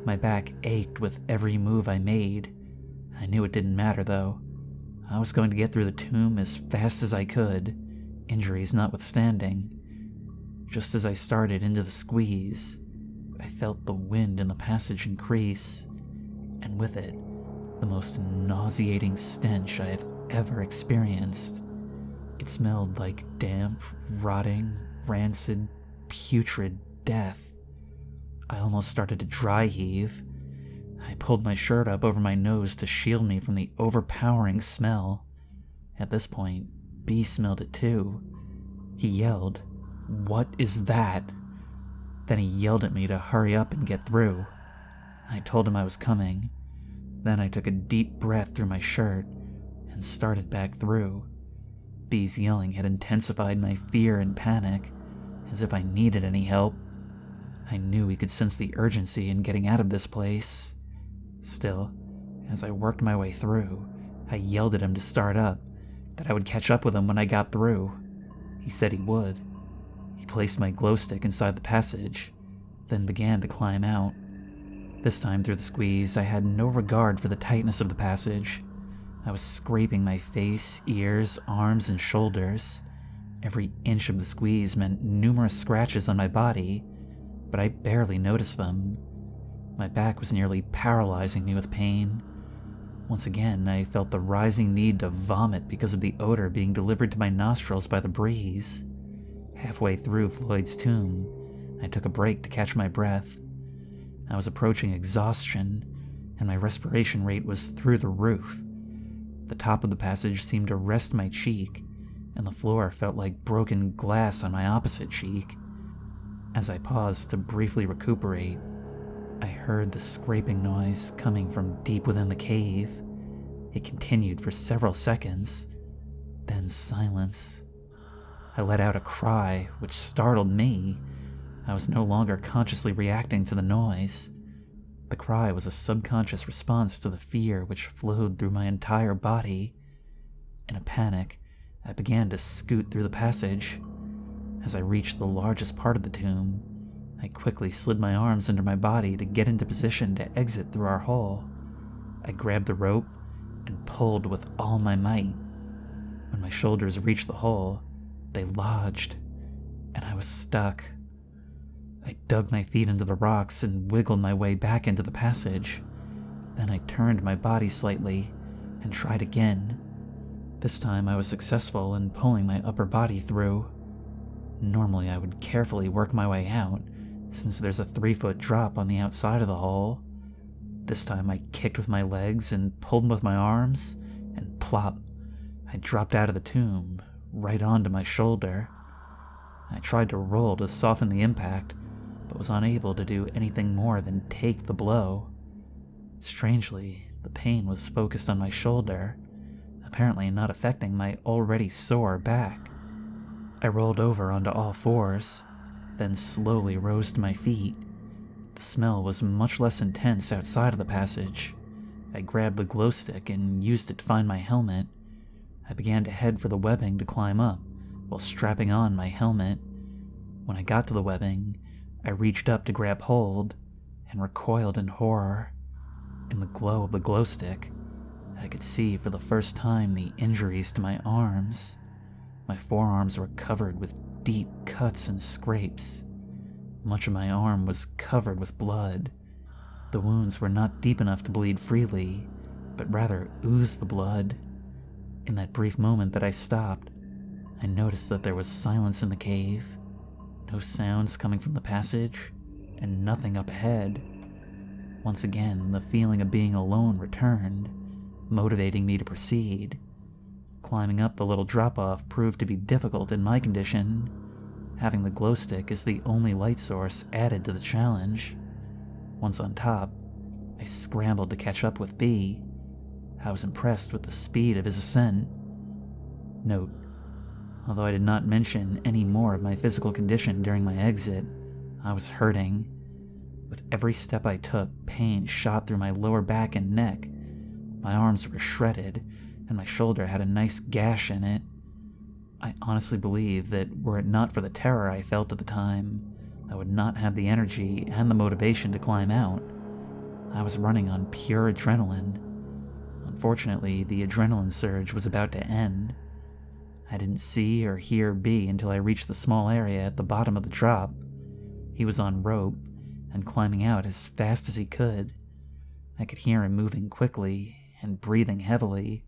My back ached with every move I made. I knew it didn't matter, though. I was going to get through the tomb as fast as I could, injuries notwithstanding. Just as I started into the squeeze, I felt the wind in the passage increase, and with it, the most nauseating stench I have ever experienced. It smelled like damp, rotting, rancid, putrid death. I almost started to dry heave. I pulled my shirt up over my nose to shield me from the overpowering smell. At this point, B smelled it too. He yelled, "What is that?" Then he yelled at me to hurry up and get through. I told him I was coming. Then I took a deep breath through my shirt and started back through. B's yelling had intensified my fear and panic, as if I needed any help. I knew he could sense the urgency in getting out of this place. Still, as I worked my way through, I yelled at him to start up, that I would catch up with him when I got through. He said he would. He placed my glow stick inside the passage, then began to climb out. This time through the squeeze, I had no regard for the tightness of the passage. I was scraping my face, ears, arms, and shoulders. Every inch of the squeeze meant numerous scratches on my body, but I barely noticed them. My back was nearly paralyzing me with pain. Once again, I felt the rising need to vomit because of the odor being delivered to my nostrils by the breeze. Halfway through Floyd's tomb, I took a break to catch my breath. I was approaching exhaustion, and my respiration rate was through the roof. The top of the passage seemed to rest my cheek, and the floor felt like broken glass on my opposite cheek. As I paused to briefly recuperate, I heard the scraping noise coming from deep within the cave. It continued for several seconds, then silence. I let out a cry, which startled me. I was no longer consciously reacting to the noise. The cry was a subconscious response to the fear which flowed through my entire body. In a panic, I began to scoot through the passage. As I reached the largest part of the tomb, I quickly slid my arms under my body to get into position to exit through our hole. I grabbed the rope and pulled with all my might. When my shoulders reached the hole, they lodged, and I was stuck. I dug my feet into the rocks and wiggled my way back into the passage. Then I turned my body slightly and tried again. This time I was successful in pulling my upper body through. Normally I would carefully work my way out, since there's a 3-foot drop on the outside of the hole. This time I kicked with my legs and pulled with my arms, and plop, I dropped out of the tomb, right onto my shoulder. I tried to roll to soften the impact, but was unable to do anything more than take the blow. Strangely, the pain was focused on my shoulder, apparently not affecting my already sore back. I rolled over onto all fours, then slowly rose to my feet. The smell was much less intense outside of the passage. I grabbed the glow stick and used it to find my helmet. I began to head for the webbing to climb up, while strapping on my helmet. When I got to the webbing, I reached up to grab hold, and recoiled in horror. In the glow of the glow stick, I could see for the first time the injuries to my arms. My forearms were covered with deep cuts and scrapes. Much of my arm was covered with blood. The wounds were not deep enough to bleed freely, but rather oozed the blood. In that brief moment that I stopped, I noticed that there was silence in the cave. No sounds coming from the passage, and nothing up ahead. Once again, the feeling of being alone returned, motivating me to proceed. Climbing up the little drop-off proved to be difficult in my condition. Having the glow stick as the only light source added to the challenge. Once on top, I scrambled to catch up with B. I was impressed with the speed of his ascent. Note: although I did not mention any more of my physical condition during my exit, I was hurting. With every step I took, pain shot through my lower back and neck. My arms were shredded, and my shoulder had a nice gash in it. I honestly believe that were it not for the terror I felt at the time, I would not have the energy and the motivation to climb out. I was running on pure adrenaline. Unfortunately, the adrenaline surge was about to end. I didn't see or hear B until I reached the small area at the bottom of the drop. He was on rope and climbing out as fast as he could. I could hear him moving quickly and breathing heavily.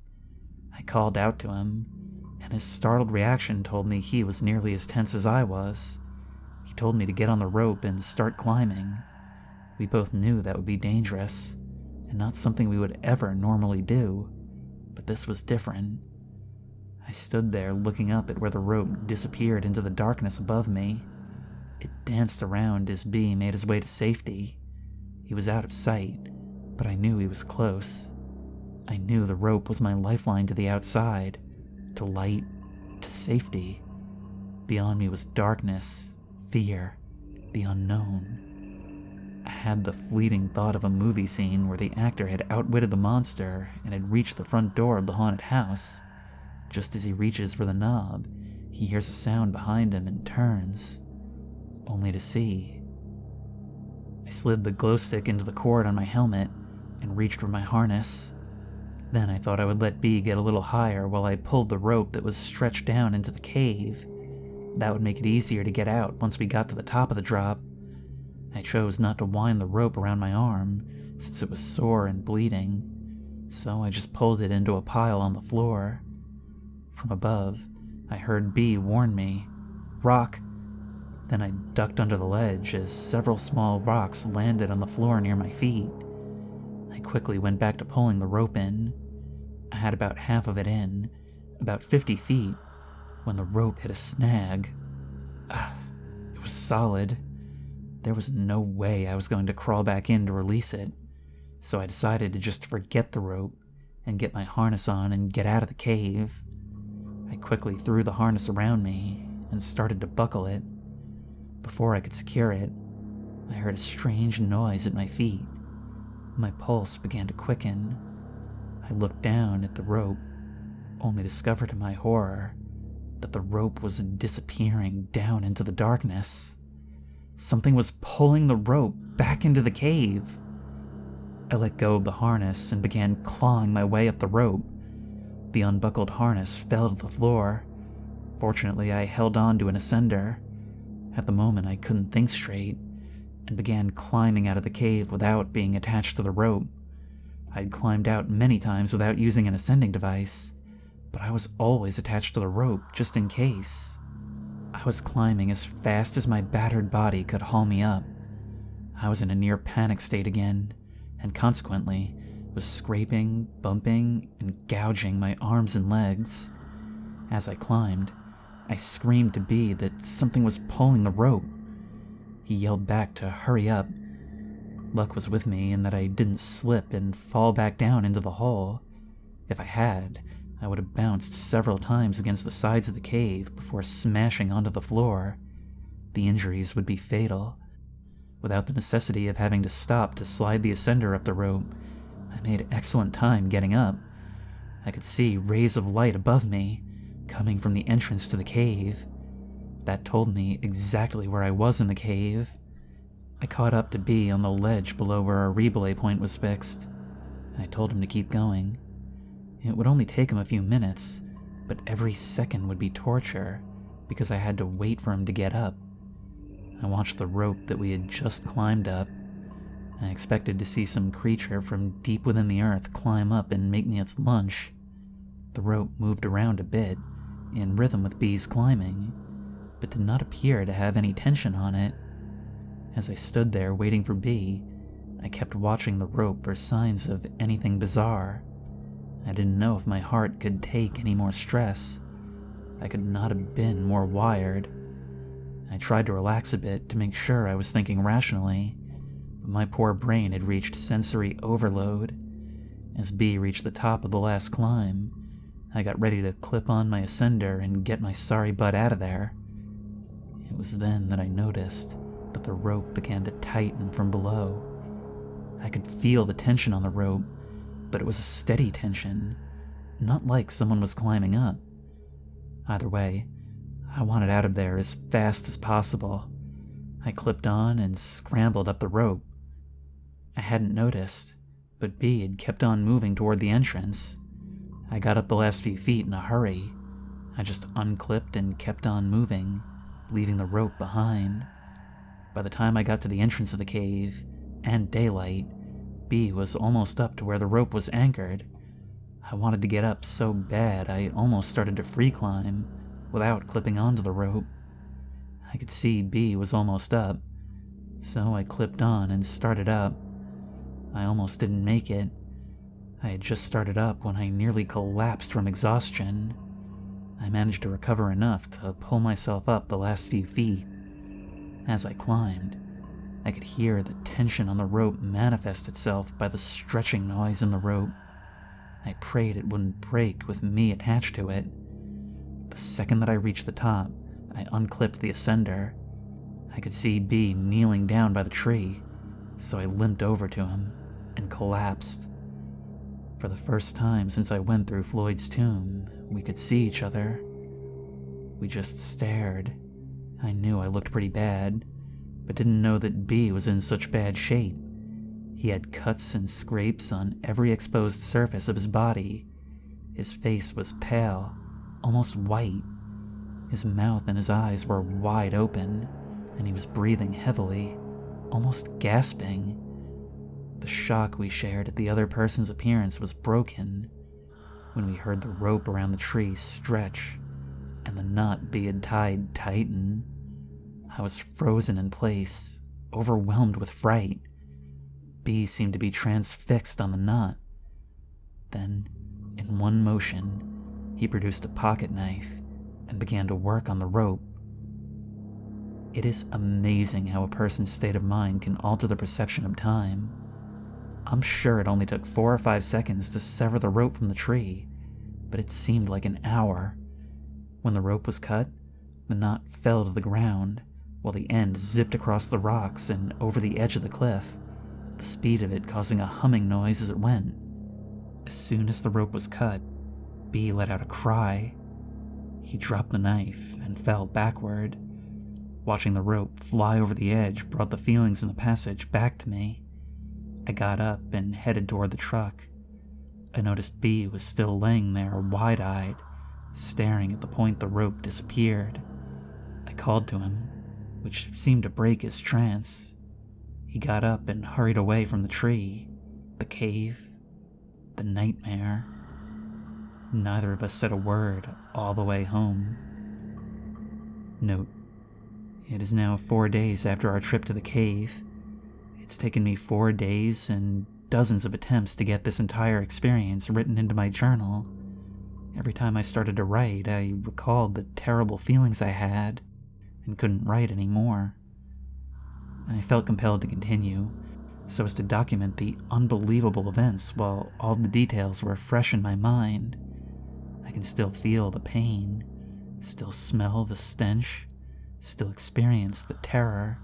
I called out to him, and his startled reaction told me he was nearly as tense as I was. He told me to get on the rope and start climbing. We both knew that would be dangerous, and not something we would ever normally do, but this was different. I stood there looking up at where the rope disappeared into the darkness above me. It danced around as B made his way to safety. He was out of sight, but I knew he was close. I knew the rope was my lifeline to the outside, to light, to safety. Beyond me was darkness, fear, the unknown. I had the fleeting thought of a movie scene where the actor had outwitted the monster and had reached the front door of the haunted house. Just as he reaches for the knob, he hears a sound behind him and turns, only to see. I slid the glow stick into the cord on my helmet and reached for my harness. Then I thought I would let B get a little higher while I pulled the rope that was stretched down into the cave. That would make it easier to get out once we got to the top of the drop. I chose not to wind the rope around my arm, since it was sore and bleeding, so I just pulled it into a pile on the floor. From above, I heard B warn me, rock. Then I ducked under the ledge as several small rocks landed on the floor near my feet. I quickly went back to pulling the rope in. I had about half of it in, about 50 feet, when the rope hit a snag. It was solid. There was no way I was going to crawl back in to release it, so I decided to just forget the rope and get my harness on and get out of the cave. I quickly threw the harness around me and started to buckle it. Before I could secure it, I heard a strange noise at my feet. My pulse began to quicken. I looked down at the rope, only to discover to my horror that the rope was disappearing down into the darkness. Something was pulling the rope back into the cave. I let go of the harness and began clawing my way up the rope. The unbuckled harness fell to the floor. Fortunately, I held on to an ascender. At the moment, I couldn't think straight and began climbing out of the cave without being attached to the rope. I'd climbed out many times without using an ascending device, but I was always attached to the rope just in case. I was climbing as fast as my battered body could haul me up. I was in a near panic state again, and consequently was scraping, bumping, and gouging my arms and legs. As I climbed, I screamed to B that something was pulling the rope. He yelled back to hurry up. Luck was with me in that I didn't slip and fall back down into the hole. If I had, I would have bounced several times against the sides of the cave before smashing onto the floor. The injuries would be fatal. Without the necessity of having to stop to slide the ascender up the rope, I made excellent time getting up. I could see rays of light above me, coming from the entrance to the cave. That told me exactly where I was in the cave. I caught up to B on the ledge below where our relay point was fixed. I told him to keep going. It would only take him a few minutes, but every second would be torture because I had to wait for him to get up. I watched the rope that we had just climbed up. I expected to see some creature from deep within the earth climb up and make me its lunch. The rope moved around a bit, in rhythm with B's climbing, but did not appear to have any tension on it. As I stood there waiting for B, I kept watching the rope for signs of anything bizarre. I didn't know if my heart could take any more stress. I could not have been more wired. I tried to relax a bit to make sure I was thinking rationally, but my poor brain had reached sensory overload. As B reached the top of the last climb, I got ready to clip on my ascender and get my sorry butt out of there. It was then that I noticed that the rope began to tighten from below. I could feel the tension on the rope, but it was a steady tension, not like someone was climbing up. Either way, I wanted out of there as fast as possible. I clipped on and scrambled up the rope. I hadn't noticed, but B had kept on moving toward the entrance. I got up the last few feet in a hurry. I just unclipped and kept on moving, leaving the rope behind. By the time I got to the entrance of the cave, and daylight, B was almost up to where the rope was anchored. I wanted to get up so bad I almost started to free climb, without clipping onto the rope. I could see B was almost up, so I clipped on and started up. I almost didn't make it. I had just started up when I nearly collapsed from exhaustion. I managed to recover enough to pull myself up the last few feet. As I climbed, I could hear the tension on the rope manifest itself by the stretching noise in the rope. I prayed it wouldn't break with me attached to it. The second that I reached the top, I unclipped the ascender. I could see B kneeling down by the tree, so I limped over to him and collapsed. For the first time since I went through Floyd's tomb, we could see each other. We just stared. I knew I looked pretty bad, but didn't know that B was in such bad shape. He had cuts and scrapes on every exposed surface of his body. His face was pale, almost white. His mouth and his eyes were wide open, and he was breathing heavily, almost gasping. The shock we shared at the other person's appearance was broken when we heard the rope around the tree stretch and the knot B had tied tightened. I was frozen in place, overwhelmed with fright. B seemed to be transfixed on the knot. Then, in one motion, he produced a pocket knife and began to work on the rope. It is amazing how a person's state of mind can alter the perception of time. I'm sure it only took 4 or 5 seconds to sever the rope from the tree, but it seemed like an hour. When the rope was cut, the knot fell to the ground, while the end zipped across the rocks and over the edge of the cliff, the speed of it causing a humming noise as it went. As soon as the rope was cut, B let out a cry. He dropped the knife and fell backward. Watching the rope fly over the edge brought the feelings in the passage back to me. I got up and headed toward the truck. I noticed B was still laying there wide-eyed, staring at the point the rope disappeared. I called to him, which seemed to break his trance. He got up and hurried away from the tree, the cave, the nightmare. Neither of us said a word all the way home. Note: it is now 4 days after our trip to the cave. It's taken me 4 days and dozens of attempts to get this entire experience written into my journal. Every time I started to write, I recalled the terrible feelings I had and couldn't write anymore. I felt compelled to continue, so as to document the unbelievable events while all the details were fresh in my mind. I can still feel the pain, still smell the stench, still experience the terror.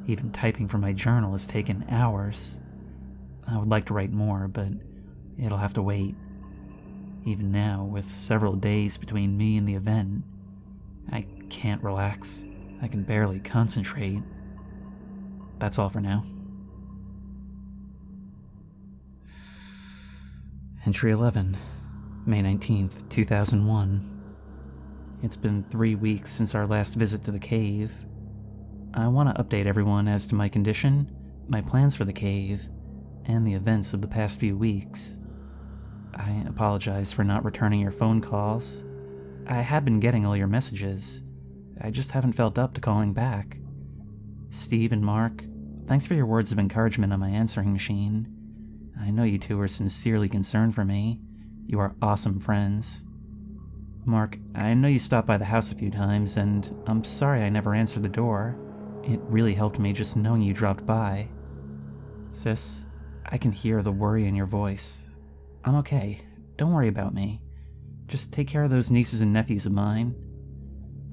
Even typing for my journal has taken hours. I would like to write more, but it'll have to wait. Even now, with several days between me and the event, I can't relax. I can barely concentrate. That's all for now. Entry 11, May 19th, 2001. It's been 3 weeks since our last visit to the cave. I want to update everyone as to my condition, my plans for the cave, and the events of the past few weeks. I apologize for not returning your phone calls. I have been getting all your messages. I just haven't felt up to calling back. Steve and Mark, thanks for your words of encouragement on my answering machine. I know you two are sincerely concerned for me. You are awesome friends. Mark, I know you stopped by the house a few times, and I'm sorry I never answered the door. It really helped me just knowing you dropped by. Sis, I can hear the worry in your voice. I'm okay. Don't worry about me. Just take care of those nieces and nephews of mine.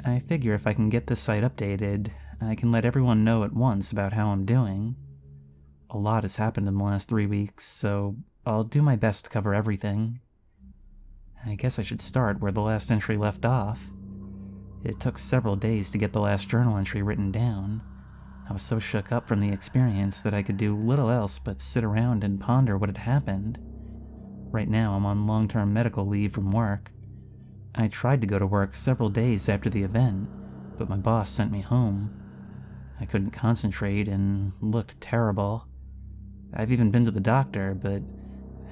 I figure if I can get this site updated, I can let everyone know at once about how I'm doing. A lot has happened in the last 3 weeks, so I'll do my best to cover everything. I guess I should start where the last entry left off. It took several days to get the last journal entry written down. I was so shook up from the experience that I could do little else but sit around and ponder what had happened. Right now I'm on long-term medical leave from work. I tried to go to work several days after the event, but my boss sent me home. I couldn't concentrate and looked terrible. I've even been to the doctor, but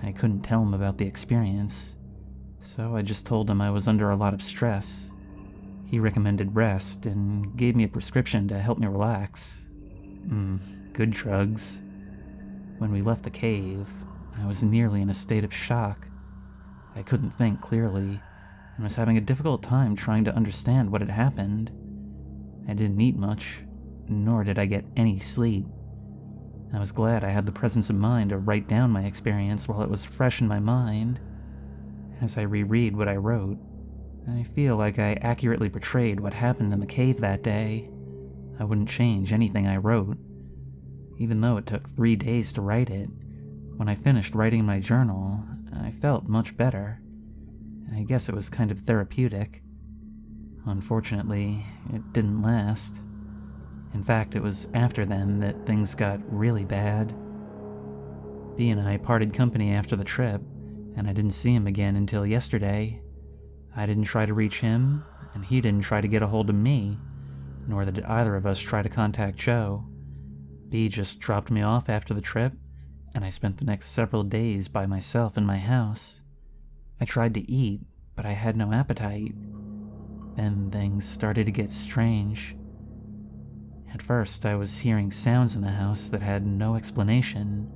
I couldn't tell him about the experience. So I just told him I was under a lot of stress. He recommended rest and gave me a prescription to help me relax. Good drugs. When we left the cave, I was nearly in a state of shock. I couldn't think clearly, and was having a difficult time trying to understand what had happened. I didn't eat much, nor did I get any sleep. I was glad I had the presence of mind to write down my experience while it was fresh in my mind. As I reread what I wrote, I feel like I accurately portrayed what happened in the cave that day. I wouldn't change anything I wrote. Even though it took 3 days to write it, when I finished writing my journal, I felt much better. I guess it was kind of therapeutic. Unfortunately, it didn't last. In fact, it was after then that things got really bad. B and I parted company after the trip, and I didn't see him again until yesterday. I didn't try to reach him, and he didn't try to get a hold of me, nor did either of us try to contact Joe. B just dropped me off after the trip, and I spent the next several days by myself in my house. I tried to eat, but I had no appetite. Then things started to get strange. At first, I was hearing sounds in the house that had no explanation.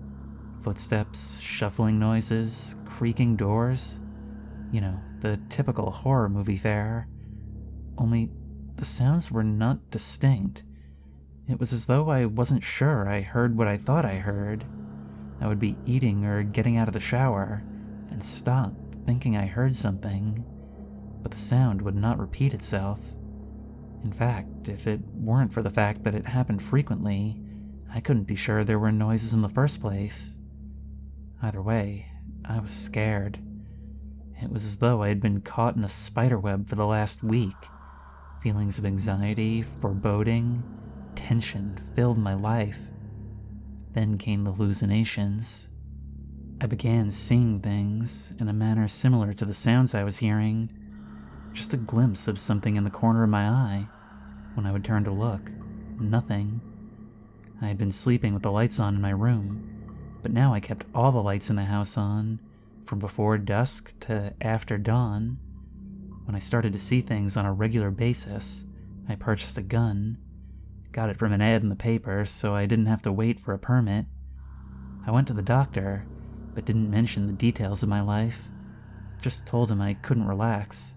Footsteps, shuffling noises, creaking doors. You know, the typical horror movie fare. Only, the sounds were not distinct. It was as though I wasn't sure I heard what I thought I heard. I would be eating or getting out of the shower, and stop, thinking I heard something. But the sound would not repeat itself. In fact, if it weren't for the fact that it happened frequently, I couldn't be sure there were noises in the first place. Either way, I was scared. It was as though I had been caught in a spiderweb for the last week. Feelings of anxiety, foreboding, tension filled my life. Then came the hallucinations. I began seeing things in a manner similar to the sounds I was hearing. Just a glimpse of something in the corner of my eye. When I would turn to look, nothing. I had been sleeping with the lights on in my room, but now I kept all the lights in the house on, from before dusk to after dawn. When I started to see things on a regular basis, I purchased a gun. Got it from an ad in the paper, so I didn't have to wait for a permit. I went to the doctor, but didn't mention the details of my life. Just told him I couldn't relax,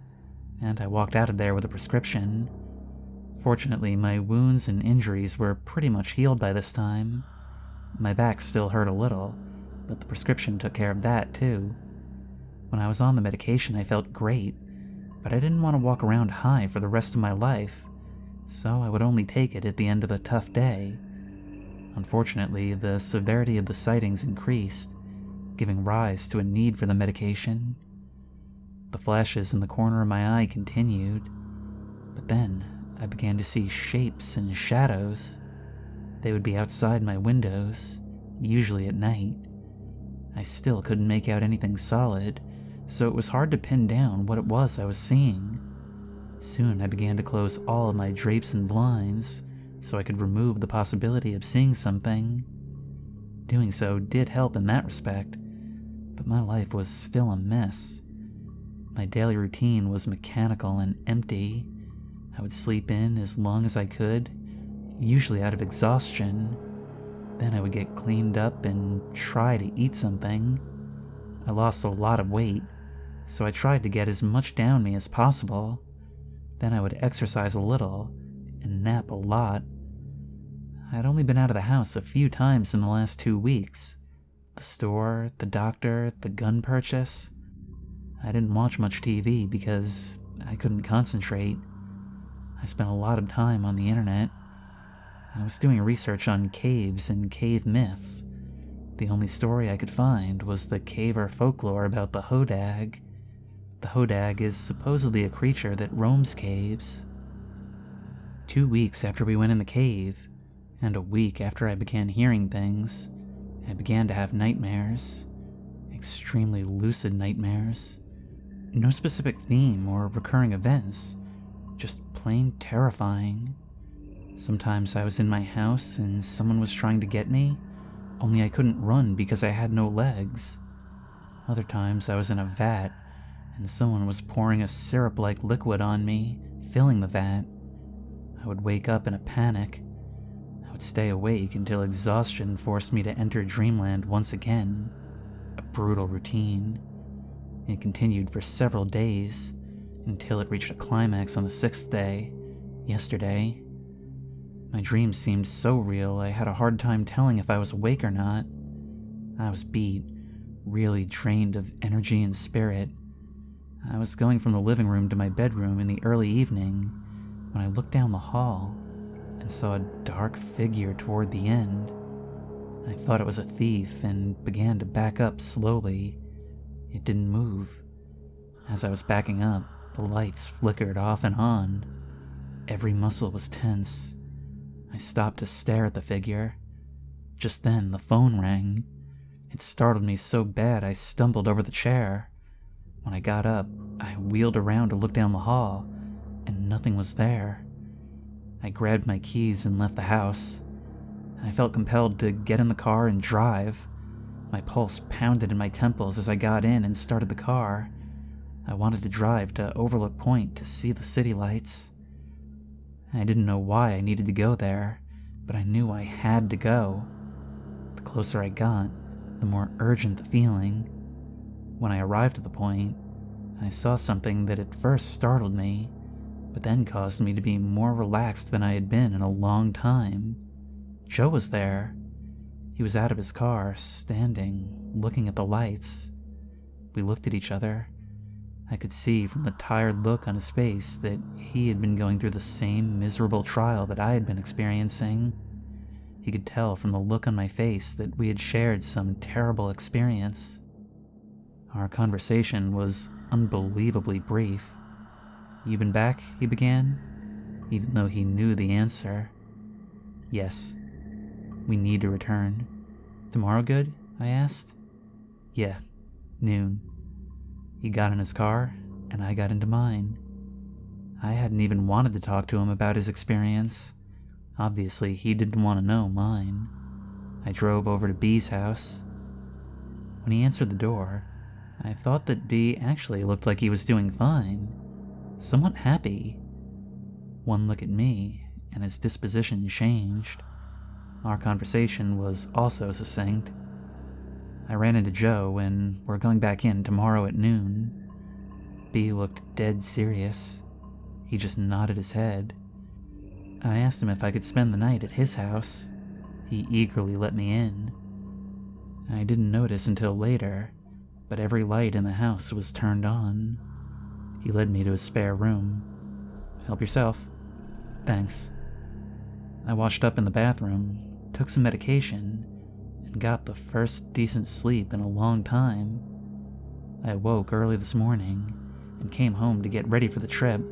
and I walked out of there with a prescription. Fortunately, my wounds and injuries were pretty much healed by this time. My back still hurt a little, but the prescription took care of that too. When I was on the medication, I felt great, but I didn't want to walk around high for the rest of my life, so I would only take it at the end of a tough day. Unfortunately, the severity of the sightings increased, giving rise to a need for the medication. The flashes in the corner of my eye continued, but then I began to see shapes and shadows. They would be outside my windows, usually at night. I still couldn't make out anything solid, so it was hard to pin down what it was I was seeing. Soon I began to close all of my drapes and blinds, so I could remove the possibility of seeing something. Doing so did help in that respect, but my life was still a mess. My daily routine was mechanical and empty. I would sleep in as long as I could, usually out of exhaustion. Then I would get cleaned up and try to eat something. I lost a lot of weight, so I tried to get as much down me as possible. Then I would exercise a little and nap a lot. I'd only been out of the house a few times in the last 2 weeks. The store, the doctor, the gun purchase. I didn't watch much TV because I couldn't concentrate. I spent a lot of time on the internet. I was doing research on caves and cave myths. The only story I could find was the caver folklore about the hodag. The hodag is supposedly a creature that roams caves. 2 weeks after we went in the cave, and a week after I began hearing things, I began to have nightmares. Extremely lucid nightmares. No specific theme or recurring events, just plain terrifying. Sometimes I was in my house and someone was trying to get me, only I couldn't run because I had no legs. Other times I was in a vat, and someone was pouring a syrup-like liquid on me, filling the vat. I would wake up in a panic. I would stay awake until exhaustion forced me to enter dreamland once again. A brutal routine. It continued for several days, until it reached a climax on the 6th day, yesterday. My dreams seemed so real I had a hard time telling if I was awake or not. I was beat, really drained of energy and spirit. I was going from the living room to my bedroom in the early evening when I looked down the hall and saw a dark figure toward the end. I thought it was a thief and began to back up slowly. It didn't move. As I was backing up, the lights flickered off and on. Every muscle was tense. I stopped to stare at the figure. Just then, the phone rang. It startled me so bad I stumbled over the chair. When I got up, I wheeled around to look down the hall, and nothing was there. I grabbed my keys and left the house. I felt compelled to get in the car and drive. My pulse pounded in my temples as I got in and started the car. I wanted to drive to Overlook Point to see the city lights. I didn't know why I needed to go there, but I knew I had to go. The closer I got, the more urgent the feeling. When I arrived at the point, I saw something that at first startled me, but then caused me to be more relaxed than I had been in a long time. Joe was there. He was out of his car, standing, looking at the lights. We looked at each other. I could see from the tired look on his face that he had been going through the same miserable trial that I had been experiencing. He could tell from the look on my face that we had shared some terrible experience. Our conversation was unbelievably brief. "You been back?" he began, even though he knew the answer. "Yes. We need to return." "Tomorrow good?" I asked. "Yeah, noon." He got in his car, and I got into mine. I hadn't even wanted to talk to him about his experience. Obviously, he didn't want to know mine. I drove over to B's house. When he answered the door, I thought that B actually looked like he was doing fine, somewhat happy. One look at me, and his disposition changed. Our conversation was also succinct. I ran into Joe, and we're going back in tomorrow at noon. B looked dead serious. He just nodded his head. I asked him if I could spend the night at his house. He eagerly let me in. I didn't notice until later, but every light in the house was turned on. He led me to his spare room. "Help yourself." "Thanks." I washed up in the bathroom, took some medication, and got the first decent sleep in a long time. I awoke early this morning and came home to get ready for the trip.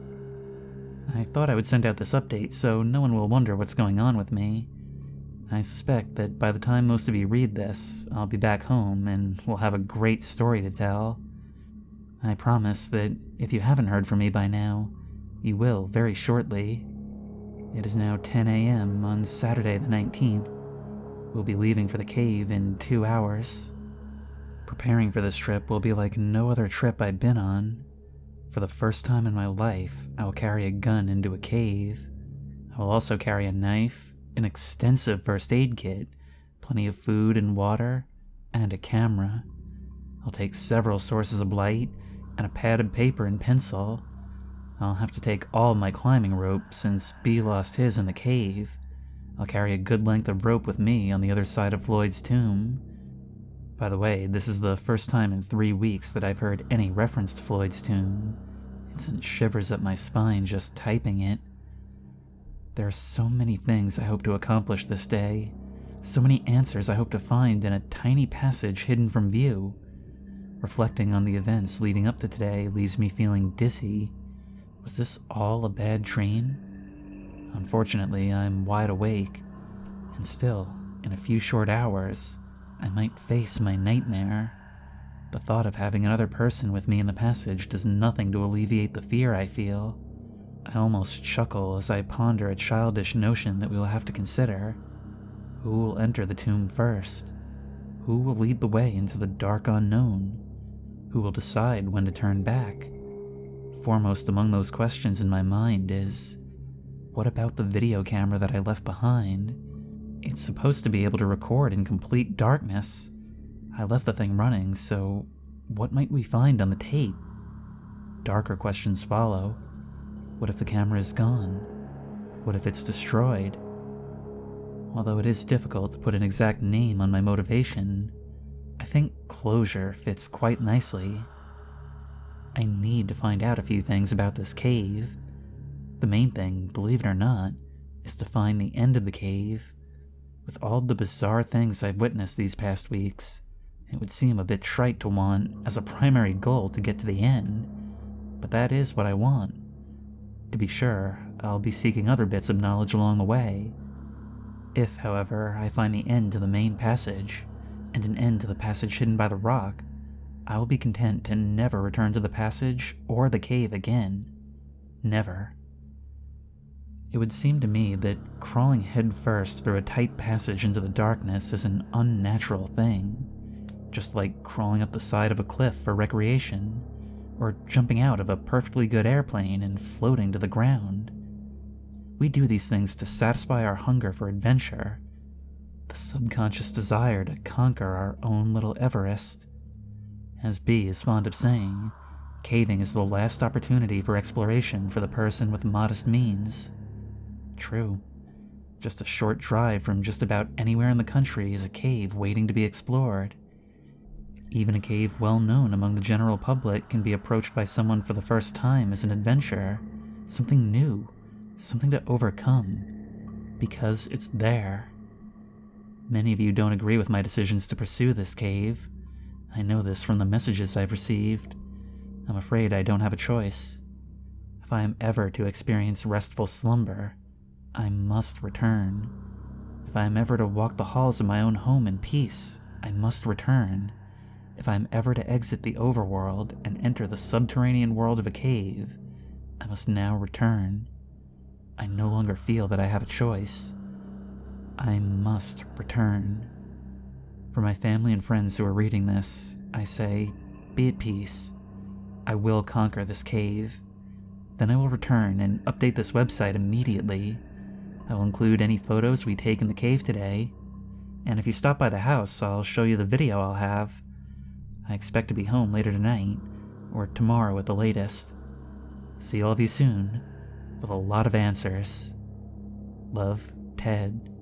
I thought I would send out this update so no one will wonder what's going on with me. I suspect that by the time most of you read this, I'll be back home and we'll have a great story to tell. I promise that if you haven't heard from me by now, you will very shortly. It is now 10 a.m. on Saturday the 19th. We'll be leaving for the cave in 2 hours. Preparing for this trip will be like no other trip I've been on. For the first time in my life, I will carry a gun into a cave. I will also carry a knife, an extensive first aid kit, plenty of food and water, and a camera. I'll take several sources of light, and a pad of paper and pencil. I'll have to take all my climbing rope since B lost his in the cave. I'll carry a good length of rope with me on the other side of Floyd's tomb. By the way, this is the first time in 3 weeks that I've heard any reference to Floyd's tomb. It sent shivers up my spine just typing it. There are so many things I hope to accomplish this day, so many answers I hope to find in a tiny passage hidden from view. Reflecting on the events leading up to today leaves me feeling dizzy. Was this all a bad dream? Unfortunately, I'm wide awake, and still, in a few short hours, I might face my nightmare. The thought of having another person with me in the passage does nothing to alleviate the fear I feel. I almost chuckle as I ponder a childish notion that we will have to consider. Who will enter the tomb first? Who will lead the way into the dark unknown? Who will decide when to turn back? Foremost among those questions in my mind is, what about the video camera that I left behind? It's supposed to be able to record in complete darkness. I left the thing running, so what might we find on the tape? Darker questions follow. What if the camera is gone? What if it's destroyed? Although it is difficult to put an exact name on my motivation, I think closure fits quite nicely. I need to find out a few things about this cave. The main thing, believe it or not, is to find the end of the cave. With all the bizarre things I've witnessed these past weeks, it would seem a bit trite to want as a primary goal to get to the end, but that is what I want. To be sure, I'll be seeking other bits of knowledge along the way. If, however, I find the end to the main passage, and an end to the passage hidden by the rock, I will be content to never return to the passage or the cave again. Never. It would seem to me that crawling headfirst through a tight passage into the darkness is an unnatural thing, just like crawling up the side of a cliff for recreation, or jumping out of a perfectly good airplane and floating to the ground. We do these things to satisfy our hunger for adventure, the subconscious desire to conquer our own little Everest. As B is fond of saying, caving is the last opportunity for exploration for the person with modest means. True. Just a short drive from just about anywhere in the country is a cave waiting to be explored. Even a cave well known among the general public can be approached by someone for the first time as an adventure, something new, something to overcome, because it's there. Many of you don't agree with my decisions to pursue this cave. I know this from the messages I've received. I'm afraid I don't have a choice. If I am ever to experience restful slumber, I must return. If I am ever to walk the halls of my own home in peace, I must return. If I am ever to exit the overworld and enter the subterranean world of a cave, I must now return. I no longer feel that I have a choice. I must return. For my family and friends who are reading this, I say, be at peace. I will conquer this cave. Then I will return and update this website immediately. I will include any photos we take in the cave today, and if you stop by the house, I'll show you the video I'll have. I expect to be home later tonight, or tomorrow at the latest. See all of you soon, with a lot of answers. Love, Ted.